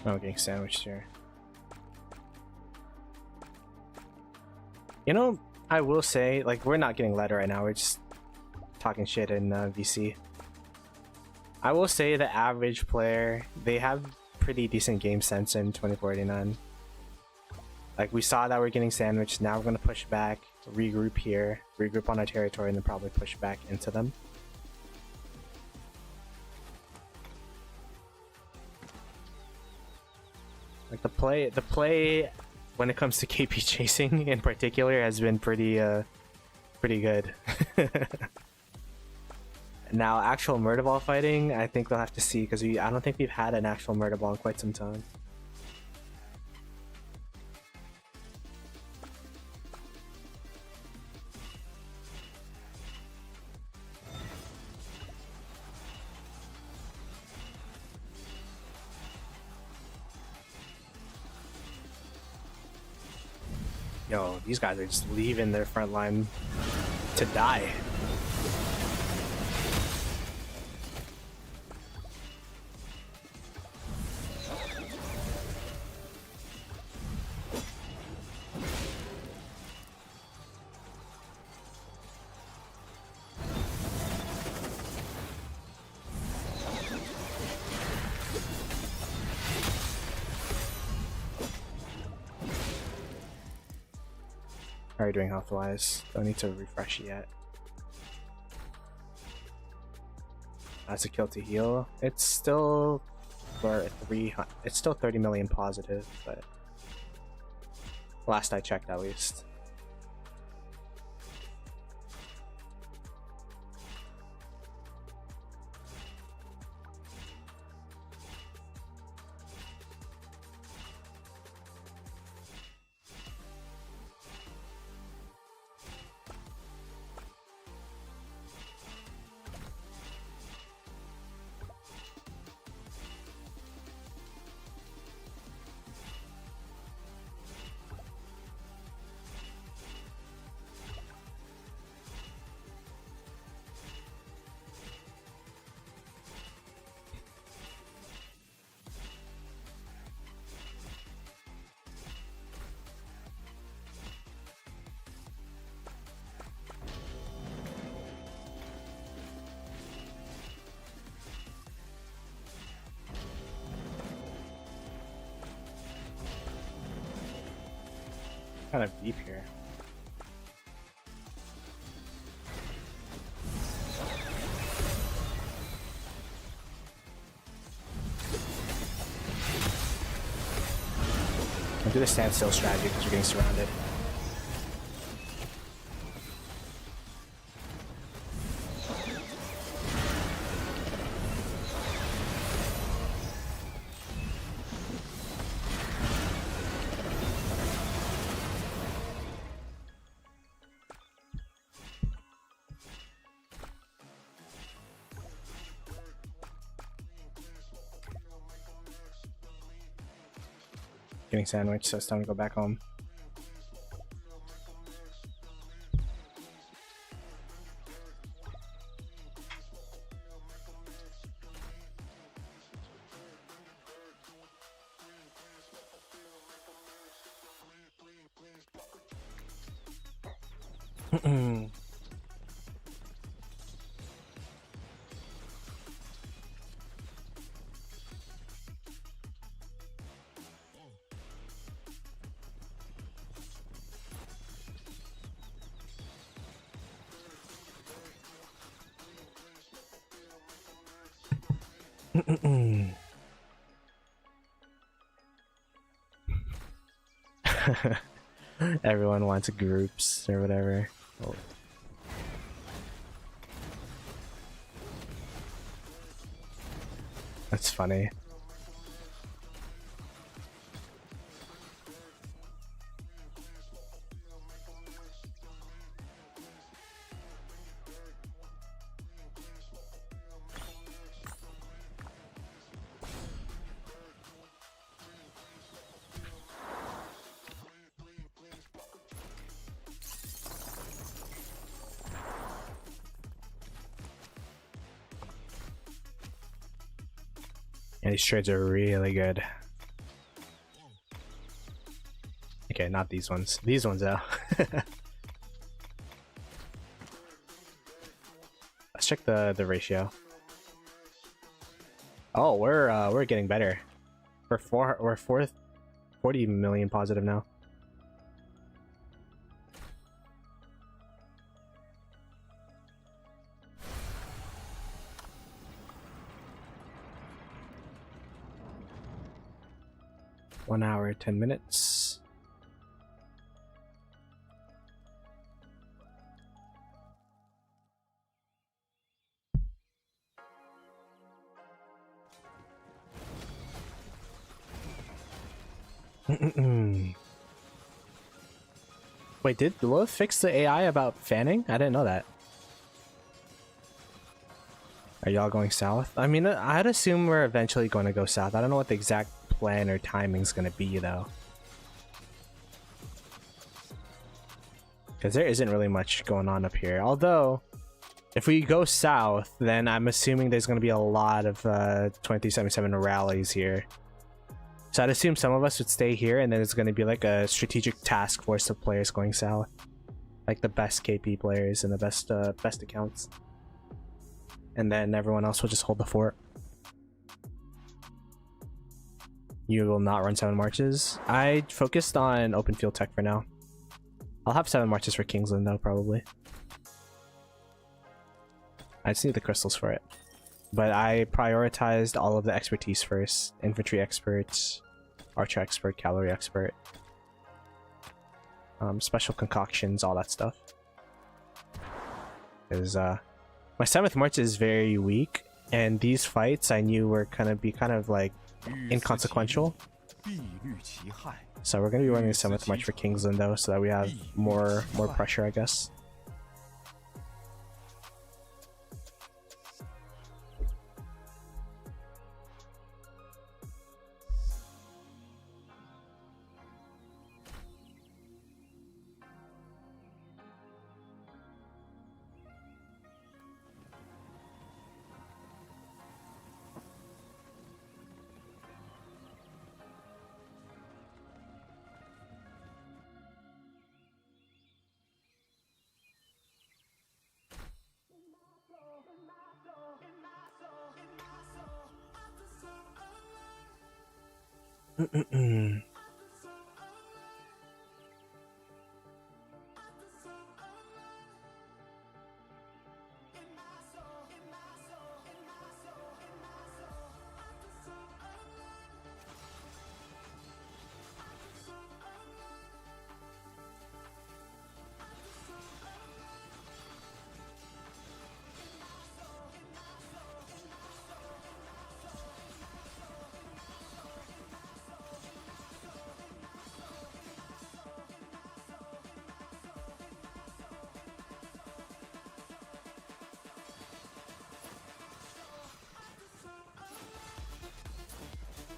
Oh, getting sandwiched here. You know, I will say, like, we're not getting led right now, we're just talking shit in VC. I will say the average player, they have pretty decent game sense in 2489. Like, we saw that we're getting sandwiched, now we're going to push back, regroup here, regroup on our territory, and then probably push back into them. Like, the play when it comes to KP chasing in particular has been pretty good. Now, actual murder ball fighting, I think we'll have to see, because I don't think we've had an actual murder ball in quite some time. Yo, these guys are just leaving their front line to die. How are you doing health-wise? Don't need to refresh it yet. That's a kill to heal. It's still for 300. It's still 30 million positive, but last I checked, at least. Kind of deep here. I'll do the standstill strategy because we're getting surrounded. Getting sandwiched, so it's time to go back home. Everyone wants groups or whatever. Oh. That's funny. Yeah, these trades are really good. Okay, not these ones. These ones though. Let's check the ratio. Oh, we're getting better. We're 40 million positive now. One hour, 10 minutes. Wait, did Lilith fix the AI about fanning? I didn't know that. Are y'all going south? I mean, I'd assume we're eventually going to go south. I don't know what the exact plan or timing's going to be, though. because there isn't really much going on up here. Although, if we go south, then I'm assuming there's going to be a lot of 2377 rallies here. So I'd assume some of us would stay here, and then it's going to be like a strategic task force of players going south. Like the best KP players and the best accounts. And then everyone else will just hold the fort. You will not run 7 marches. I focused on open field tech for now. I'll have 7 marches for Kingsland though, probably. I just need the crystals for it. But I prioritized all of the expertise first. Infantry expert, archer expert, cavalry expert. Special concoctions, all that stuff. Because my 7th march is very weak, and these fights I knew were gonna be kind of like inconsequential. So we're gonna be running the 7th march for Kingsland though, so that we have more pressure, I guess.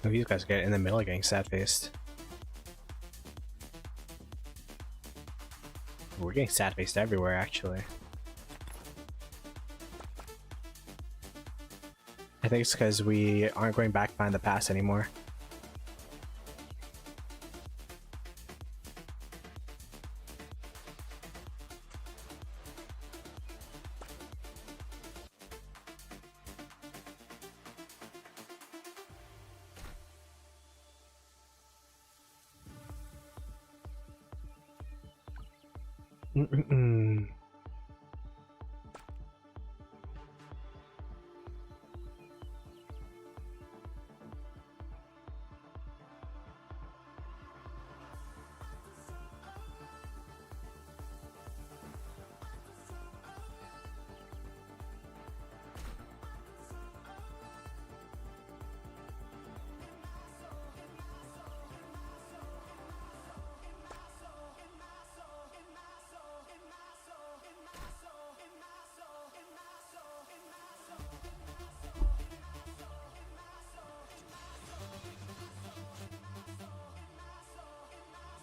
Oh, these guys get in the middle getting sad-faced. We're getting sad-faced everywhere, actually. I think it's because we aren't going back behind the pass anymore.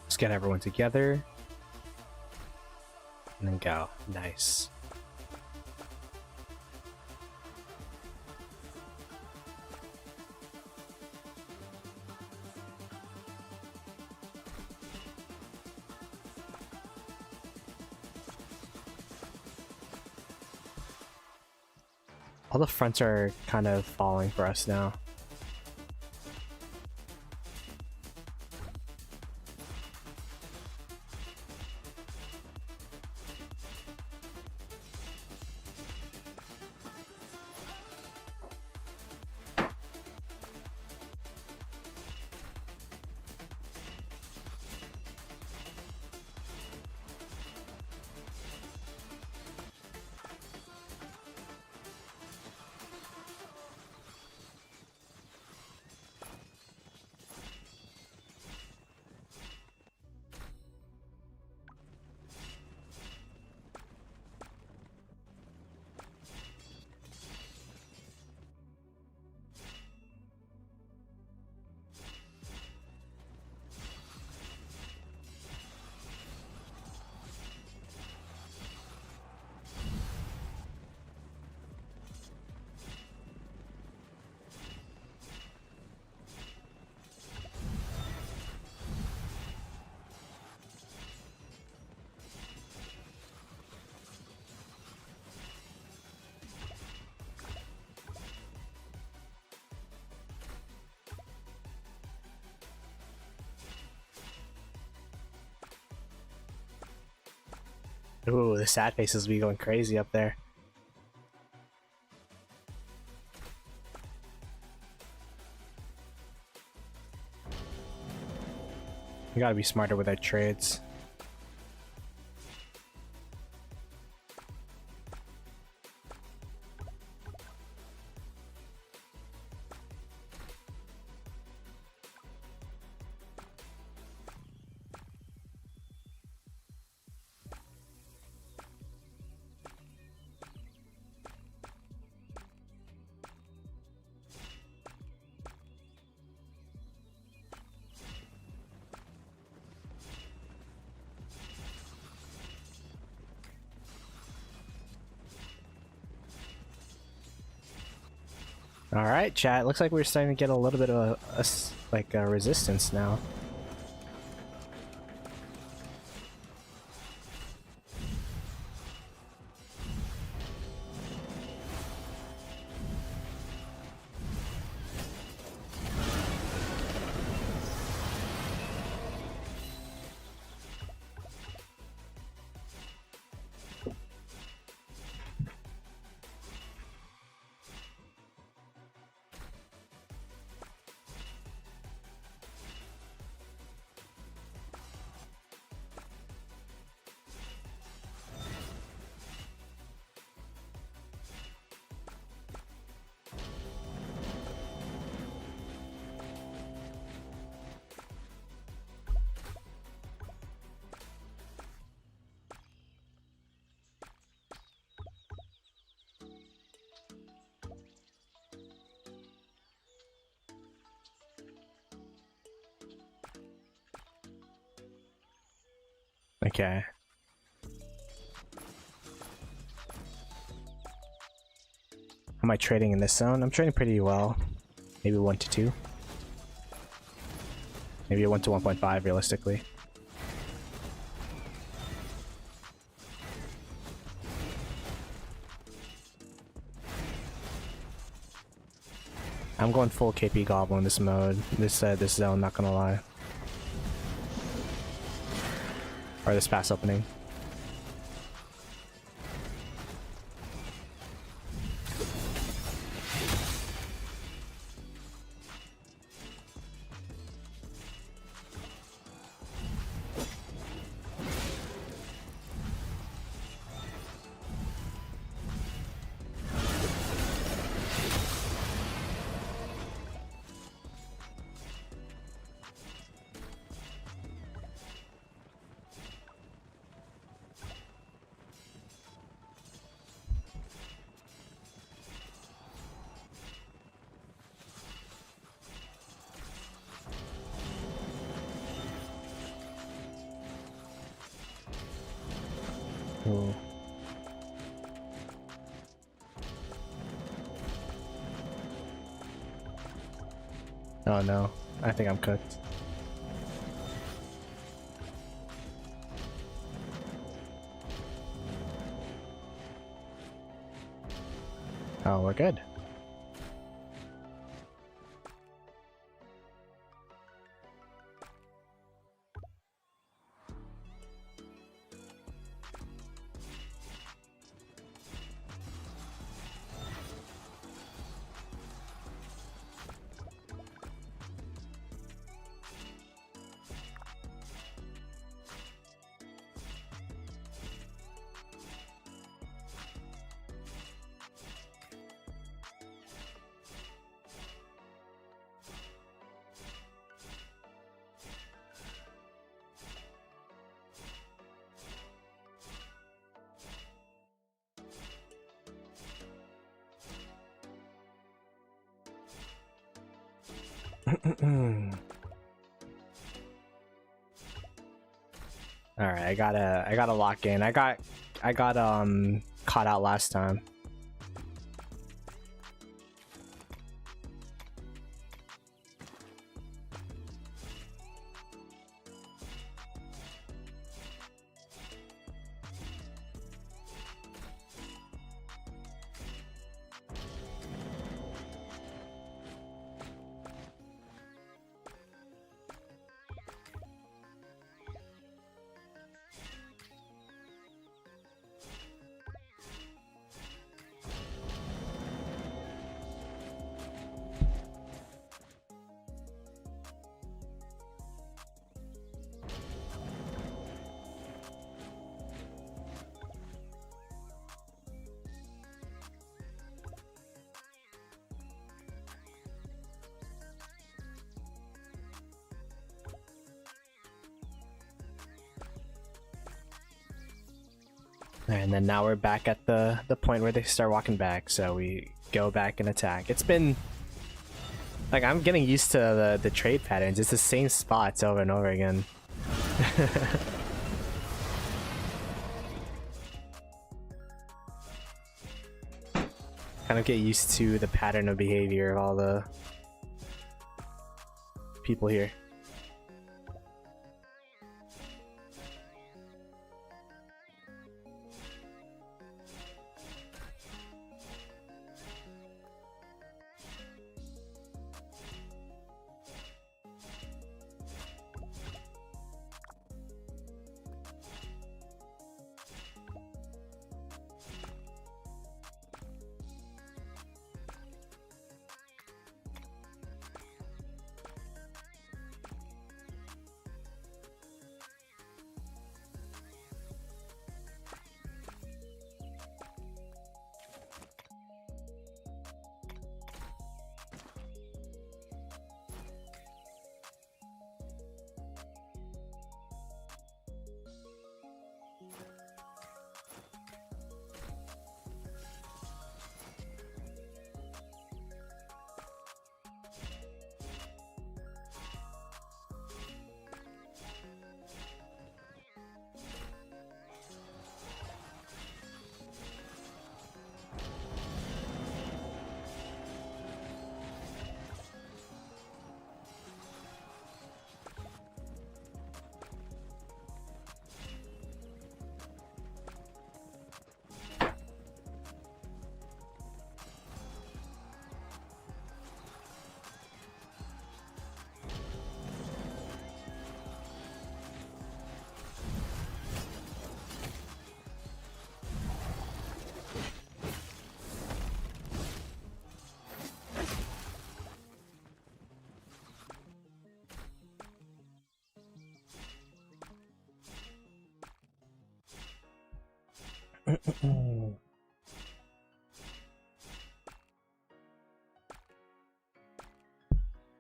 Let's get everyone together. And then go. Nice. All the fronts are kind of falling for us now. Ooh, the sad faces be going crazy up there. We gotta be smarter with our trades. Alright, chat. Looks like we're starting to get a little bit of a resistance now. Okay. How am I trading in this zone? I'm trading pretty well. Maybe 1 to 2. Maybe a 1 to 1.5 realistically. I'm going full KP Goblin this mode. This zone, not gonna lie. Or this pass opening. Ooh. Oh no, I think I'm cooked. Oh, we're good. All right, I gotta lock in. I got caught out last time. And then now we're back at the point where they start walking back, so we go back and attack. It's been like, I'm getting used to the trade patterns. It's the same spots over and over again. Kind of get used to the pattern of behavior of all the people here.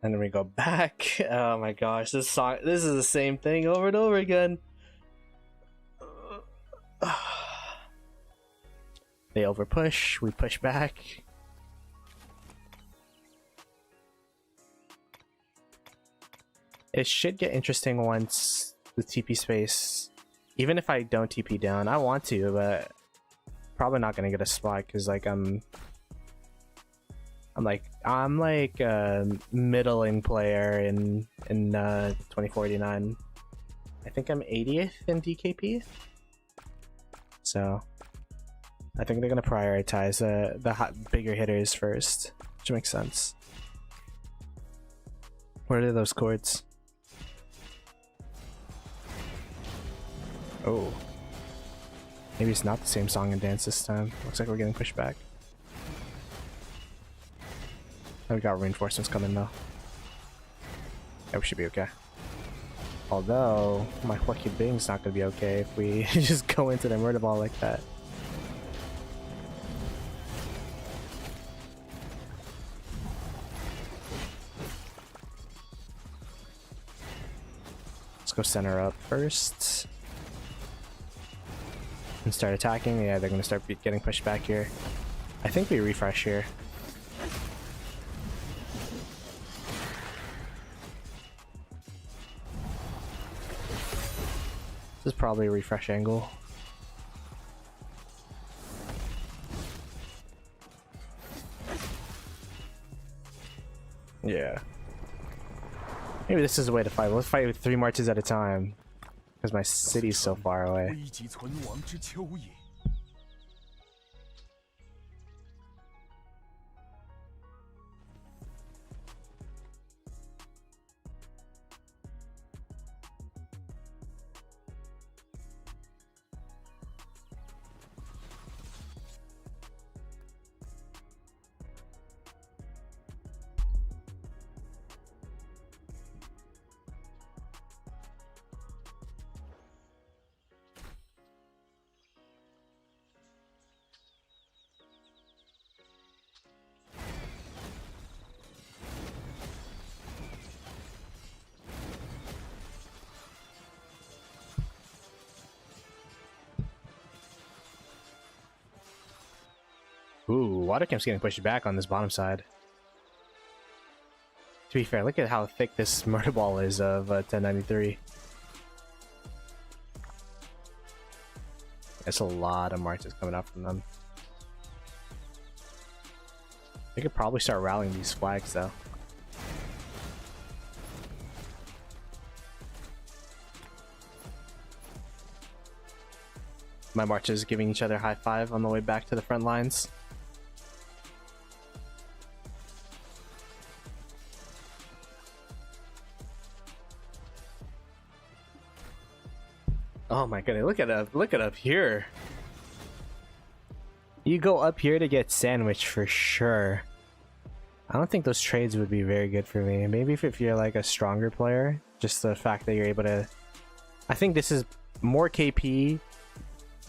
And then we go back. Oh my gosh, this is the same thing over and over again. They overpush, we push back. It should get interesting once the TP space, even if I don't TP down, I want to, but probably not gonna get a spot because like I'm like a middling player in 2049. I think I'm 80th in DKP, so I think they're gonna prioritize the bigger hitters first, which makes sense. Where are those chords? Oh, maybe it's not the same song and dance this time. Looks like we're getting pushed back. Oh, we got reinforcements coming though. Yeah, we should be okay. Although, my Lucky Bing's not gonna be okay if we just go into the murder ball like that. Let's go center up first. And start attacking. Yeah, they're gonna start getting pushed back here. I think we refresh here. This is probably a refresh angle. Yeah. Maybe this is the way to fight. Let's fight with 3 marches at a time. Because my city's so far away. 危急存亡之秋也。Ooh, water camp's getting pushed back on this bottom side. To be fair, look at how thick this murder ball is of 1093. That's a lot of marches coming out from them. They could probably start rallying these flags though. My marches giving each other high five on the way back to the front lines. Oh my goodness, look at up here. You go up here to get sandwich for sure. I don't think those trades would be very good for me. Maybe if you're like a stronger player, just the fact that you're able to... I think this is more KP,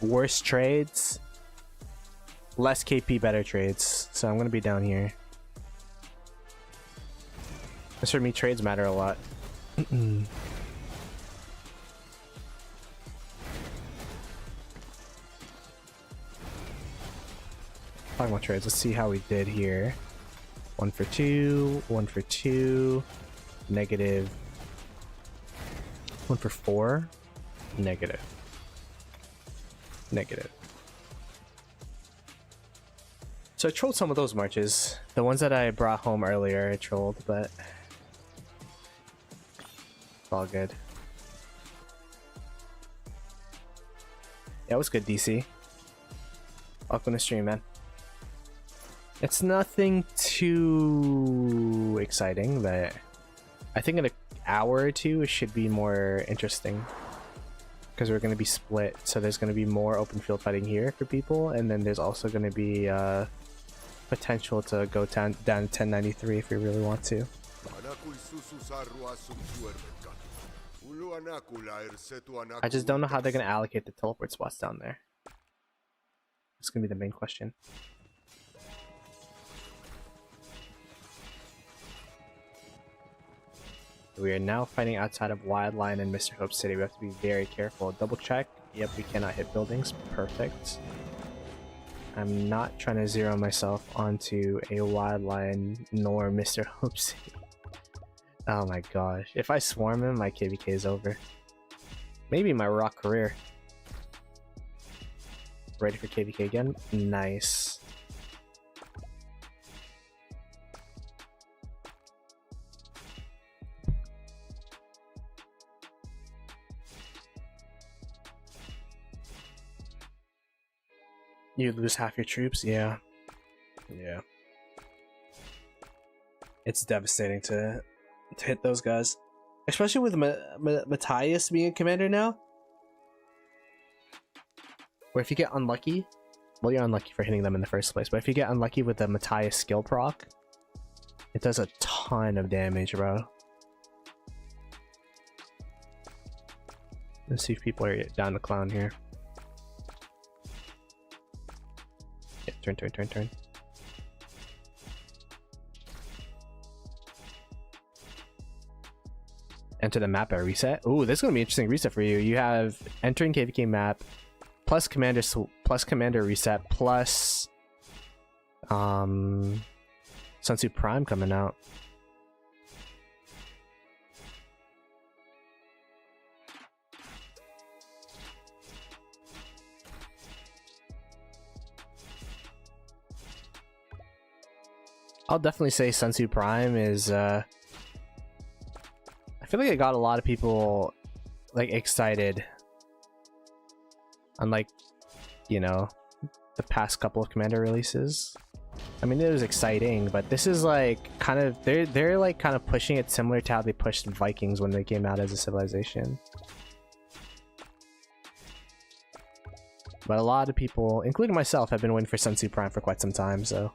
worse trades, less KP, better trades. So I'm gonna be down here. As for me, trades matter a lot. Talking about trades, let's see how we did here. 1 for 2, 1 for 2, negative. 1 for 4, negative. Negative. So I trolled some of those marches. The ones that I brought home earlier I trolled, but it's all good. Yeah, it was good, DC. Welcome to stream, man. It's nothing too exciting, but I think in an hour or two it should be more interesting. Because we're going to be split, so there's going to be more open field fighting here for people, and then there's also going to be potential to go down to 1093 if we really want to. I just don't know how they're going to allocate the teleport spots down there. It's going to be the main question. We are now fighting outside of Wildline and Mr. Hope City. We have to be very careful. Double check. Yep, we cannot hit buildings. Perfect. I'm not trying to zero myself onto a Wildline nor Mr. Hope City. Oh my gosh. If I swarm him, my KVK is over. Maybe my rock career. Ready for KVK again? Nice. You lose half your troops? Yeah. Yeah. It's devastating to hit those guys. Especially with Matthias being a commander now. Or if you get unlucky, well, you're unlucky for hitting them in the first place, but if you get unlucky with the Matthias skill proc, it does a ton of damage, bro. Let's see if people are down to clown here. Yeah, turn. Enter the map at reset. Ooh, this is gonna be an interesting reset for you. You have entering KVK map plus commander reset plus Sun Tzu Prime coming out. I'll definitely say Sun Tzu Prime is I feel like it got a lot of people like excited, unlike, you know, the past couple of commander releases. I mean, it was exciting, but this is like kind of they're like kind of pushing it similar to how they pushed Vikings when they came out as a civilization. But a lot of people, including myself, have been waiting for Sun Tzu Prime for quite some time, so.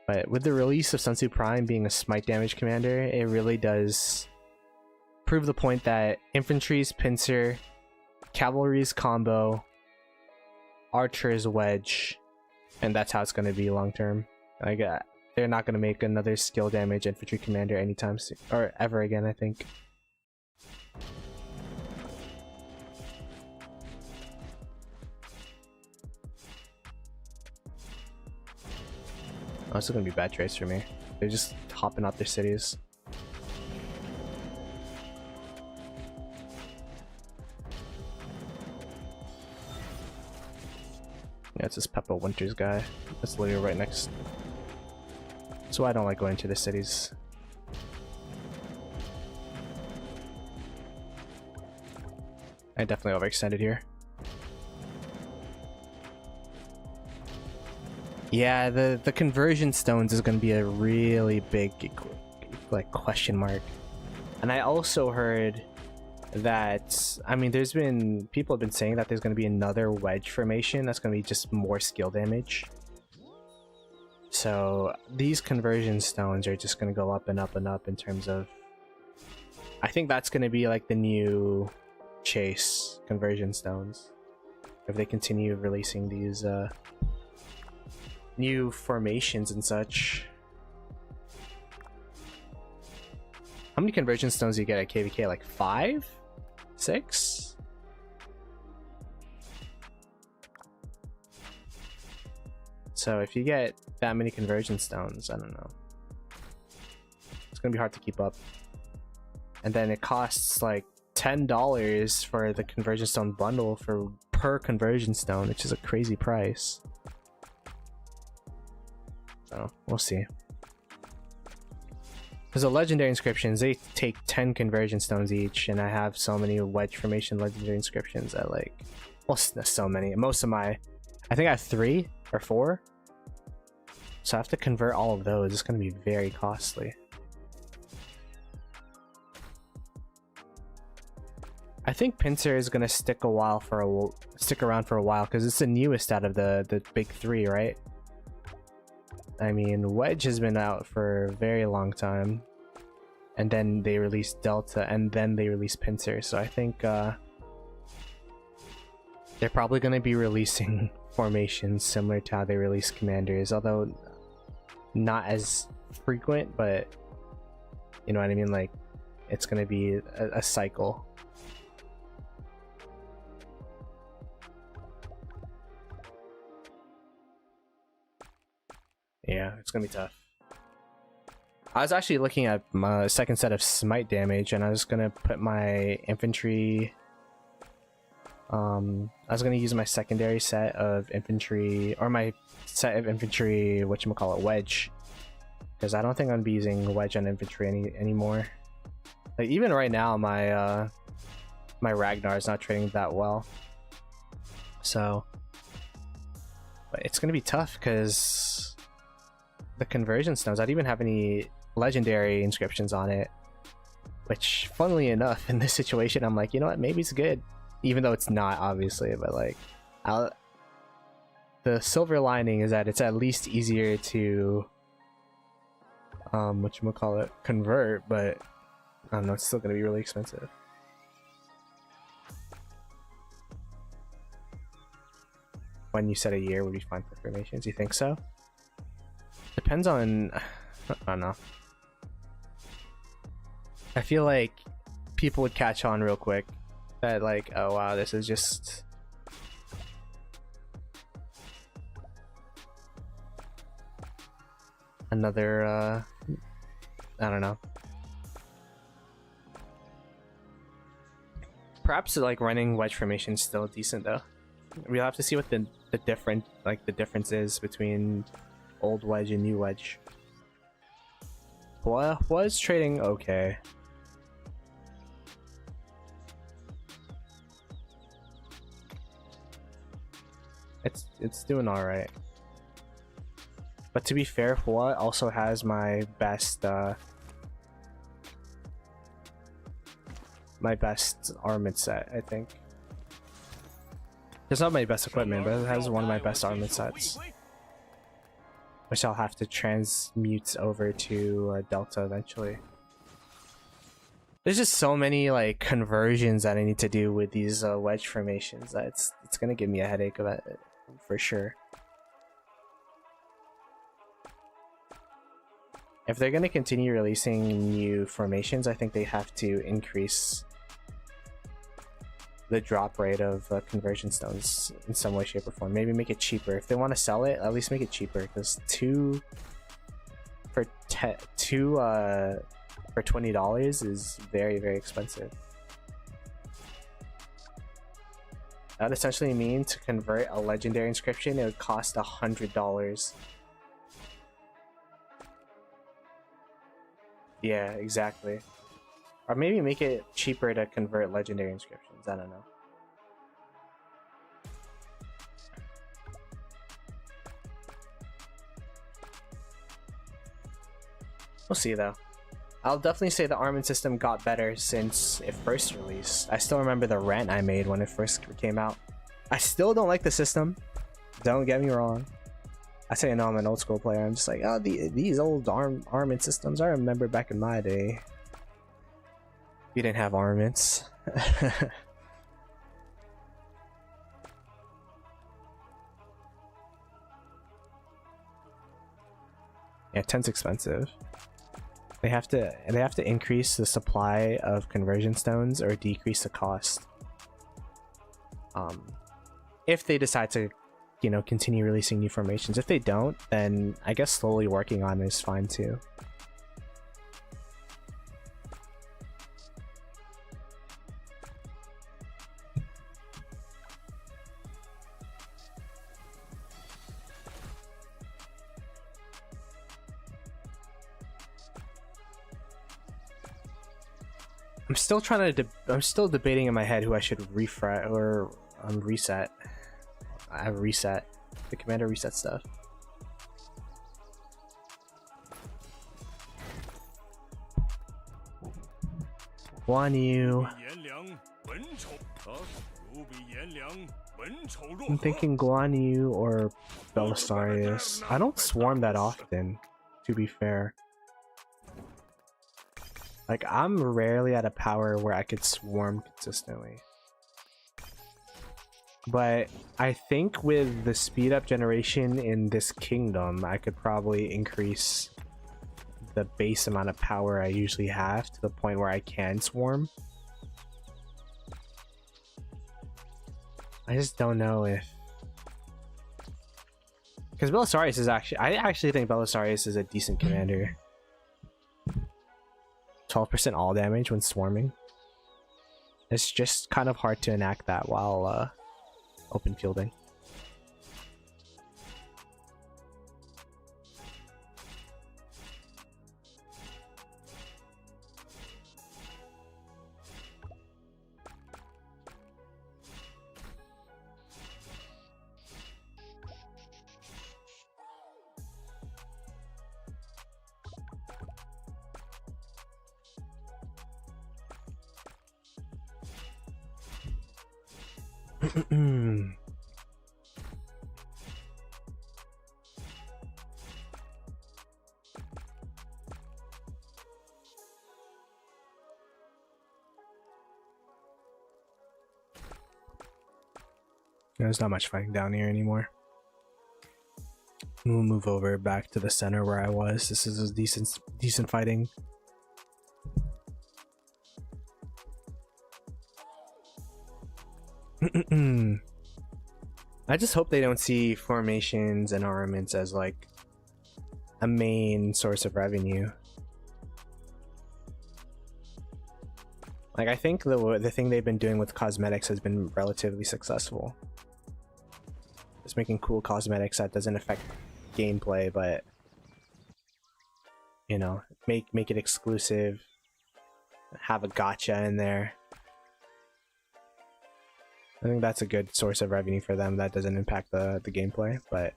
But with the release of Sun Tzu Prime being a smite damage commander, it really does prove the point that infantry's pincer, cavalry's combo, archer's wedge, and that's how it's going to be long term. Like, they're not going to make another skill damage infantry commander anytime soon, or ever again, I think. Oh, this is gonna be bad trades for me. They're just hopping out their cities. Yeah, it's this Peppa Winters guy. That's literally right next. That's why I don't like going to the cities. I definitely overextended here. Yeah, the conversion stones is going to be a really big like question mark. And I also heard that, I mean, people have been saying that there's going to be another wedge formation that's going to be just more skill damage. So these conversion stones are just going to go up and up and up in terms of, I think that's going to be like the new chase conversion stones if they continue releasing these new formations and such. How many conversion stones do you get at KVK? Like 5? 6? So if you get that many conversion stones, I don't know, it's gonna be hard to keep up. And then it costs like $10 for the conversion stone bundle for per conversion stone, which is a crazy price. So we'll see. Because the legendary inscriptions, they take 10 conversion stones each, and I have so many wedge formation legendary inscriptions that, like, well, so many. Most of my, I think I have 3 or 4. So I have to convert all of those. It's going to be very costly. I think Pincer is going to stick around for a while because it's the newest out of the big 3, right? I mean, Wedge has been out for a very long time, and then they released Delta, and then they released Pincer. So I think they're probably going to be releasing formations similar to how they release Commanders, although not as frequent, but you know what I mean? Like, it's going to be a cycle. Yeah, it's gonna be tough. I was actually looking at my second set of smite damage, and I was gonna put my infantry. I was gonna use my secondary set of infantry, or my set of infantry, whatchamacallit, wedge, because I don't think I'm gonna be using wedge on infantry anymore. Like, even right now, my my Ragnar is not trading that well. So, but it's gonna be tough because the conversion stones, I don't even have any legendary inscriptions on it, which, funnily enough, in this situation, I'm like, you know what, maybe it's good, even though it's not, obviously. But like, the silver lining is that it's at least easier to whatchamacallit, convert, but I don't know, it's still gonna be really expensive. When you said a year would be fine for formations, you think so? Depends on, I don't know. I feel like people would catch on real quick that, like, oh wow, this is just another I don't know. Perhaps like running wedge formation is still decent though. We'll have to see what the difference is between old wedge and new wedge. Was trading okay. It's doing all right. But to be fair, Hua also has my best armament set, I think. It's not my best equipment, but it has one of my best armament sets, which I'll have to transmute over to Delta eventually. There's just so many like conversions that I need to do with these wedge formations that it's gonna give me a headache of it for sure. If they're gonna continue releasing new formations, I think they have to increase the drop rate of conversion stones in some way, shape, or form. Maybe make it cheaper. If they want to sell it, at least make it cheaper, because 2 for for $20 is very, very expensive. That would essentially mean to convert a legendary inscription, it would cost $100. Yeah, exactly. Or maybe make it cheaper to convert legendary inscriptions. I don't know. We'll see though. I'll definitely say the armament system got better since it first released. I still remember the rant I made when it first came out. I still don't like the system. Don't get me wrong. I say I know I'm an old school player. I'm just like, oh, these old armament systems. I remember back in my day. We didn't have armaments. Yeah, 10's expensive. They have to increase the supply of conversion stones or decrease the cost. If they decide to, you know, continue releasing new formations. If they don't, then I guess slowly working on it is fine too. I'm still debating in my head who I should refresh or reset. I have reset the commander reset stuff. Guan Yu. I'm thinking Guan Yu or Belisarius. I don't swarm that often, to be fair. Like, I'm rarely at a power where I could swarm consistently. But I think with the speed up generation in this kingdom, I could probably increase the base amount of power I usually have to the point where I can swarm. I just don't know if... Because Belisarius is actually... I actually think Belisarius is a decent commander. 12% all damage when swarming. It's just kind of hard to enact that while open fielding. There's not much fighting down here anymore. We'll move over back to the center where I was. This is a decent fighting. I just hope they don't see formations and armaments as like a main source of revenue. Like, I think the thing they've been doing with cosmetics has been relatively successful. Just making cool cosmetics that doesn't affect gameplay, but you know, make it exclusive. Have a gacha in there. I think that's a good source of revenue for them that doesn't impact the gameplay, but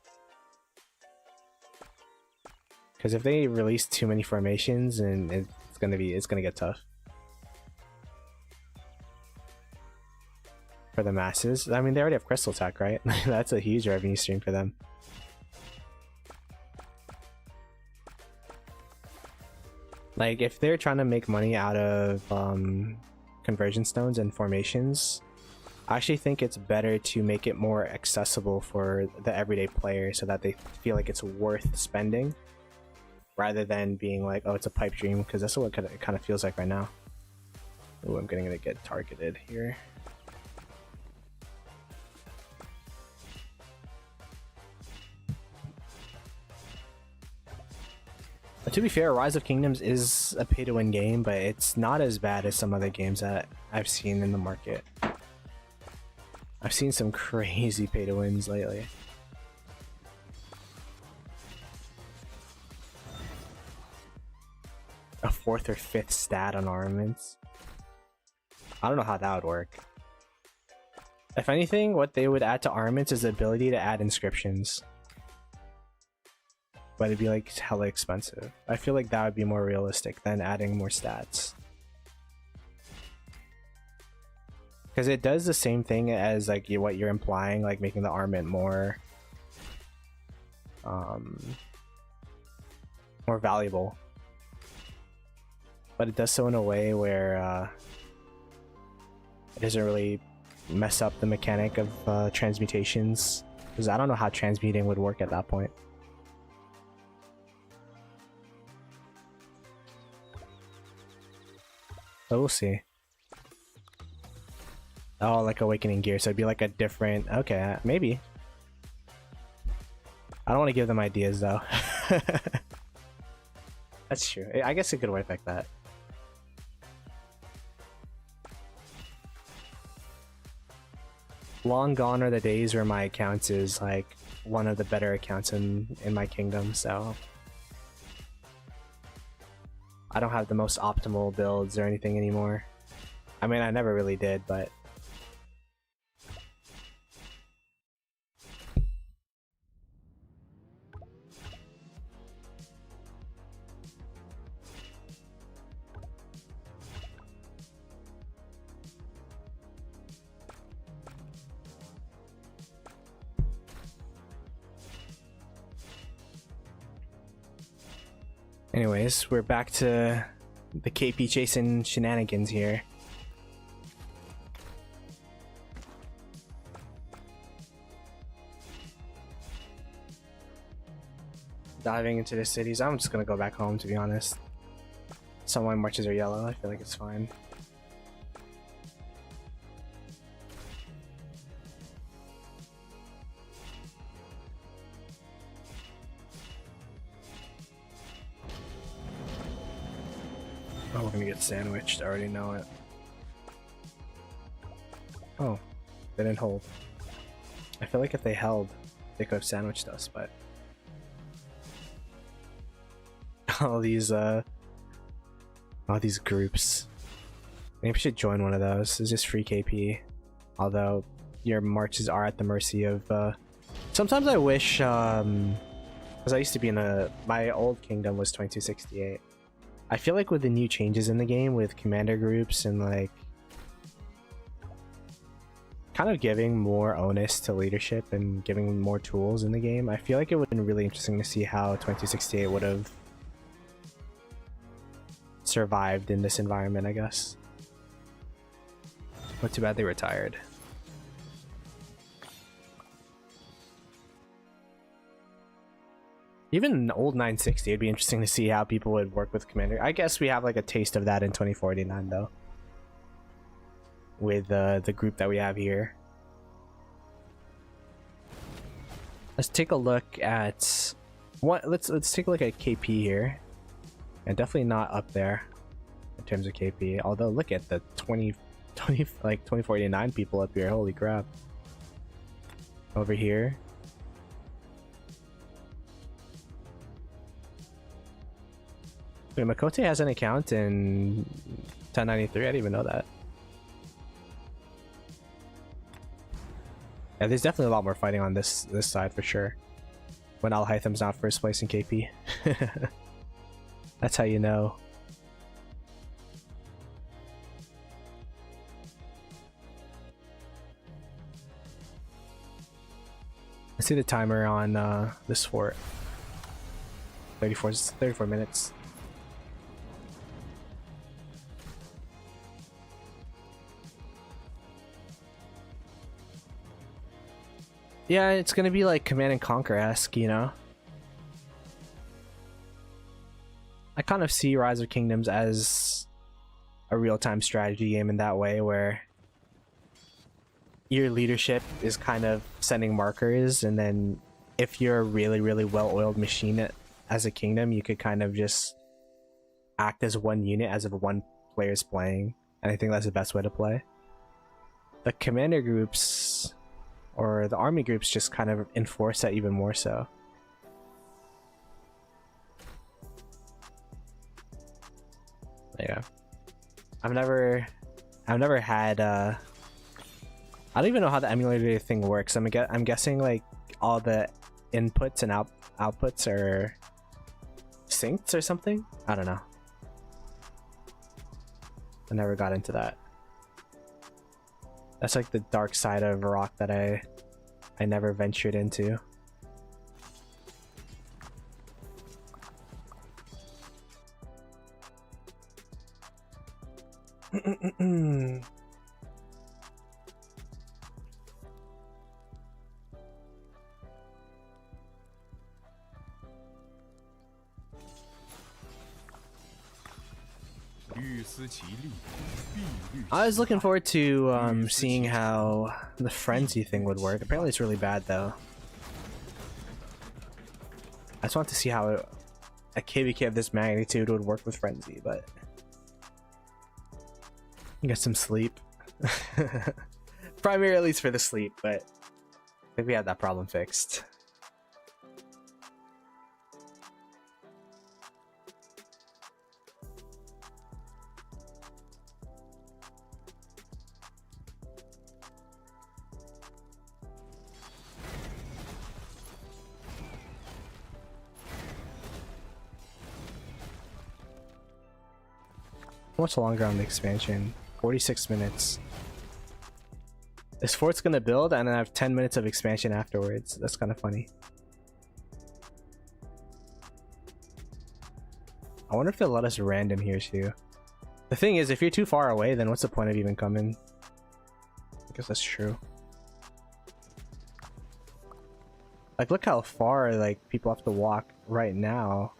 because if they release too many formations, and it's gonna get tough for the masses. I mean, they already have Crystal Tech, right? That's a huge revenue stream for them. Like, if they're trying to make money out of conversion stones and formations, I actually think it's better to make it more accessible for the everyday player so that they feel like it's worth spending, rather than being like, oh, it's a pipe dream, because that's what it kind of feels like right now. Oh, I'm gonna get targeted here. But to be fair, Rise of Kingdoms is a pay-to-win game, but it's not as bad as some other games that I've seen in the market. I've seen some crazy pay-to-wins lately. A 4th or 5th stat on armaments. I don't know how that would work. If anything, what they would add to armaments is the ability to add inscriptions. But it'd be like hella expensive. I feel like that would be more realistic than adding more stats. Because it does the same thing as like what you're implying, like making the armament more more valuable. But it does so in a way where it doesn't really mess up the mechanic of transmutations. Because I don't know how transmuting would work at that point. So we'll see. Oh, like Awakening Gear, so it'd be like a different... Okay, maybe. I don't want to give them ideas, though. That's true. I guess it could work like that. Long gone are the days where my account is, like, one of the better accounts in my kingdom, so... I don't have the most optimal builds or anything anymore. I mean, I never really did, but... Anyways, we're back to the KP chasing shenanigans here. Diving into the cities. I'm just gonna go back home, to be honest. Some of my marches are yellow. I feel like it's fine. Oh, we're gonna get sandwiched. I already know it. Oh, they didn't hold. I feel like if they held, they could have sandwiched us, but... all these groups. Maybe we should join one of those. It's just free KP. Although, your marches are at the mercy of... Sometimes I wish, because I used to be in my old kingdom was 2268. I feel like with the new changes in the game, with commander groups and like kind of giving more onus to leadership and giving more tools in the game, I feel like it would have been really interesting to see how 2268 would have survived in this environment, I guess. But too bad they retired. Even old 960, it'd be interesting to see how people would work with Commander. I guess we have like a taste of that in 2049 though. With the group that we have here. Let's take a look at what let's take a look at KP here. And definitely not up there in terms of KP. Although look at the 2049 people up here, holy crap. Over here. Wait, Makote has an account in 1093. I didn't even know that. Yeah, there's definitely a lot more fighting on this side for sure. When Al Haytham's not first place in KP. That's how you know. I see the timer on this fort. 34 minutes. Yeah, it's gonna be like Command and Conquer-esque, you know? I kind of see Rise of Kingdoms as a real-time strategy game in that way, where your leadership is kind of sending markers, and then if you're a really, really well-oiled machine as a kingdom, you could kind of just act as one unit as if one player is playing, and I think that's the best way to play. The commander groups or the army groups just kind of enforce that even more so. Yeah, I've never had I don't even know how the emulator thing works. I'm guessing like all the inputs and outputs are synced or something. I don't know. I never got into that. That's like the dark side of rock that I never ventured into. I was looking forward to seeing how the frenzy thing would work. Apparently it's really bad though. I just want to see how a KVK of this magnitude would work with frenzy, but get some sleep. Primarily for the sleep, but I think we have that problem fixed. Much longer on the expansion. 46 minutes. This fort's gonna build and then I have 10 minutes of expansion afterwards. That's kind of funny. I wonder if they'll let us random here too. The thing is, if you're too far away, then what's the point of even coming? I guess that's true. Like, look how far like people have to walk right now.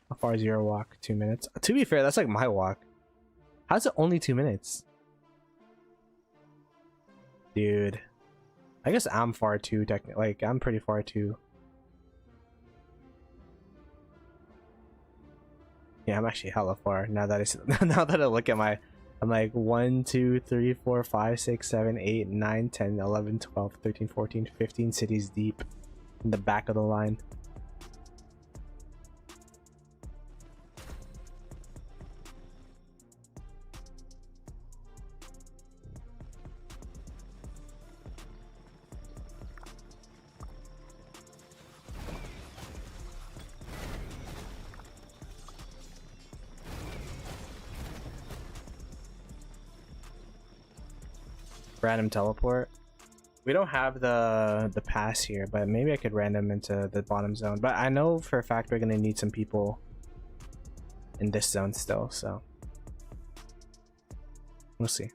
How far is your walk? 2 minutes? To be fair, that's like my walk. How's it only 2 minutes? Dude. I guess I'm far too, technically. Like, I'm pretty far too. Yeah, I'm actually hella far. Now that I look at my... I'm like 1, 2, 3, 4, 5, 6, 7, 8, 9, 10, 11, 12, 13, 14, 15 cities deep. In the back of the line. Random teleport. We don't have the pass here, but maybe I could random into the bottom zone. But I know for a fact we're gonna need some people in this zone still, so we'll see.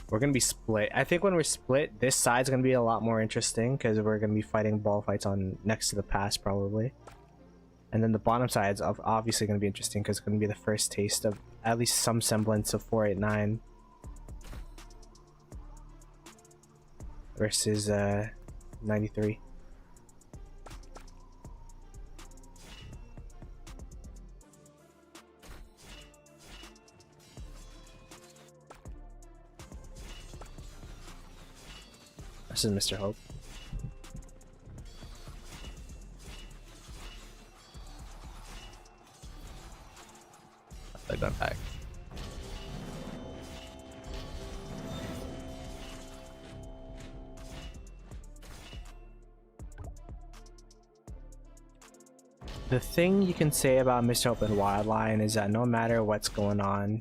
We're gonna be split. I think when we're split, this side's gonna be a lot more interesting because we're gonna be fighting ball fights on next to the pass probably. And then the bottom side's obviously going to be interesting because it's going to be the first taste of at least some semblance of 489 versus 93. This is Mr. Hope. Going back. The thing you can say about Mr. Hope and Wildline is that no matter what's going on,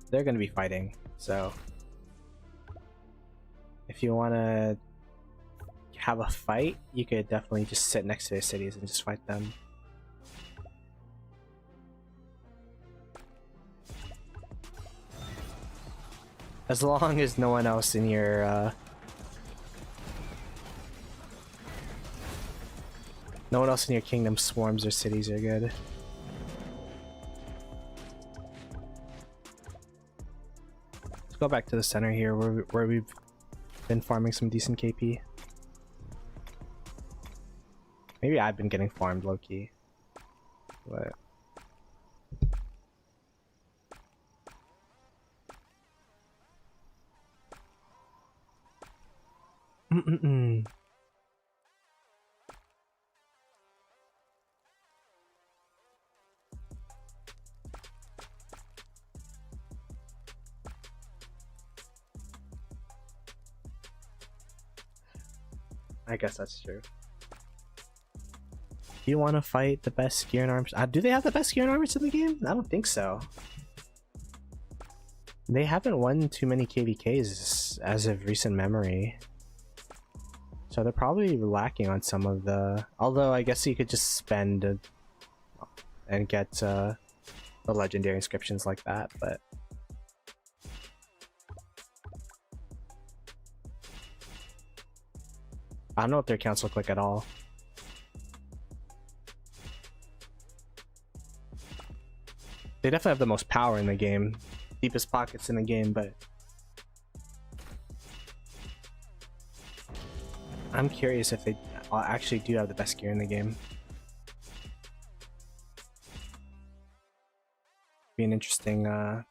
they're going to be fighting. So if you want to have a fight, you could definitely just sit next to their cities and just fight them. As long as no one else in your no one else in your kingdom swarms or cities are good. go back to the center here where we've been farming some decent KP. Maybe I've been getting farmed low-key. But... I guess that's true. Do you want to fight the best gear and arms? Do they have the best gear and armors in the game? I don't think so. They haven't won too many KVKs as of recent memory. So they're probably lacking on some of the... Although I guess you could just spend and get the legendary inscriptions like that, but... I don't know what their accounts look like at all. They definitely have the most power in the game. Deepest pockets in the game, but... I'm curious if they actually do have the best gear in the game. Be an interesting, I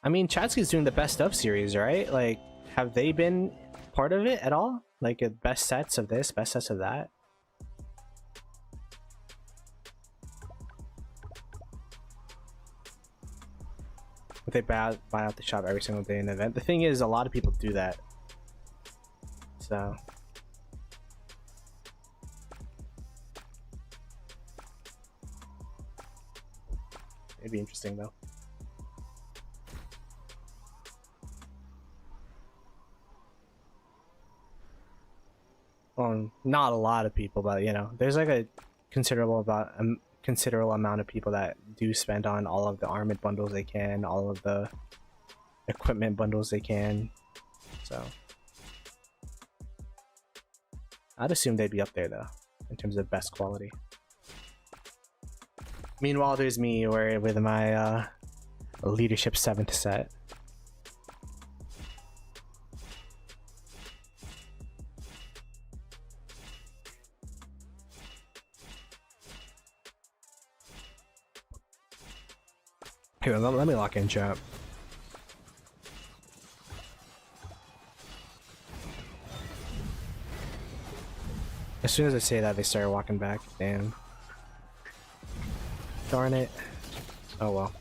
mean, Chatsky's doing the best of series, right? Like, have they been part of it at all? Like, best sets of this, best sets of that? If they buy out the shop every single day in the event. The thing is, a lot of people do that. So... It'd be interesting though. Well, not a lot of people, but you know, there's like a considerable amount of people that do spend on all of the armored bundles they can, all of the equipment bundles they can. So I'd assume they'd be up there though, in terms of best quality. Meanwhile, there's me with my leadership 7th set. Here, let me lock in chat. As soon as I say that, they start walking back. Damn. Darn it. Oh well.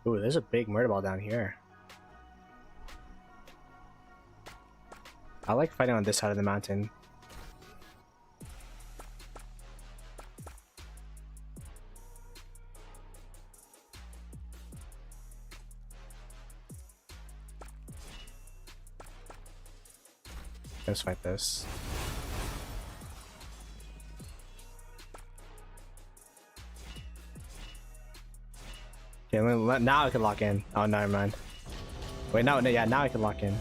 Ooh, there's a big murder ball down here. I like fighting on this side of the mountain. Let's fight this. Okay, now I can lock in. Oh, never mind. Wait, no, yeah, now I can lock in.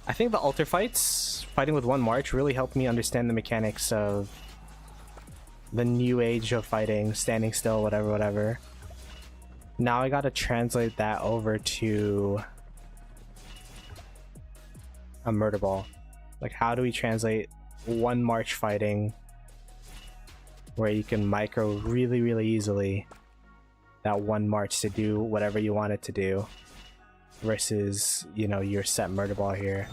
I think the altar fights, fighting with one march, really helped me understand the mechanics of the new age of fighting, standing still, whatever. Now I gotta translate that over to a murder ball. Like, how do we translate one march fighting where you can micro really easily that one march to do whatever you want it to do, versus, you know, your set murder ball here.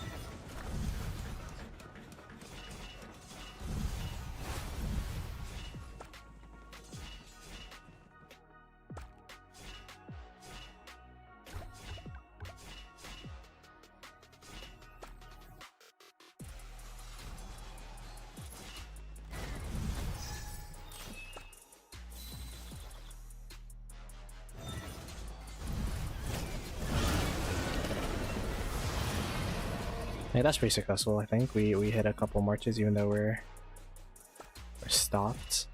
Yeah, that's pretty successful. I think we hit a couple marches even though we're stopped.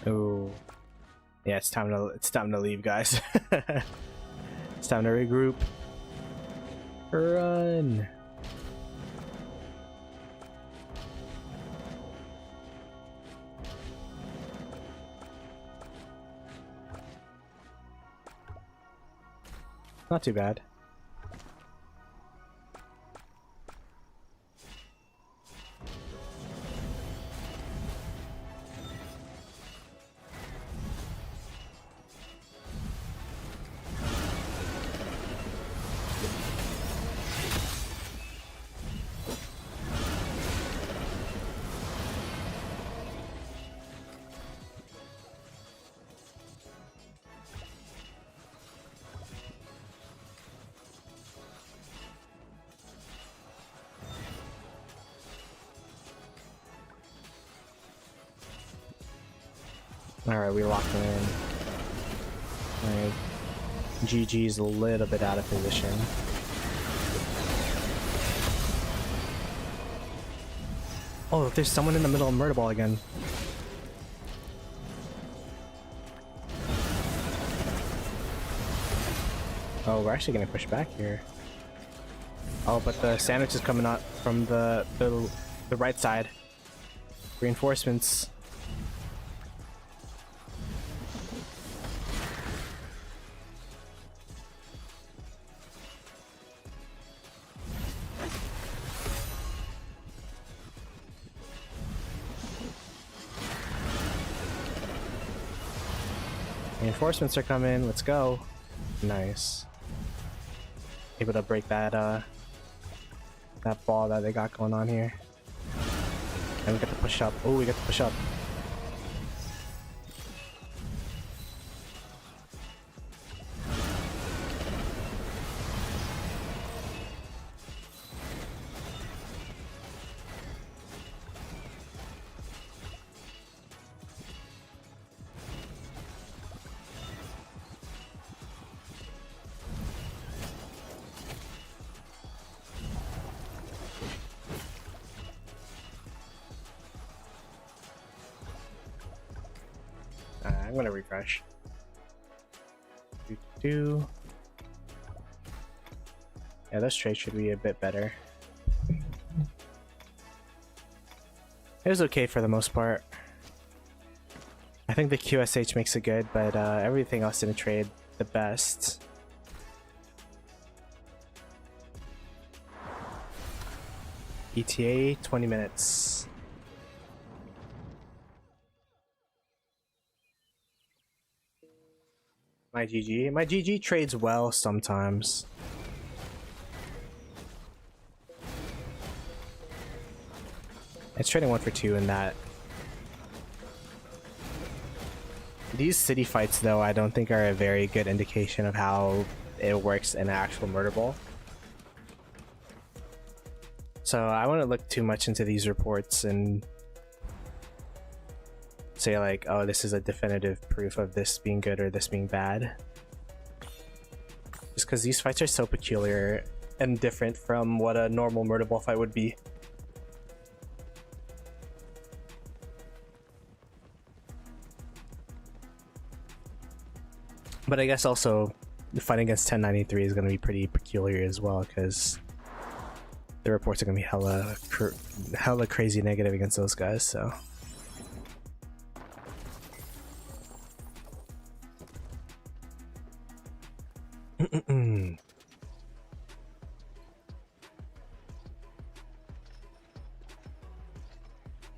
Oh, yeah, it's time to leave, guys. It's time to regroup. Run. Not too bad. Alright, we locked it in. Alright. GG's a little bit out of position. Oh, there's someone in the middle of Murder Ball again. Oh, we're actually gonna push back here. Oh, but the sandwich is coming out from the right side. Reinforcements. Reinforcements are coming. Let's go. Nice. Able to break that that ball that they got going on here. And we get to push up. Oh, we get to push up. I'm gonna refresh. Yeah, this trade should be a bit better. It was okay for the most part. I think the QSH makes it good, but everything else didn't trade the best. ETA 20 minutes. My GG. My GG trades well sometimes. It's trading 1 for 2 in that. These city fights, though, I don't think are a very good indication of how it works in an actual Murder Ball. So I wouldn't look too much into these reports and say like, oh, this is a definitive proof of this being good or this being bad. Just because these fights are so peculiar and different from what a normal Murder Ball fight would be. But I guess also the fight against 1093 is going to be pretty peculiar as well, because the reports are going to be hella crazy negative against those guys, so.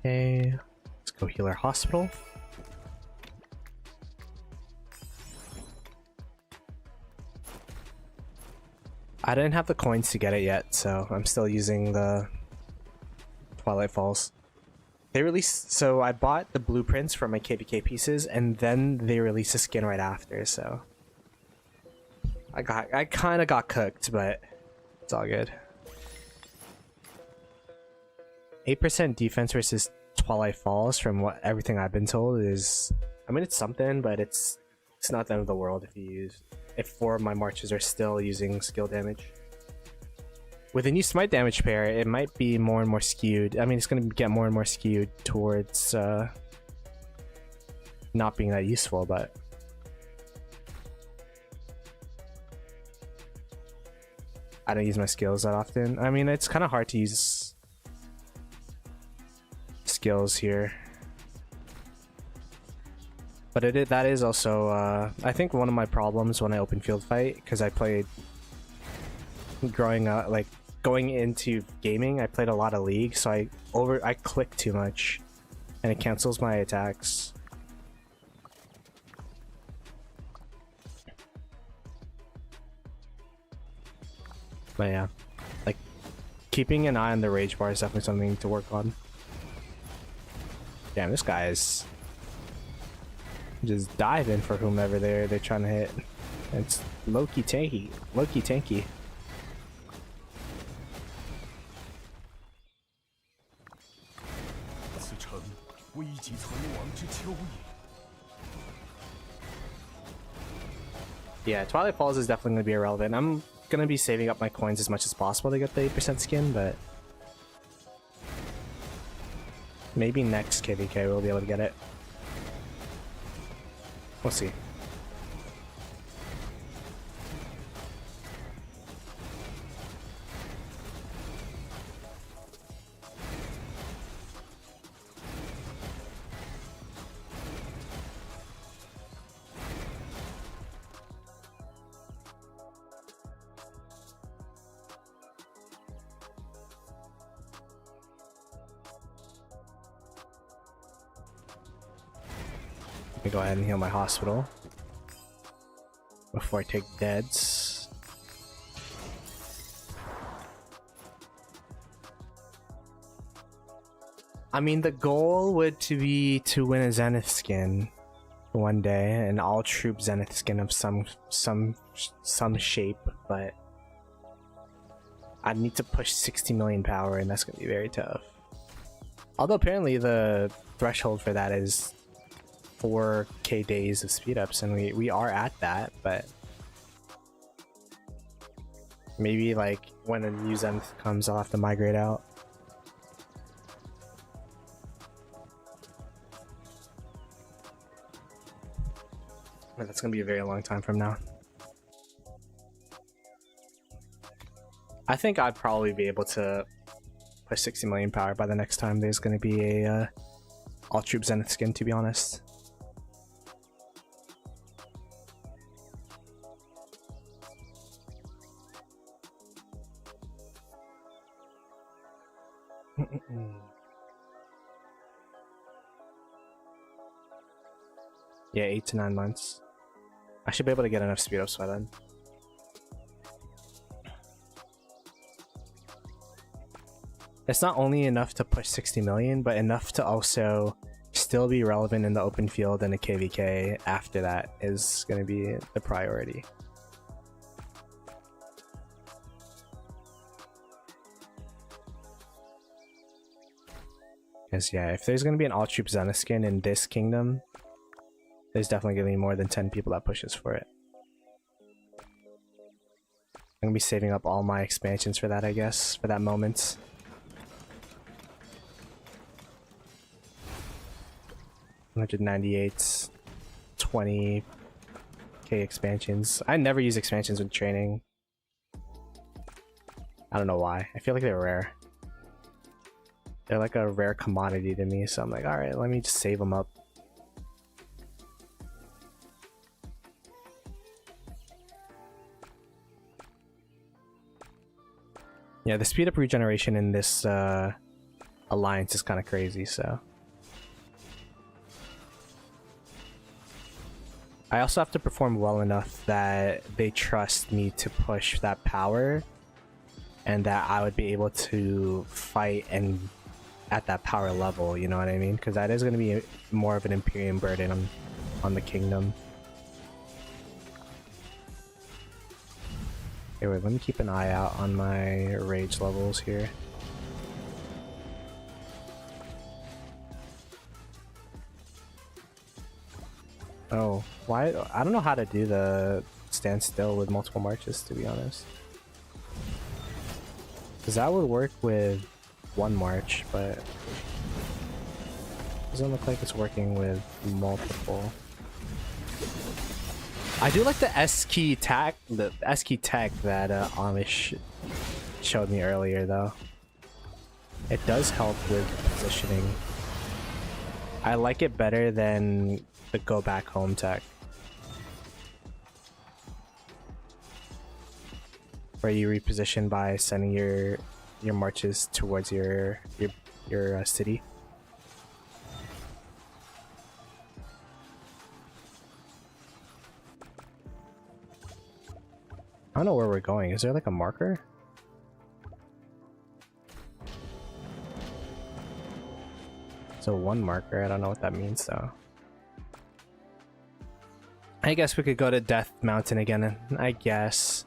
Okay, let's go heal our hospital. I didn't have the coins to get it yet, so I'm still using the Twilight Falls. They released, so I bought the blueprints for my KVK pieces, and then they released a skin right after, so I kind of got cooked, but it's all good. 8% defense versus Twilight Falls, from what everything I've been told, is, I mean, it's something, but it's not the end of the world if 4 of my marches are still using skill damage. With a new smite damage pair, it might be more and more skewed. I mean, it's going to get more and more skewed towards not being that useful, but I don't use my skills that often. I mean, it's kind of hard to use skills here. But that is also, I think, one of my problems when I open field fight, because I played growing up, like going into gaming, I played a lot of League, so I click too much, and it cancels my attacks. But yeah, like keeping an eye on the rage bar is definitely something to work on. Damn, this guy is just diving for whomever they're trying to hit. It's low-key tanky. Low-key tanky. Yeah, Twilight Falls is definitely going to be irrelevant. I'm going to be saving up my coins as much as possible to get the 8% skin, but maybe next KVK we'll be able to get it. We'll see. Let me go ahead and heal my hospital before I take deads. I mean, the goal would be to win a Zenith skin one day, an all troop Zenith skin of some shape, but I need to push 60 million power, and that's gonna be very tough. Although apparently the threshold for that is 4k days of speed ups, and we are at that, but maybe like when a new Zenith comes, I'll have to migrate out. But that's gonna be a very long time from now. I think I'd probably be able to push 60 million power by the next time there's gonna be a all troop Zenith skin, to be honest. Yeah, 8 to 9 months. I should be able to get enough speed ups by then. It's not only enough to push 60 million, but enough to also still be relevant in the open field, and a KVK after that is going to be the priority. Because yeah, if there's going to be an all troop Zenith skin in this kingdom, there's definitely going to be more than 10 people that pushes for it. I'm going to be saving up all my expansions for that, I guess, for that moment. $198, 20k expansions. I never use expansions with training. I don't know why. I feel like they're rare. They're like a rare commodity to me, so I'm like, alright, let me just save them up. Yeah, the speed up regeneration in this alliance is kind of crazy, so I also have to perform well enough that they trust me to push that power, and that I would be able to fight and at that power level, you know what I mean? Because that is going to be more of an Imperium burden on the kingdom. Okay, wait, let me keep an eye out on my rage levels here. Oh, why? I don't know how to do the stand still with multiple marches, to be honest. Because that would work with one march, but it doesn't look like it's working with multiple. I do like the S key tech that Amish showed me earlier, though. It does help with positioning. I like it better than the go back home tech, where you reposition by sending your marches towards your city. I don't know where we're going. Is there like a marker? So one marker. I don't know what that means though. I guess we could go to Death Mountain again. I guess.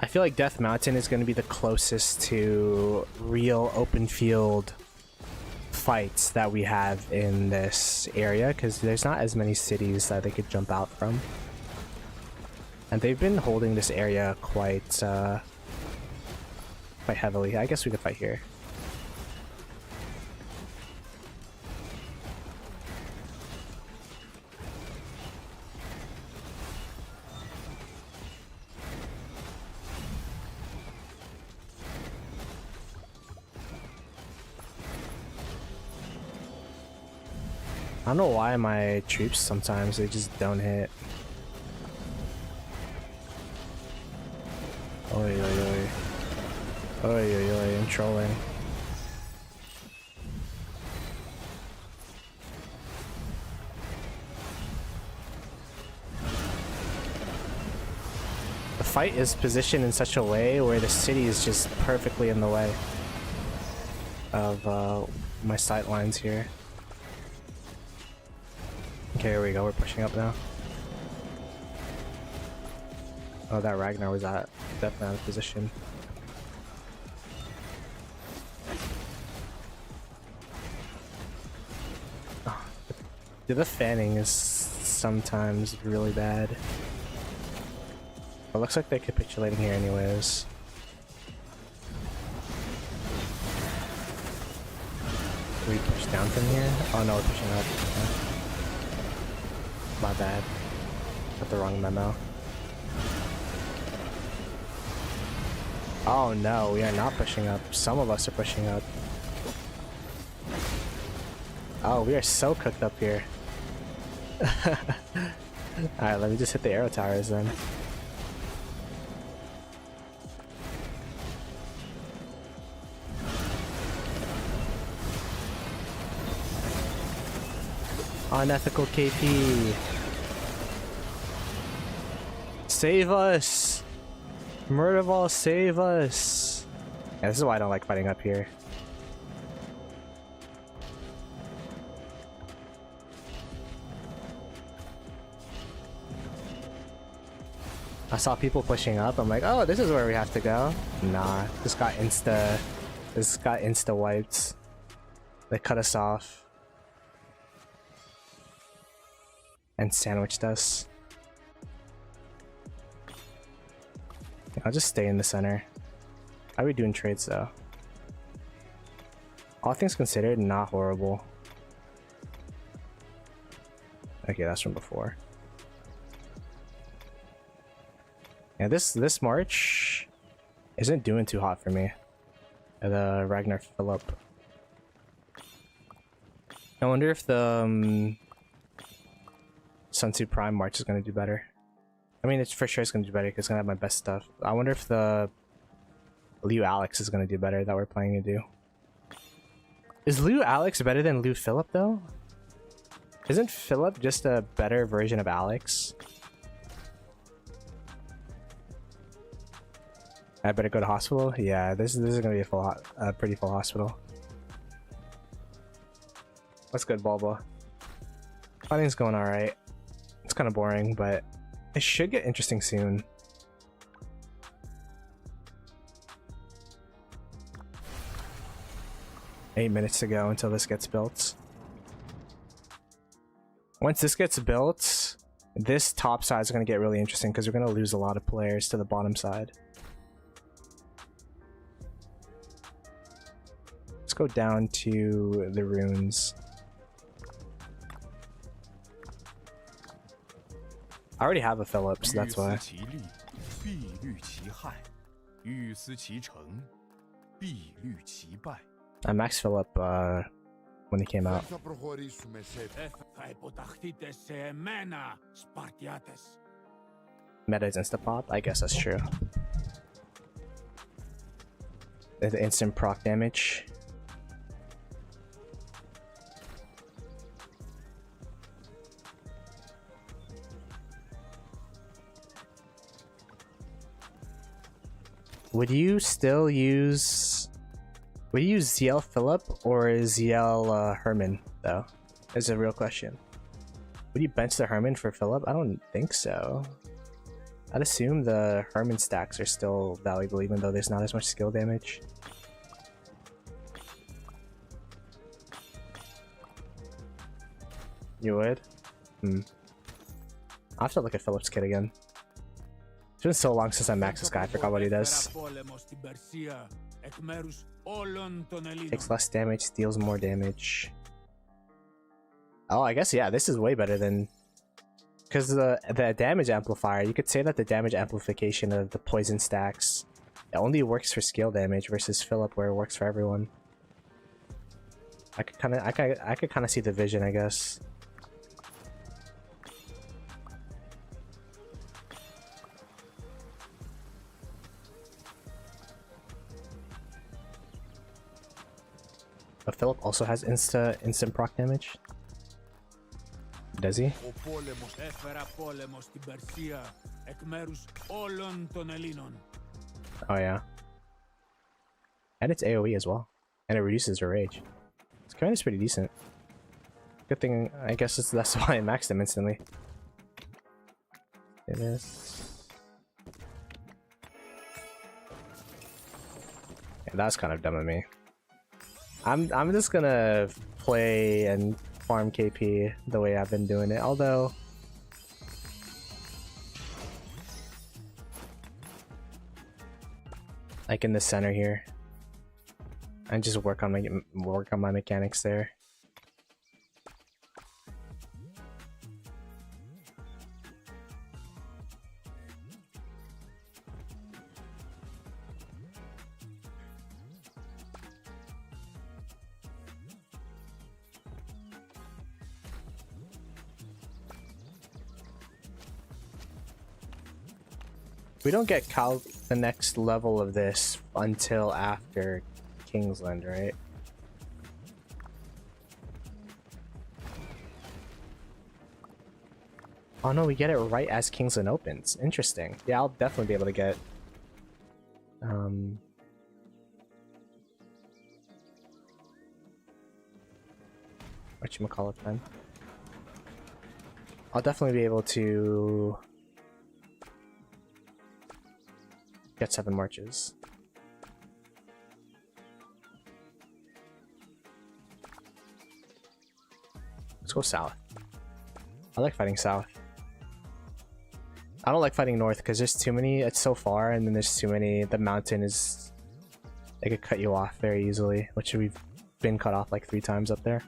I feel like Death Mountain is going to be the closest to real open field fights that we have in this area, because there's not as many cities that they could jump out from, and they've been holding this area quite heavily. I guess we could fight here. I don't know why my troops sometimes they just don't hit. Oi, oi, oi. Oi, oi, oi, I'm trolling. The fight is positioned in such a way where the city is just perfectly in the way of my sight lines here. Okay, here we go. We're pushing up now. Oh, that Ragnar was at definitely out of position. Oh, the fanning is sometimes really bad. It looks like they're capitulating here anyways. Do we push down from here? Oh no, we're pushing up. Okay. My bad. Got the wrong memo. Oh no, we are not pushing up. Some of us are pushing up. Oh, we are so cooked up here. Alright, let me just hit the arrow towers then. Unethical KP. Save us! Murderball, save us! Yeah, this is why I don't like fighting up here. I saw people pushing up. I'm like, oh, this is where we have to go. Nah, this got insta wiped. They cut us off and sandwiched us. I'll just stay in the center. How are we doing trades though? All things considered, not horrible. Okay, that's from before. Yeah, this March isn't doing too hot for me. The Ragnar Phillip. I wonder if the Sun Tzu Prime March is gonna do better. I mean, it's for sure it's gonna do better because it's gonna have my best stuff. I wonder if the Liu Alex is gonna do better that we're planning to do. Is Lou Alex better than Lou Philip though? Isn't Philip just a better version of Alex? I better go to hospital. Yeah, this is gonna be a pretty full hospital. What's good, Bulba? Fighting's going all right. It's kind of boring, but it should get interesting soon. Eight minutes to go until this gets built. Once this gets built, this top side is going to get really interesting because we're going to lose a lot of players to the bottom side. Let's go down to the runes. I already have a Phillips, that's why. I maxed Philip when he came out. Meta is insta-pop? I guess that's true. The instant proc damage. Would you still use... Would you use ZL Philip or ZL Herman, though? Is a real question. Would you bench the Herman for Philip? I don't think so. I'd assume the Herman stacks are still valuable even though there's not as much skill damage. You would? I'll have to look at Philip's kit again. It's been so long since I maxed this guy, I forgot what he does. Takes less damage, deals more damage. Oh, I guess, yeah, this is way better than... Because the damage amplifier, you could say that the damage amplification of the poison stacks, it only works for skill damage versus Philip where it works for everyone. I could kind of see the vision, I guess. But Philip also has instant proc damage. Does he? Oh yeah. And it's AoE as well. And it reduces her rage. This command is pretty decent. Good thing, I guess that's why I maxed him instantly. It is. Yeah, that's kind of dumb of me. I'm just gonna play and farm KP the way I've been doing it, although like in the center here and just work on my mechanics there. We don't get the next level of this until after Kingsland, right? Oh no, we get it right as Kingsland opens. Interesting. Yeah, I'll definitely be able to get... whatchamacallit then? I'll definitely be able to... get 7 marches. Let's go south. I like fighting south. I don't like fighting north because there's too many. It's so far, and then there's too many. The mountain is... They could cut you off very easily, which we've been cut off like 3 times up there.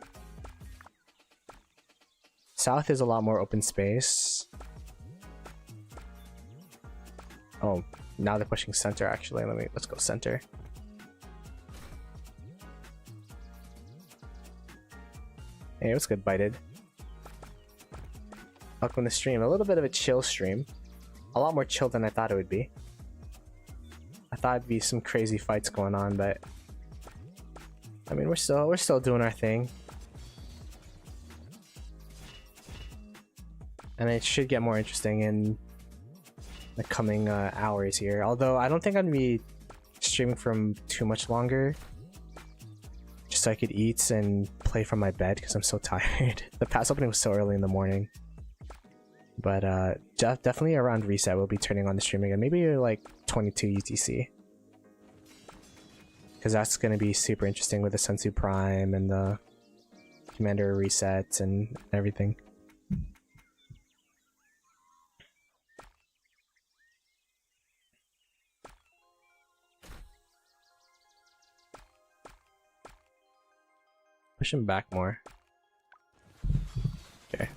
South is a lot more open space. Oh. Now they're pushing center actually. Let's go center. Hey, what's good, Bited? Welcome to the stream. A little bit of a chill stream. A lot more chill than I thought it would be. I thought it'd be some crazy fights going on, but I mean, we're still doing our thing. And it should get more interesting in the coming hours here. Although I don't think I'm gonna be streaming from too much longer. Just so I could eat and play from my bed because I'm so tired. The past opening was so early in the morning. But definitely around reset we'll be turning on the stream again. Maybe like 22 UTC. Because that's going to be super interesting with the Sensu Prime and the Commander resets and everything. Push him back more. Okay.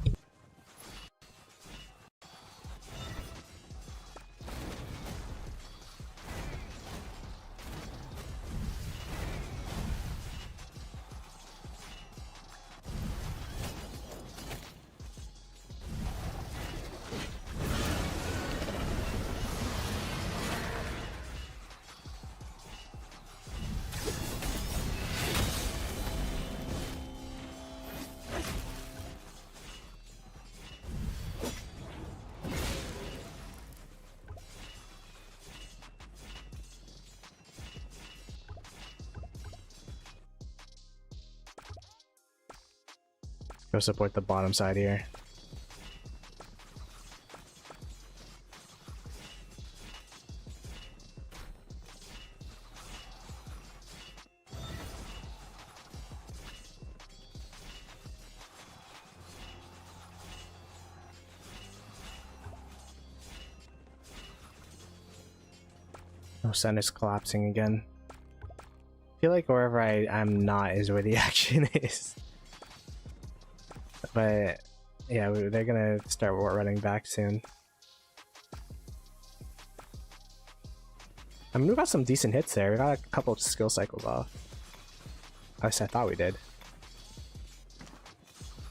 Go support the bottom side here. No, Sun is collapsing again. I feel like wherever I'm not is where the action is. But yeah, they're gonna start running back soon. I mean, we got some decent hits there. We got a couple of skill cycles off. At least I thought we did.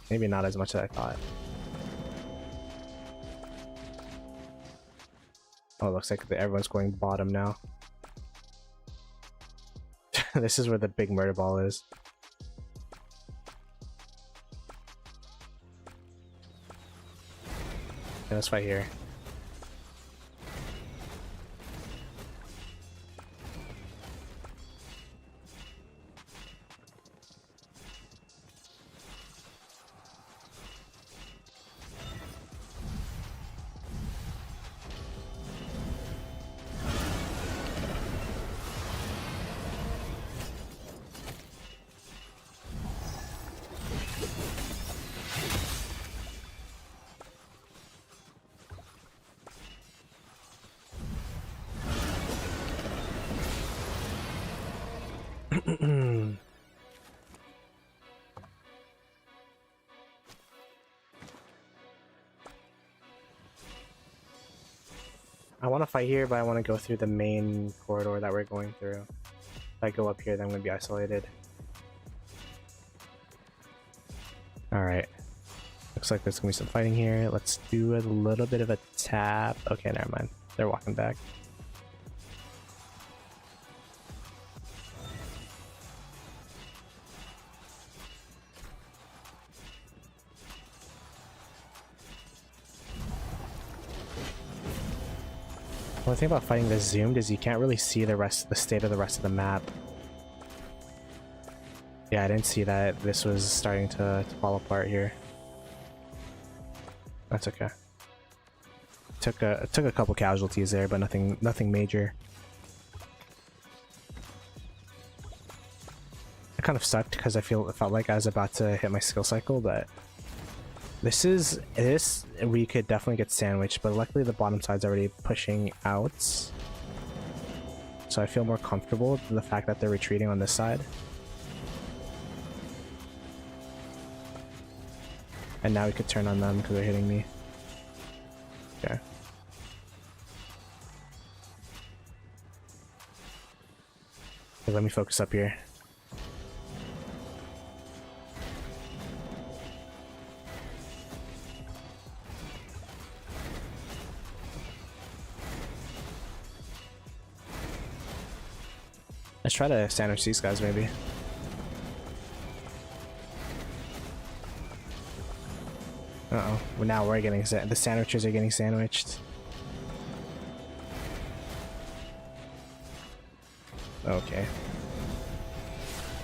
Maybe not as much as I thought. Oh, it looks like everyone's going bottom now. This is where the big murder ball is. Okay, let's fight here. I want to fight here, but I want to go through the main corridor that we're going through. If I go up here, then I'm going to be isolated. Alright. Looks like there's going to be some fighting here. Let's do a little bit of a tap. Okay, never mind. They're walking back. One thing about fighting this zoomed is you can't really see the state of the rest of the map. Yeah, I didn't see that this was starting to fall apart here. That's okay. Took a couple casualties there, but nothing major. It kind of sucked because it felt like I was about to hit my skill cycle, but this we could definitely get sandwiched, but luckily the bottom side's already pushing out. So I feel more comfortable with the fact that they're retreating on this side. And now we could turn on them because they're hitting me. Okay. Okay, let me focus up here. Let's try to sandwich these guys, maybe. Uh-oh. Well, now we're getting the sandwiches are getting sandwiched. Okay.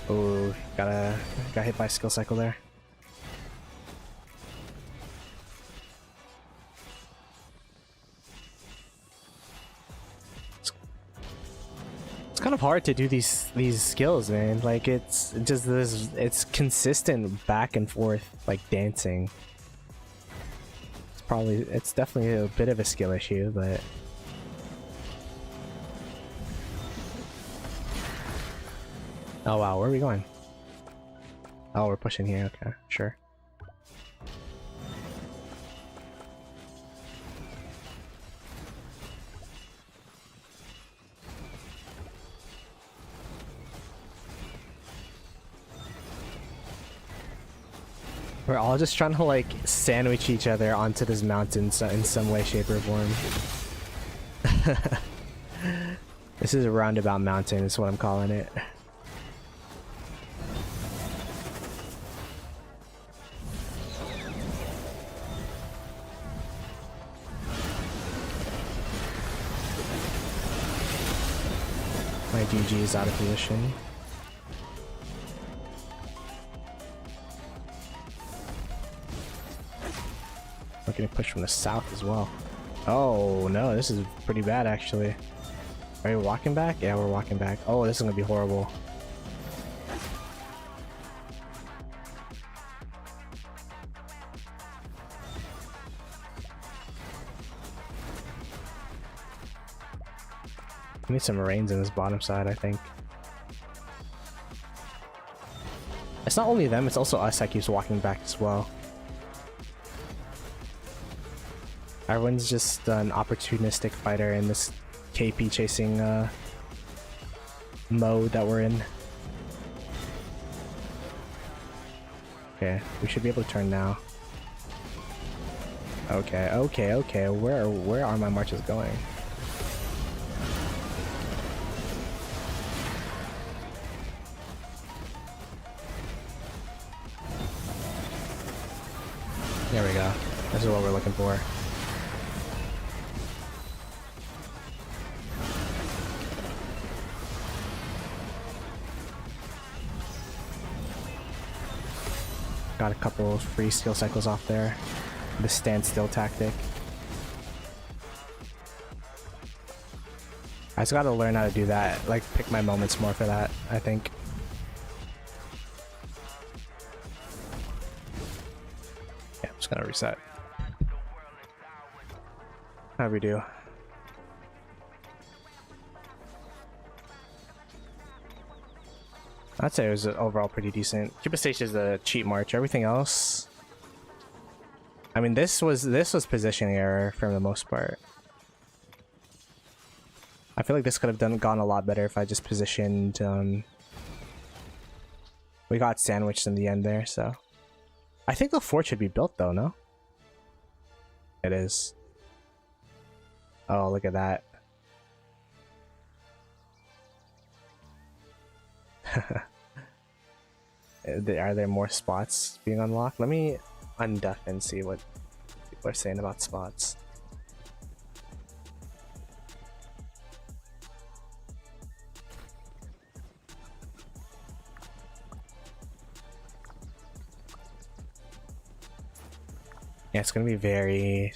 Oh, got hit by a skill cycle there. It's kind of hard to do these skills, man. Like it's just it's consistent back and forth like dancing. It's definitely a bit of a skill issue, but oh wow, where are we going? Oh, we're pushing here. Okay, sure. We're all just trying to like sandwich each other onto this mountain in some way, shape, or form. This is a roundabout mountain, is what I'm calling it. My DG is out of position. We're getting pushed from the south as well. Oh no, this is pretty bad actually. Are we walking back? Yeah, we're walking back. Oh, this is gonna be horrible. We need some rains in this bottom side, I think. It's not only them, it's also us that keeps walking back as well. Everyone's just an opportunistic fighter in this KP chasing mode that we're in. Okay, we should be able to turn now. Okay. Where are my marches going? There we go. This is what we're looking for. Got a couple free skill cycles off there. The standstill tactic. I just gotta learn how to do that. Like, pick my moments more for that, I think. Yeah, I'm just gonna reset. How'd we do? I'd say it was overall pretty decent. Cupid Station is a cheat march. Everything else, I mean, this was positioning error for the most part. I feel like this could have gone a lot better if I just positioned. We got sandwiched in the end there, so I think the fort should be built though. No, it is. Oh, look at that. Are there more spots being unlocked? Let me unduck and see what people are saying about spots. Yeah, it's gonna be very...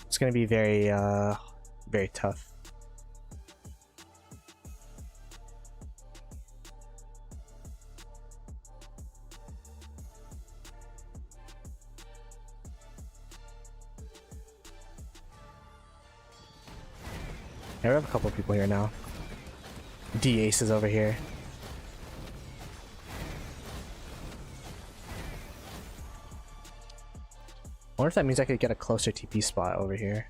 It's gonna be very, very tough. Yeah, we have a couple people here now. D-Ace is over here. I wonder if that means I could get a closer TP spot over here.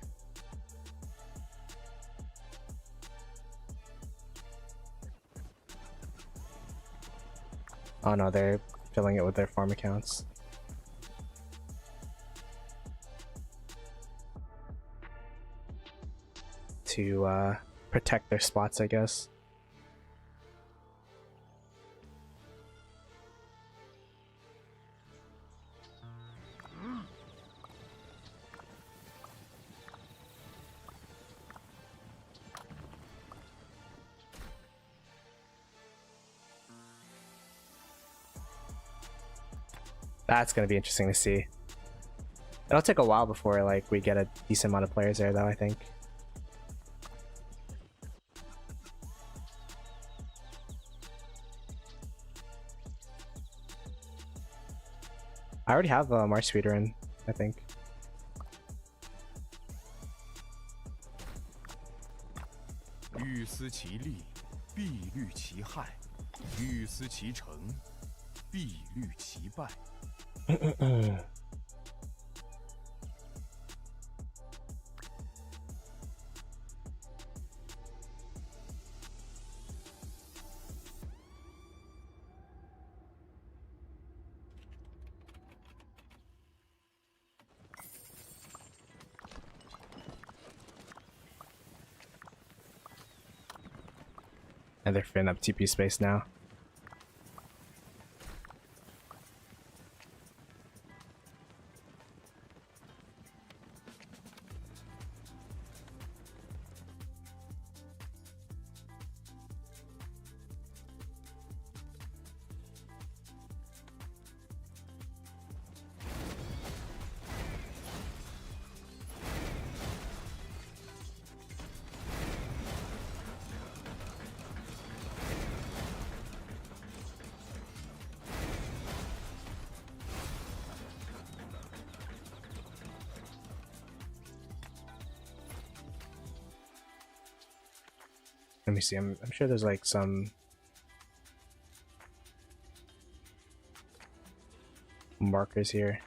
Oh no, they're filling it with their farm accounts. To protect their spots, I guess. That's gonna be interesting to see. It'll take a while before like we get a decent amount of players there, though, I think. I already have March Speeder in, I think.欲思其利，必虑其害；欲思其成，必虑其败。And they're filling up TP space now. Let me see. I'm sure there's like some markers here.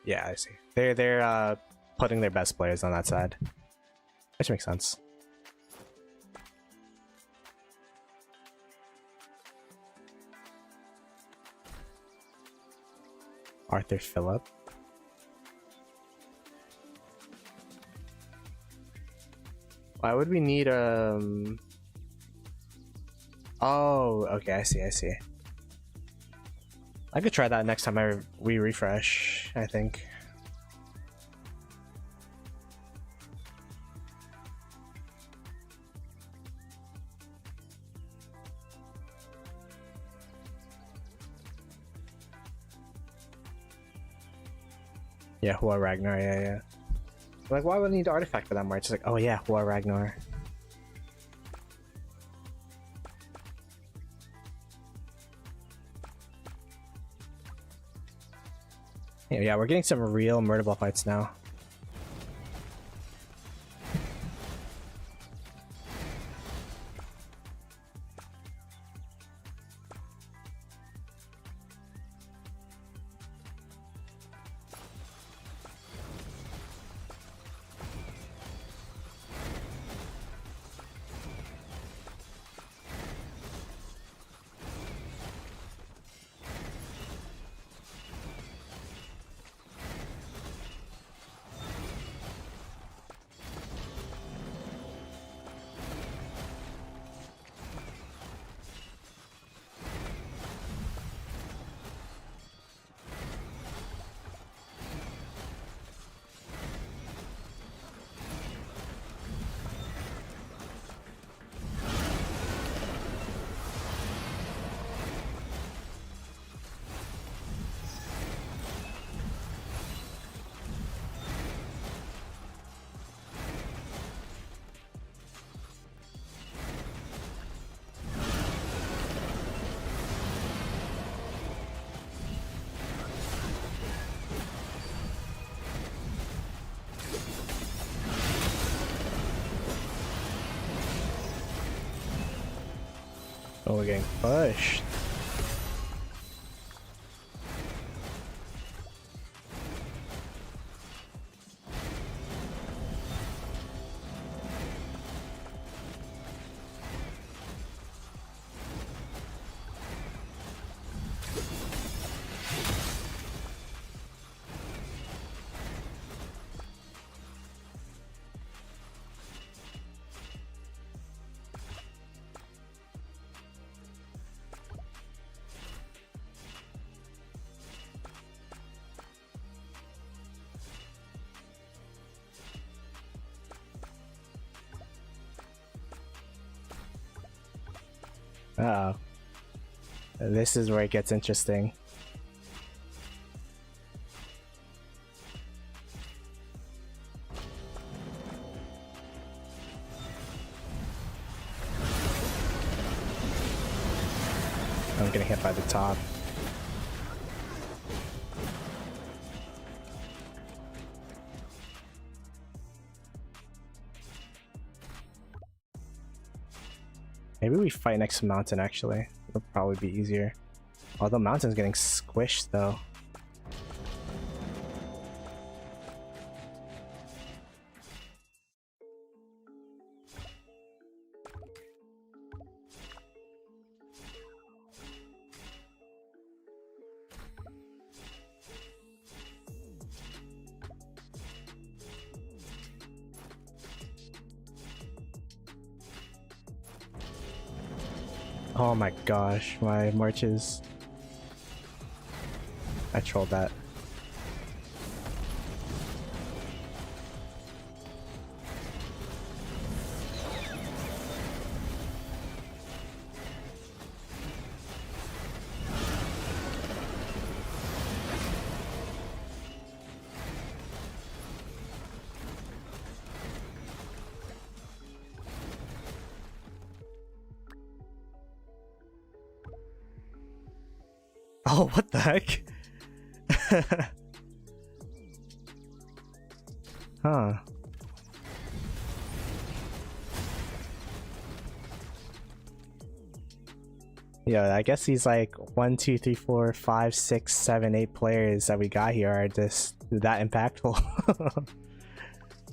Yeah, I see. They're putting their best players on that side, which makes sense. Arthur Phillip. Why would we need Oh, okay, I see. I could try that next time we refresh, I think. Yeah, Hua Ragnar, yeah. Like, why would I need artifact for that March? It's like, oh yeah, Hua Ragnar. Yeah, we're getting some real murder ball fights now. Oh, we're getting pushed. Uh-oh. This is where it gets interesting. I'm getting hit by the top. Maybe we fight next to mountain actually. It'll probably be easier. Although mountain's getting squished though. Oh my gosh, my marches. I trolled that. Oh, what the heck? Huh. Yeah, I guess these like 1, 2, 3, 4, 5, 6, 7, 8 players that we got here are just that impactful.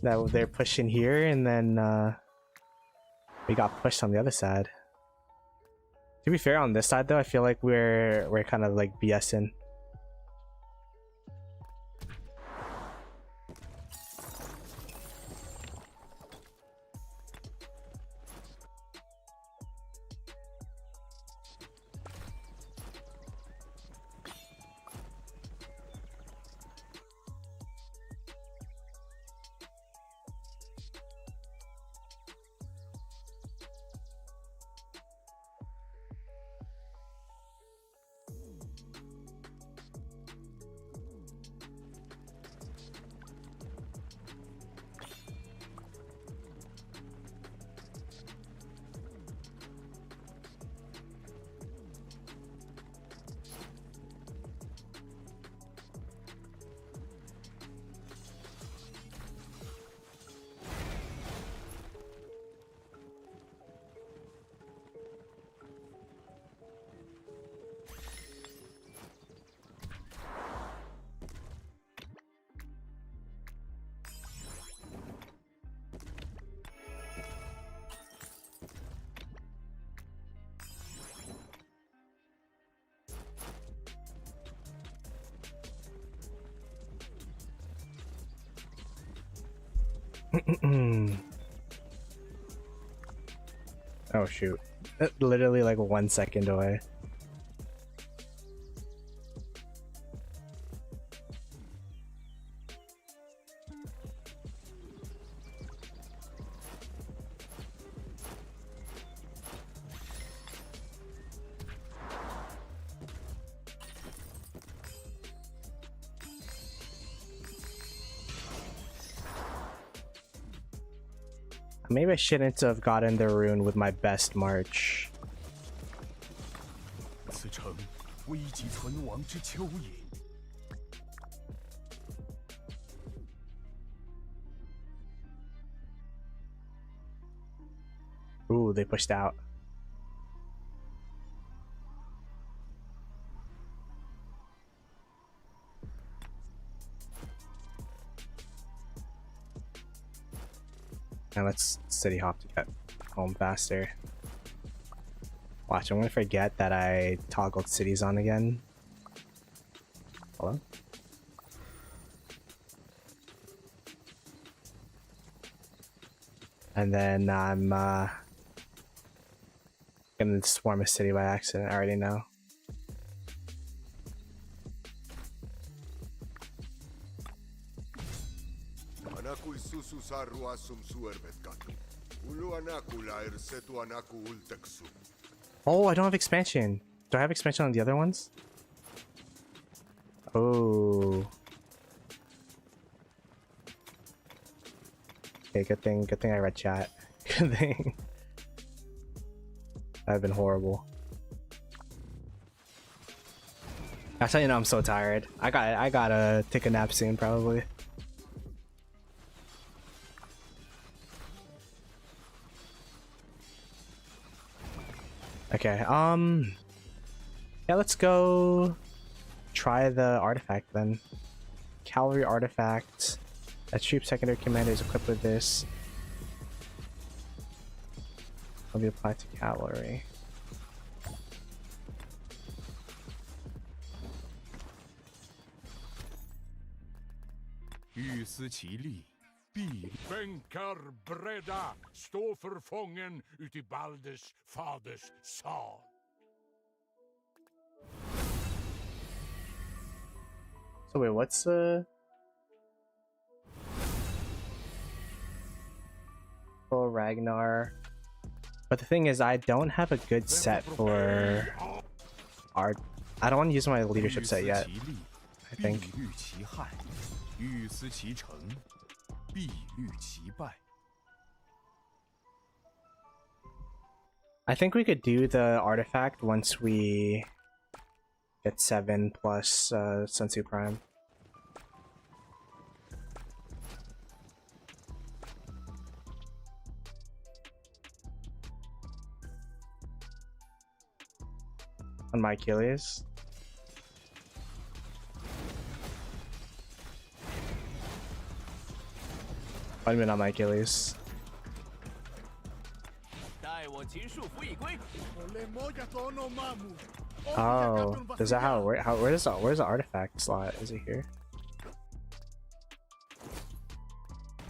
That they're pushing here and then we got pushed on the other side. To be fair, on this side though, I feel like we're kind of like BSing. Oh shoot. Literally like 1 second away. Maybe I shouldn't have gotten the rune with my best march. 此城危急存亡之秋也。 Ooh, they pushed out. And let's city hop to get home faster. Watch, I'm gonna forget that I toggled cities on again. Hello? And then I'm gonna swarm a city by accident, I already know. Anaku isusu saru asum suerbet katu. Ulu anaku la irsetu anaku ulteksu. Oh, I don't have expansion. Do I have expansion on the other ones? Oh. Okay, good thing I read chat. Good thing. That'd have been horrible. That's how you know I'm so tired. I gotta take a nap soon, probably. Okay, yeah, let's go try the artifact then. Cavalry artifact. A troop secondary commander is equipped with this. Will be applied to cavalry. Bänkar bredda, stå för fången uti Balders faders sal. So wait, what's for Ragnar? But the thing is, I don't have a good set for art. I don't want to use my leadership set yet, I think. I think we could do the artifact once we get 7 plus Sun Tzu Prime. On my Achilles. Wait a minute, on my Achilles. Oh, is that how where's the artifact slot? Is it here?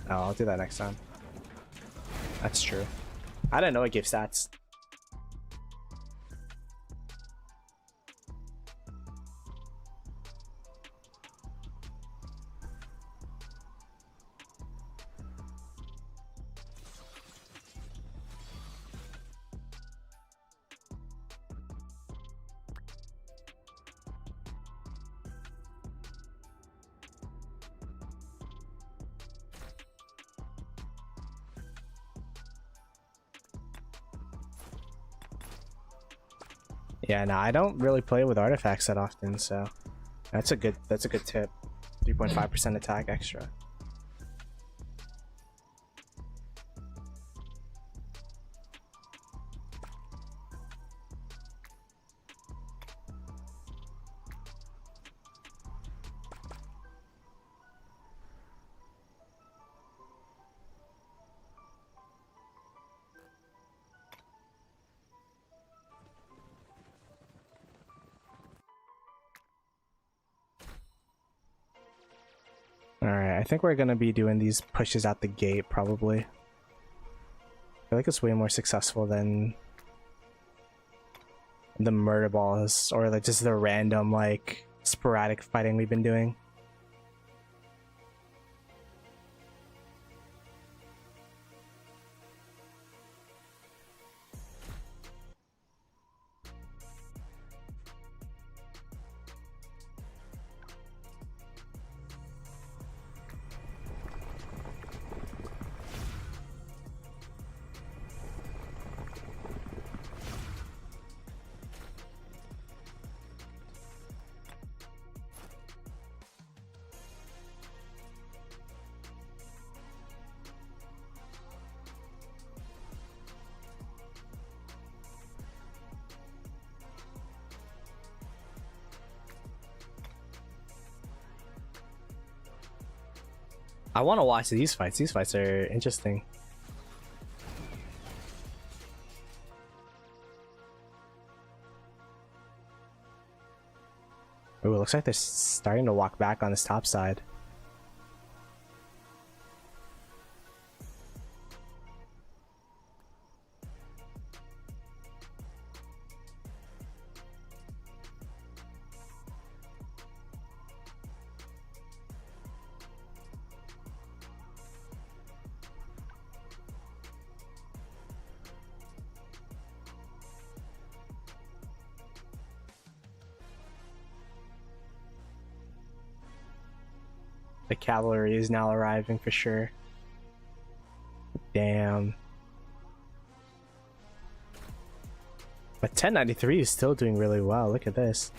Oh, I'll do that next time. That's true. I didn't know it gave stats. Yeah, no, I don't really play with artifacts that often, so that's a good tip. 3.5% attack extra. Alright, I think we're gonna be doing these pushes out the gate, probably. I feel like it's way more successful than the murder balls, or like just the random, like, sporadic fighting we've been doing. I want to watch these fights. These fights are interesting. Ooh, it looks like they're starting to walk back on this top side. The cavalry is now arriving for sure. Damn. But 1093 is still doing really well. Look at this.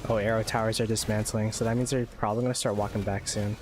Oh, arrow towers are dismantling, so that means they're probably going to start walking back soon.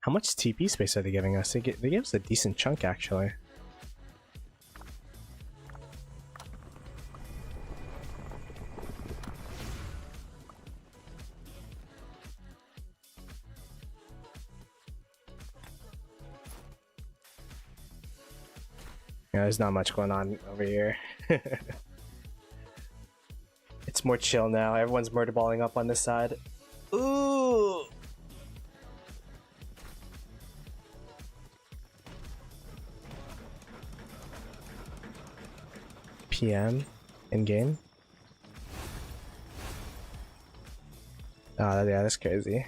How much TP space are they giving us? They gave us a decent chunk, actually. Yeah, there's not much going on over here. It's more chill now. Everyone's murder balling up on this side. Ooh! PM in game. Oh yeah, that's crazy.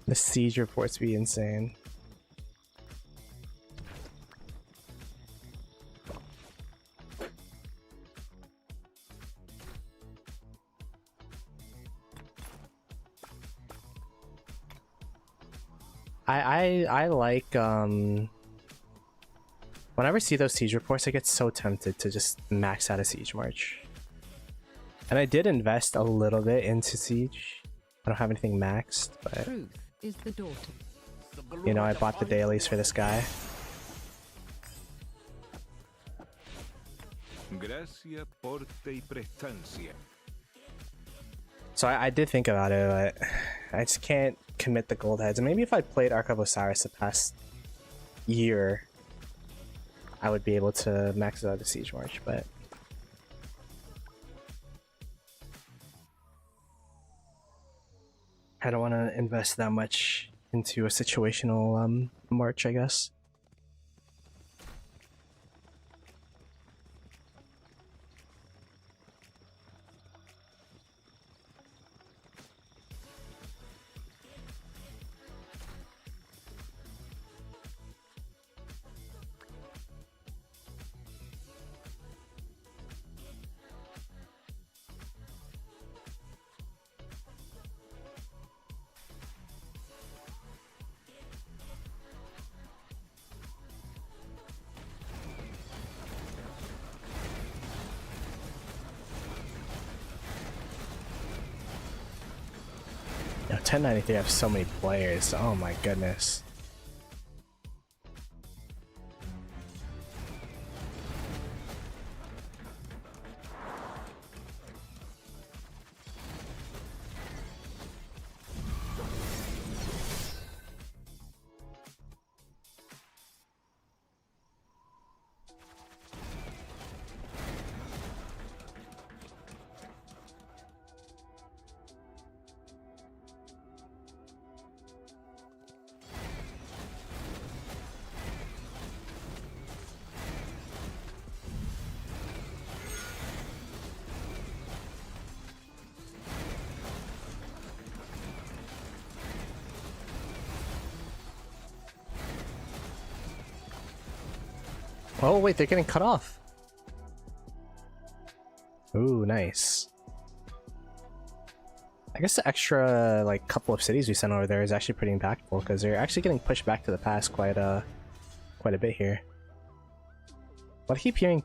The siege reports be insane. I like whenever I see those siege reports, I get so tempted to just max out a siege march. And I did invest a little bit into siege. I don't have anything maxed, but Truth is the daughter. you know, I bought the dailies for this guy. Gracia, porte y prestancia. So I did think about it, but I just can't commit the gold heads. And maybe if I played Ark of Osiris the past year, I would be able to max out the siege march, but I don't want to invest that much into a situational march, I guess. Yo, 1093 have so many players. Oh my goodness. Oh wait, they're getting cut off. Ooh, nice. I guess the extra like couple of cities we sent over there is actually pretty impactful because they're actually getting pushed back to the past quite a bit here. But I keep hearing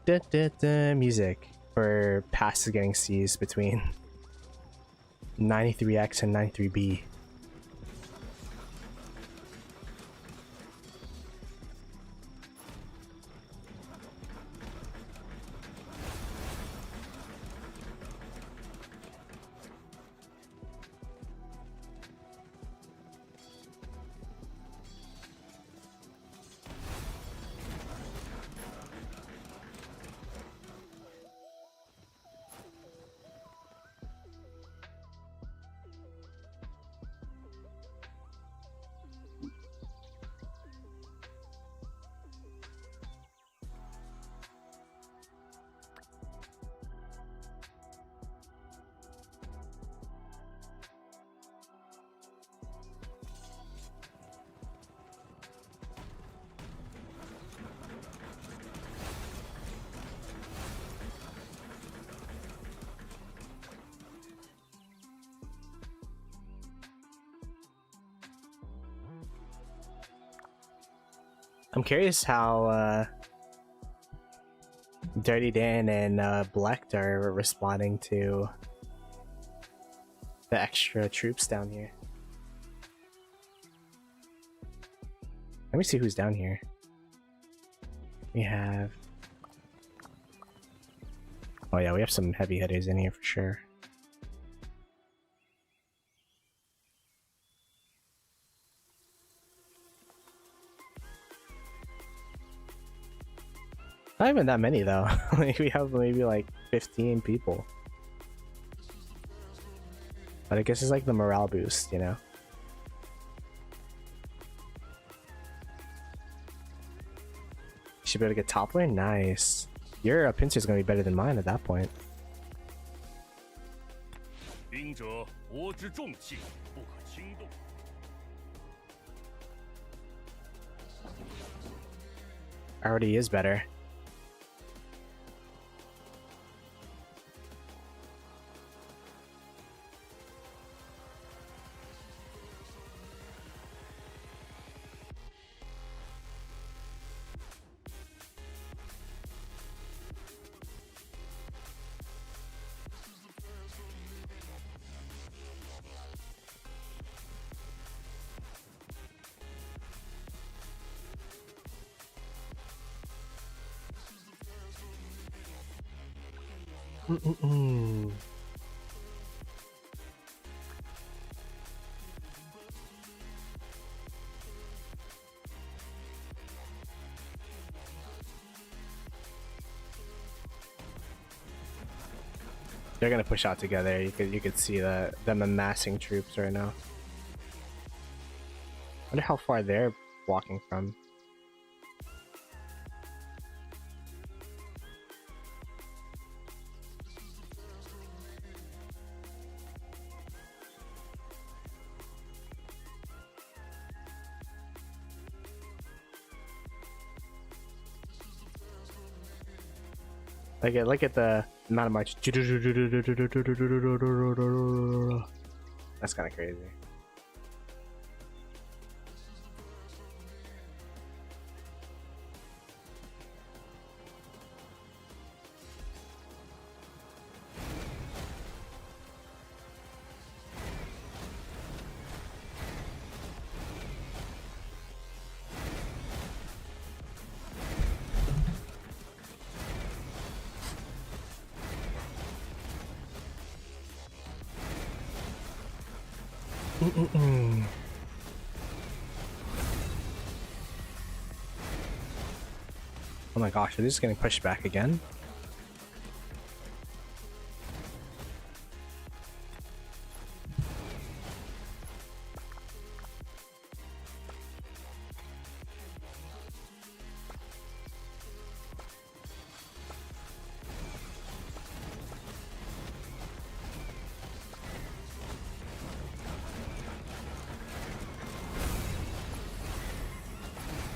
music for passes getting seized between 93X and 93B. I'm curious how Dirty Dan and Blecht are responding to the extra troops down here. Let me see who's down here. We have... Oh yeah, we have some heavy hitters in here for sure. Not even that many though. Like we have maybe like 15 people. But I guess it's like the morale boost, you know? Should be able to get top lane? Nice. Your pincer is gonna be better than mine at that point. 兵者，国之重器，不可轻动。 Already is better. They're gonna push out together. You could see them amassing troops right now. Wonder how far they're walking from. Look at the amount of march. That's kind of crazy. Oh my gosh, are they just getting pushed back again?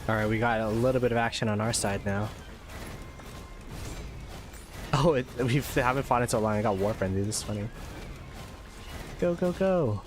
Alright, we got a little bit of action on our side now. Oh, we haven't fought in so long. I got war frenzy. This is funny. Go, go, go.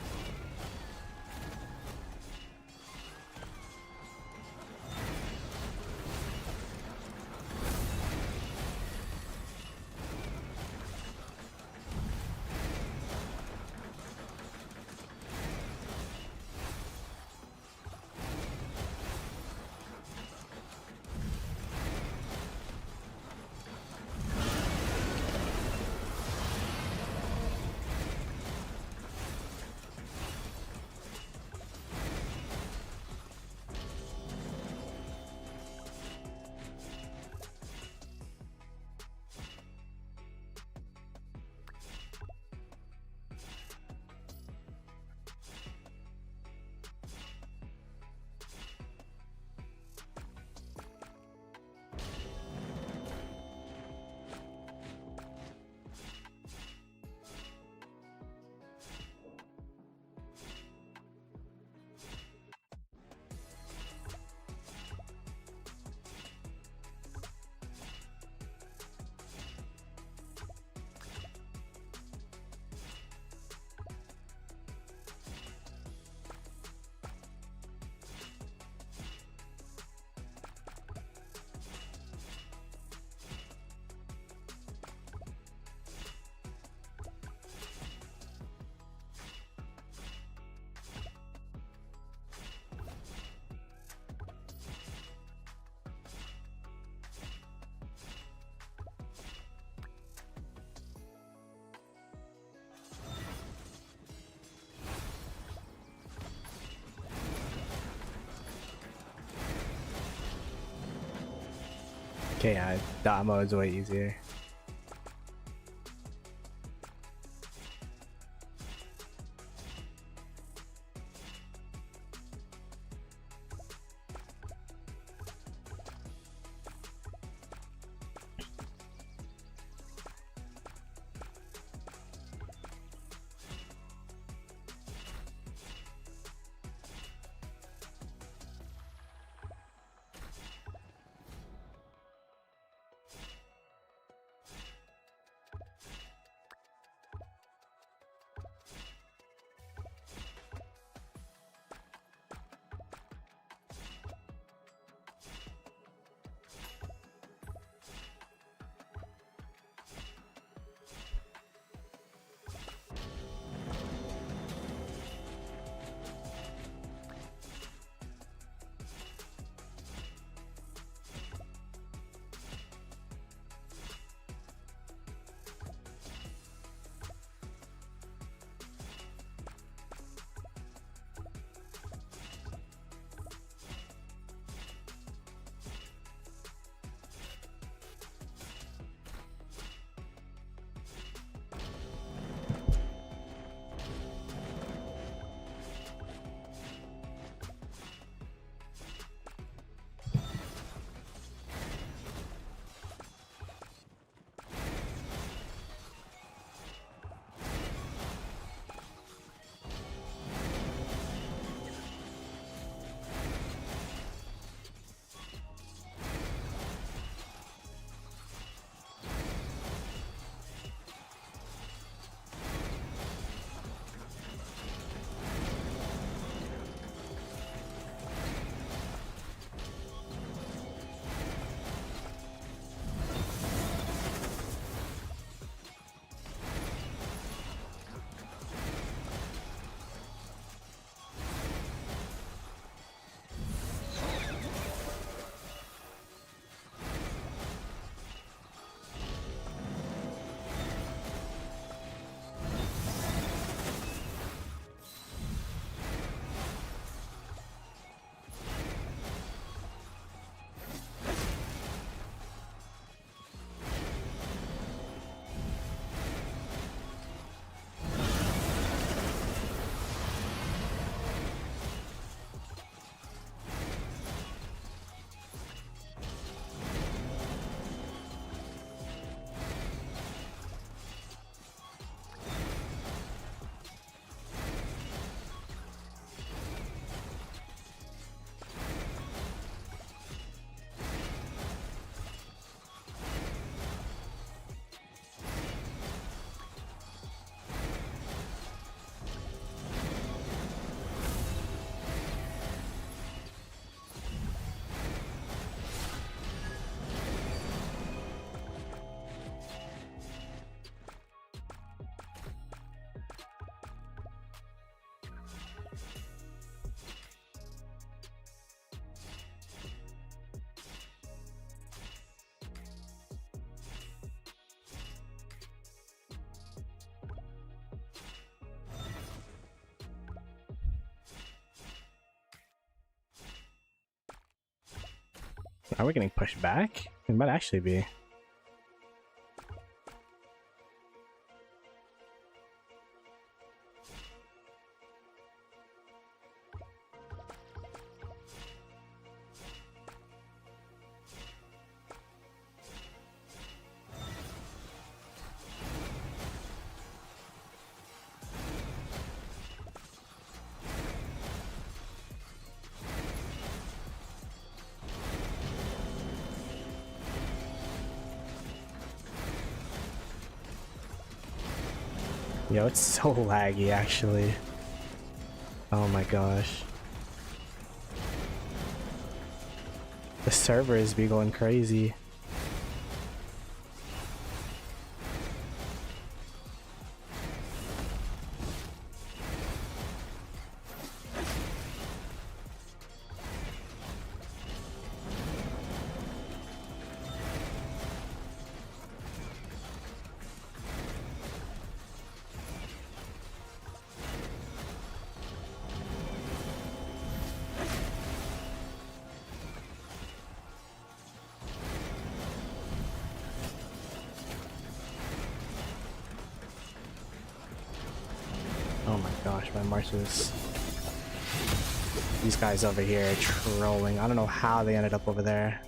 Okay, that mode is way easier. Are we getting pushed back? It might actually be. Yo, it's so laggy actually. Oh my gosh. The servers be going crazy. Oh my gosh, my Marshals. These guys over here are trolling. I don't know how they ended up over there.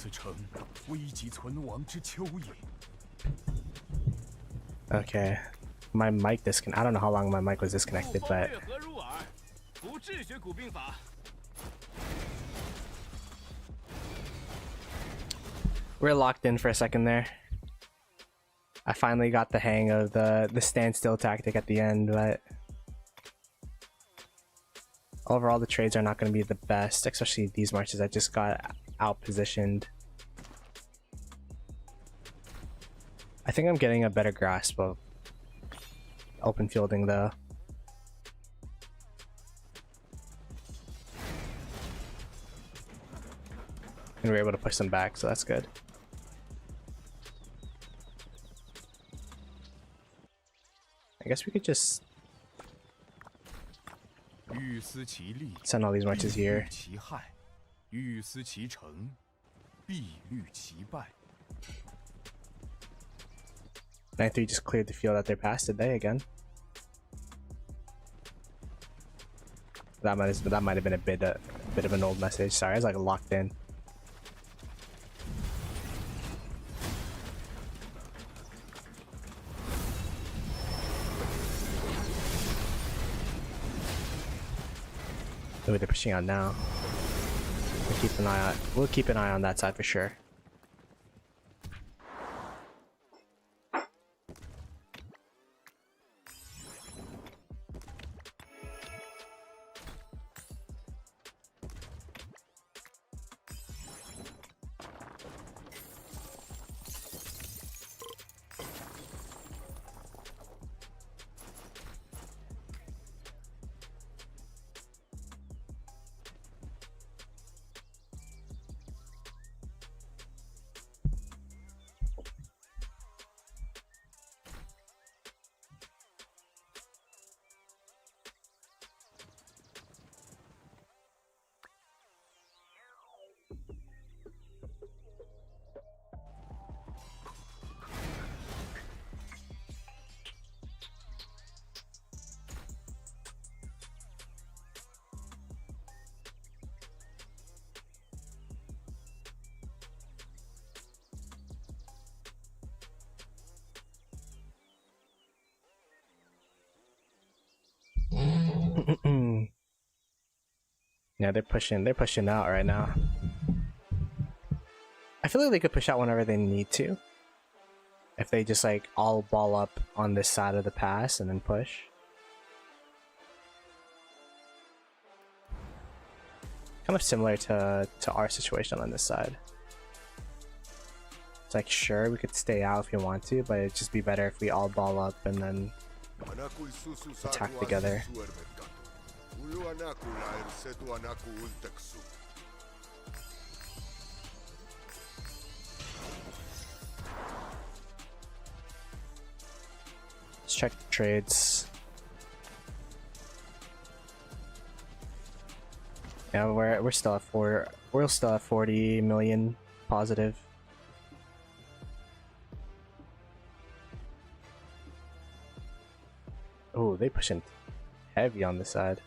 此城危急存亡之秋也。 Okay. My mic disconnect. I don't know how long my mic was disconnected, but 何入耳？不治学古兵法。 we're locked in for a second there. I finally got the hang of the standstill tactic at the end, but overall the trades are not going to be the best, especially these marches. I just got out positioned. I think I'm getting a better grasp of open fielding though. And we're able to push them back, so that's good. I guess we could just 欲思其利， send all these marches 必 here. 虑其害；欲思其成，必虑其败。 9-3 just cleared the field that they're past, did they again? That might have been a bit of an old message. Sorry, I was like locked in. Ooh, they're pushing on now. We'll keep an eye on that side for sure. Yeah, they're pushing out right now. I feel like they could push out whenever they need to. If they just like all ball up on this side of the pass and then push. Kind of similar to our situation on this side. It's like, sure, we could stay out if we want to, but it'd just be better if we all ball up and then attack together. Let's check the trades. Yeah, we're still at we're still at 40 million positive. Oh, they pushing heavy on this side.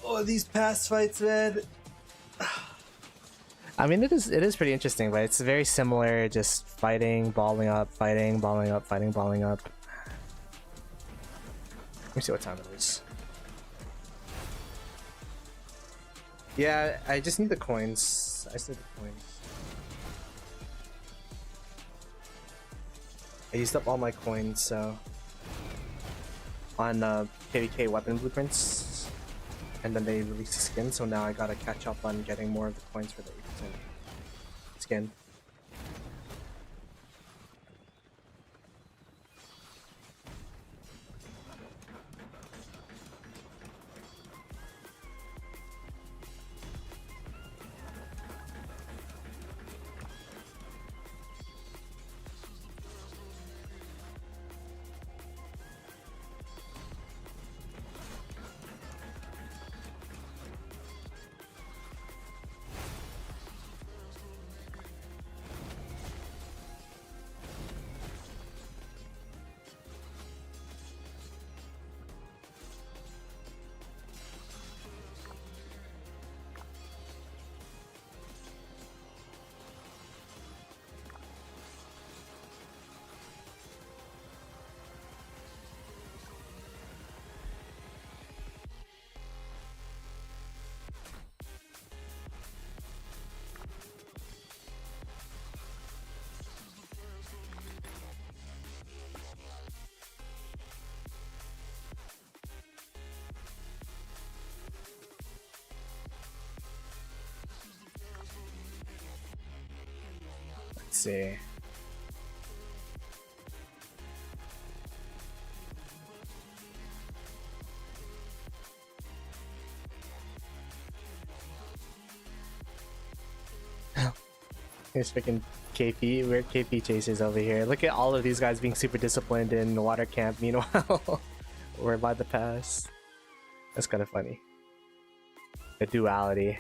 Oh, these past fights, man. I mean, it is pretty interesting, but it's very similar. Just fighting, balling up, fighting, balling up, fighting, balling up. Let me see what time it is. Yeah, I just need the coins. I just need the coins. I used up all my coins, so on KVK weapon blueprints, and then they released the skin, so now I gotta catch up on getting more of the coins for the 8% skin. Let's see. Here's freaking KP. Weird KP chasers over here. Look at all of these guys being super disciplined in water camp. Meanwhile, we're by the pass. That's kind of funny. The duality.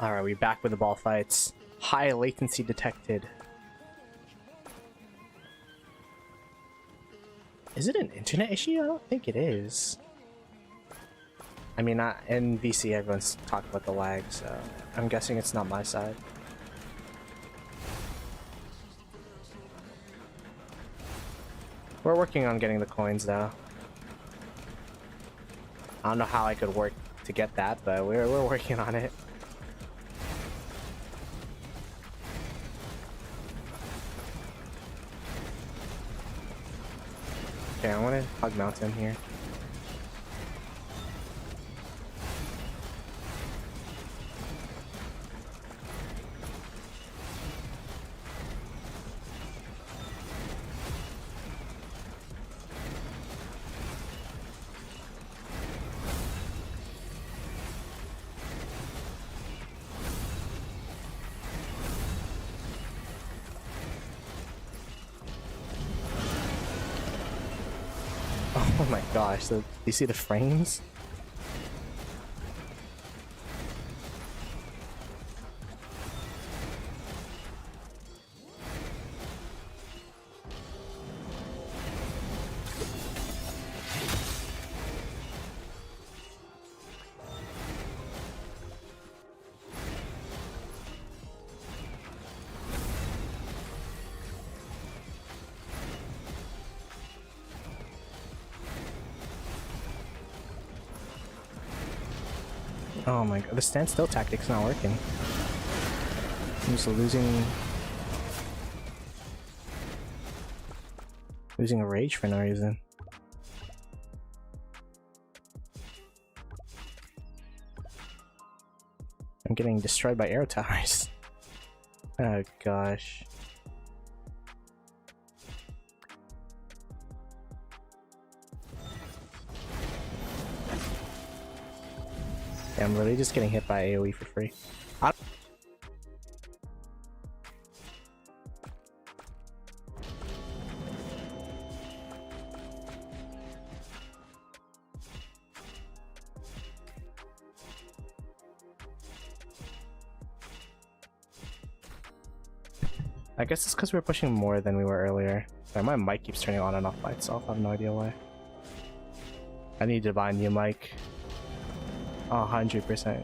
Alright, we back with the ball fights. High latency detected. Is it an internet issue? I don't think it is. I mean, in VC everyone's talking about the lag, so I'm guessing it's not my side. We're working on getting the coins though. I don't know how I could work to get that, but we're working on it. Okay, I want to hug Mountain here. Oh my gosh, do you see the frames? Oh my god, the standstill tactic's not working. I'm just losing a rage for no reason. I'm getting destroyed by arrow towers. Oh gosh. Yeah, I'm literally just getting hit by AoE for free. I guess it's because we were pushing more than we were earlier. Sorry, my mic keeps turning on and off by itself. I have no idea why. I need to buy a new mic. 100%.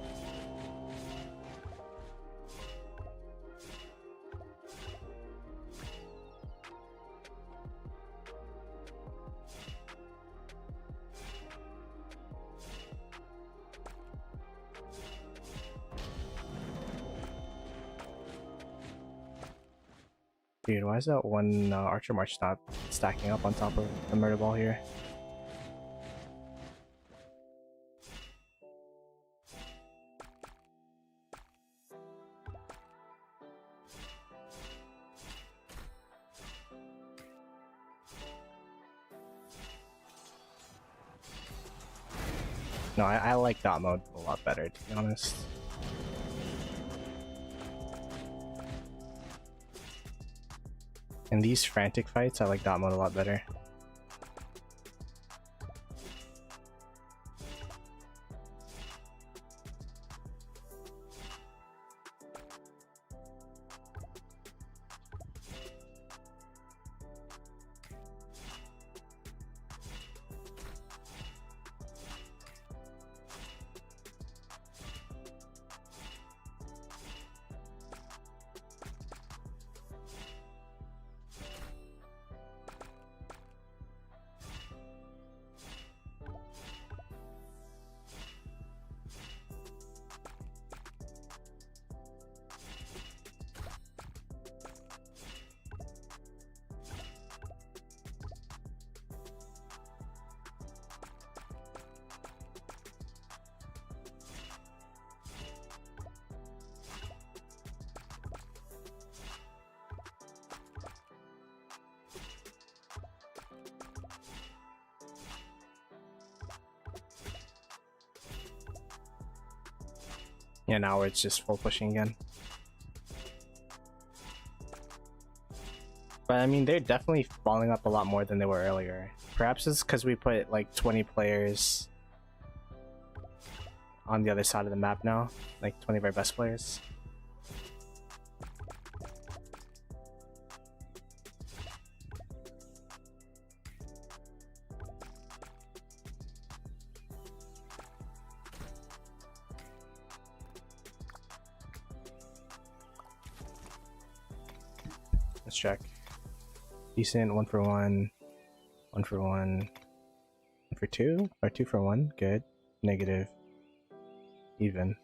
Dude, why is that one Archer March not stacking up on top of the murder ball here? No, I like dot mode a lot better, to be honest. In these frantic fights, I like dot mode a lot better. Yeah, now it's just full pushing again. But I mean, they're definitely falling up a lot more than they were earlier. Perhaps it's because we put like 20 players on the other side of the map now, like 20 of our best players. Let's check. Decent, 1 for 1, 1 for 1, 1 for 2, or 2 for 1, good. Negative, even.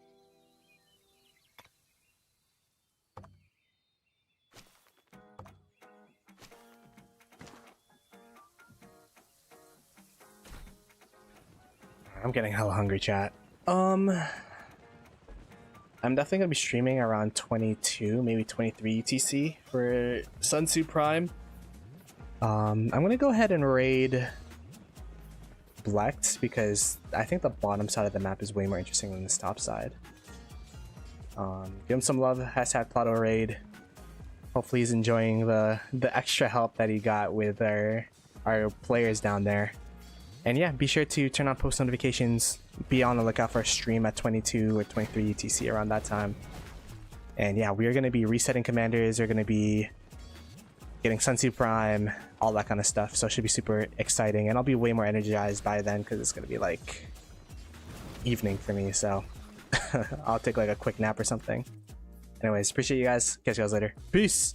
I'm getting hella hungry, chat. I'm definitely gonna be streaming around 22, maybe 23 UTC for Sun Tzu Prime. I'm gonna go ahead and raid Blecht because I think the bottom side of the map is way more interesting than this top side. Give him some love, hashtag Ploto raid. Hopefully he's enjoying the extra help that he got with our players down there. And yeah, be sure to turn on post notifications. Be on the lookout for a stream at 22 or 23 UTC around that time. And yeah, we are going to be resetting commanders. We're going to be getting Sun Tzu Prime, all that kind of stuff. So it should be super exciting. And I'll be way more energized by then because it's going to be like evening for me. So I'll take like a quick nap or something. Anyways, appreciate you guys. Catch you guys later. Peace.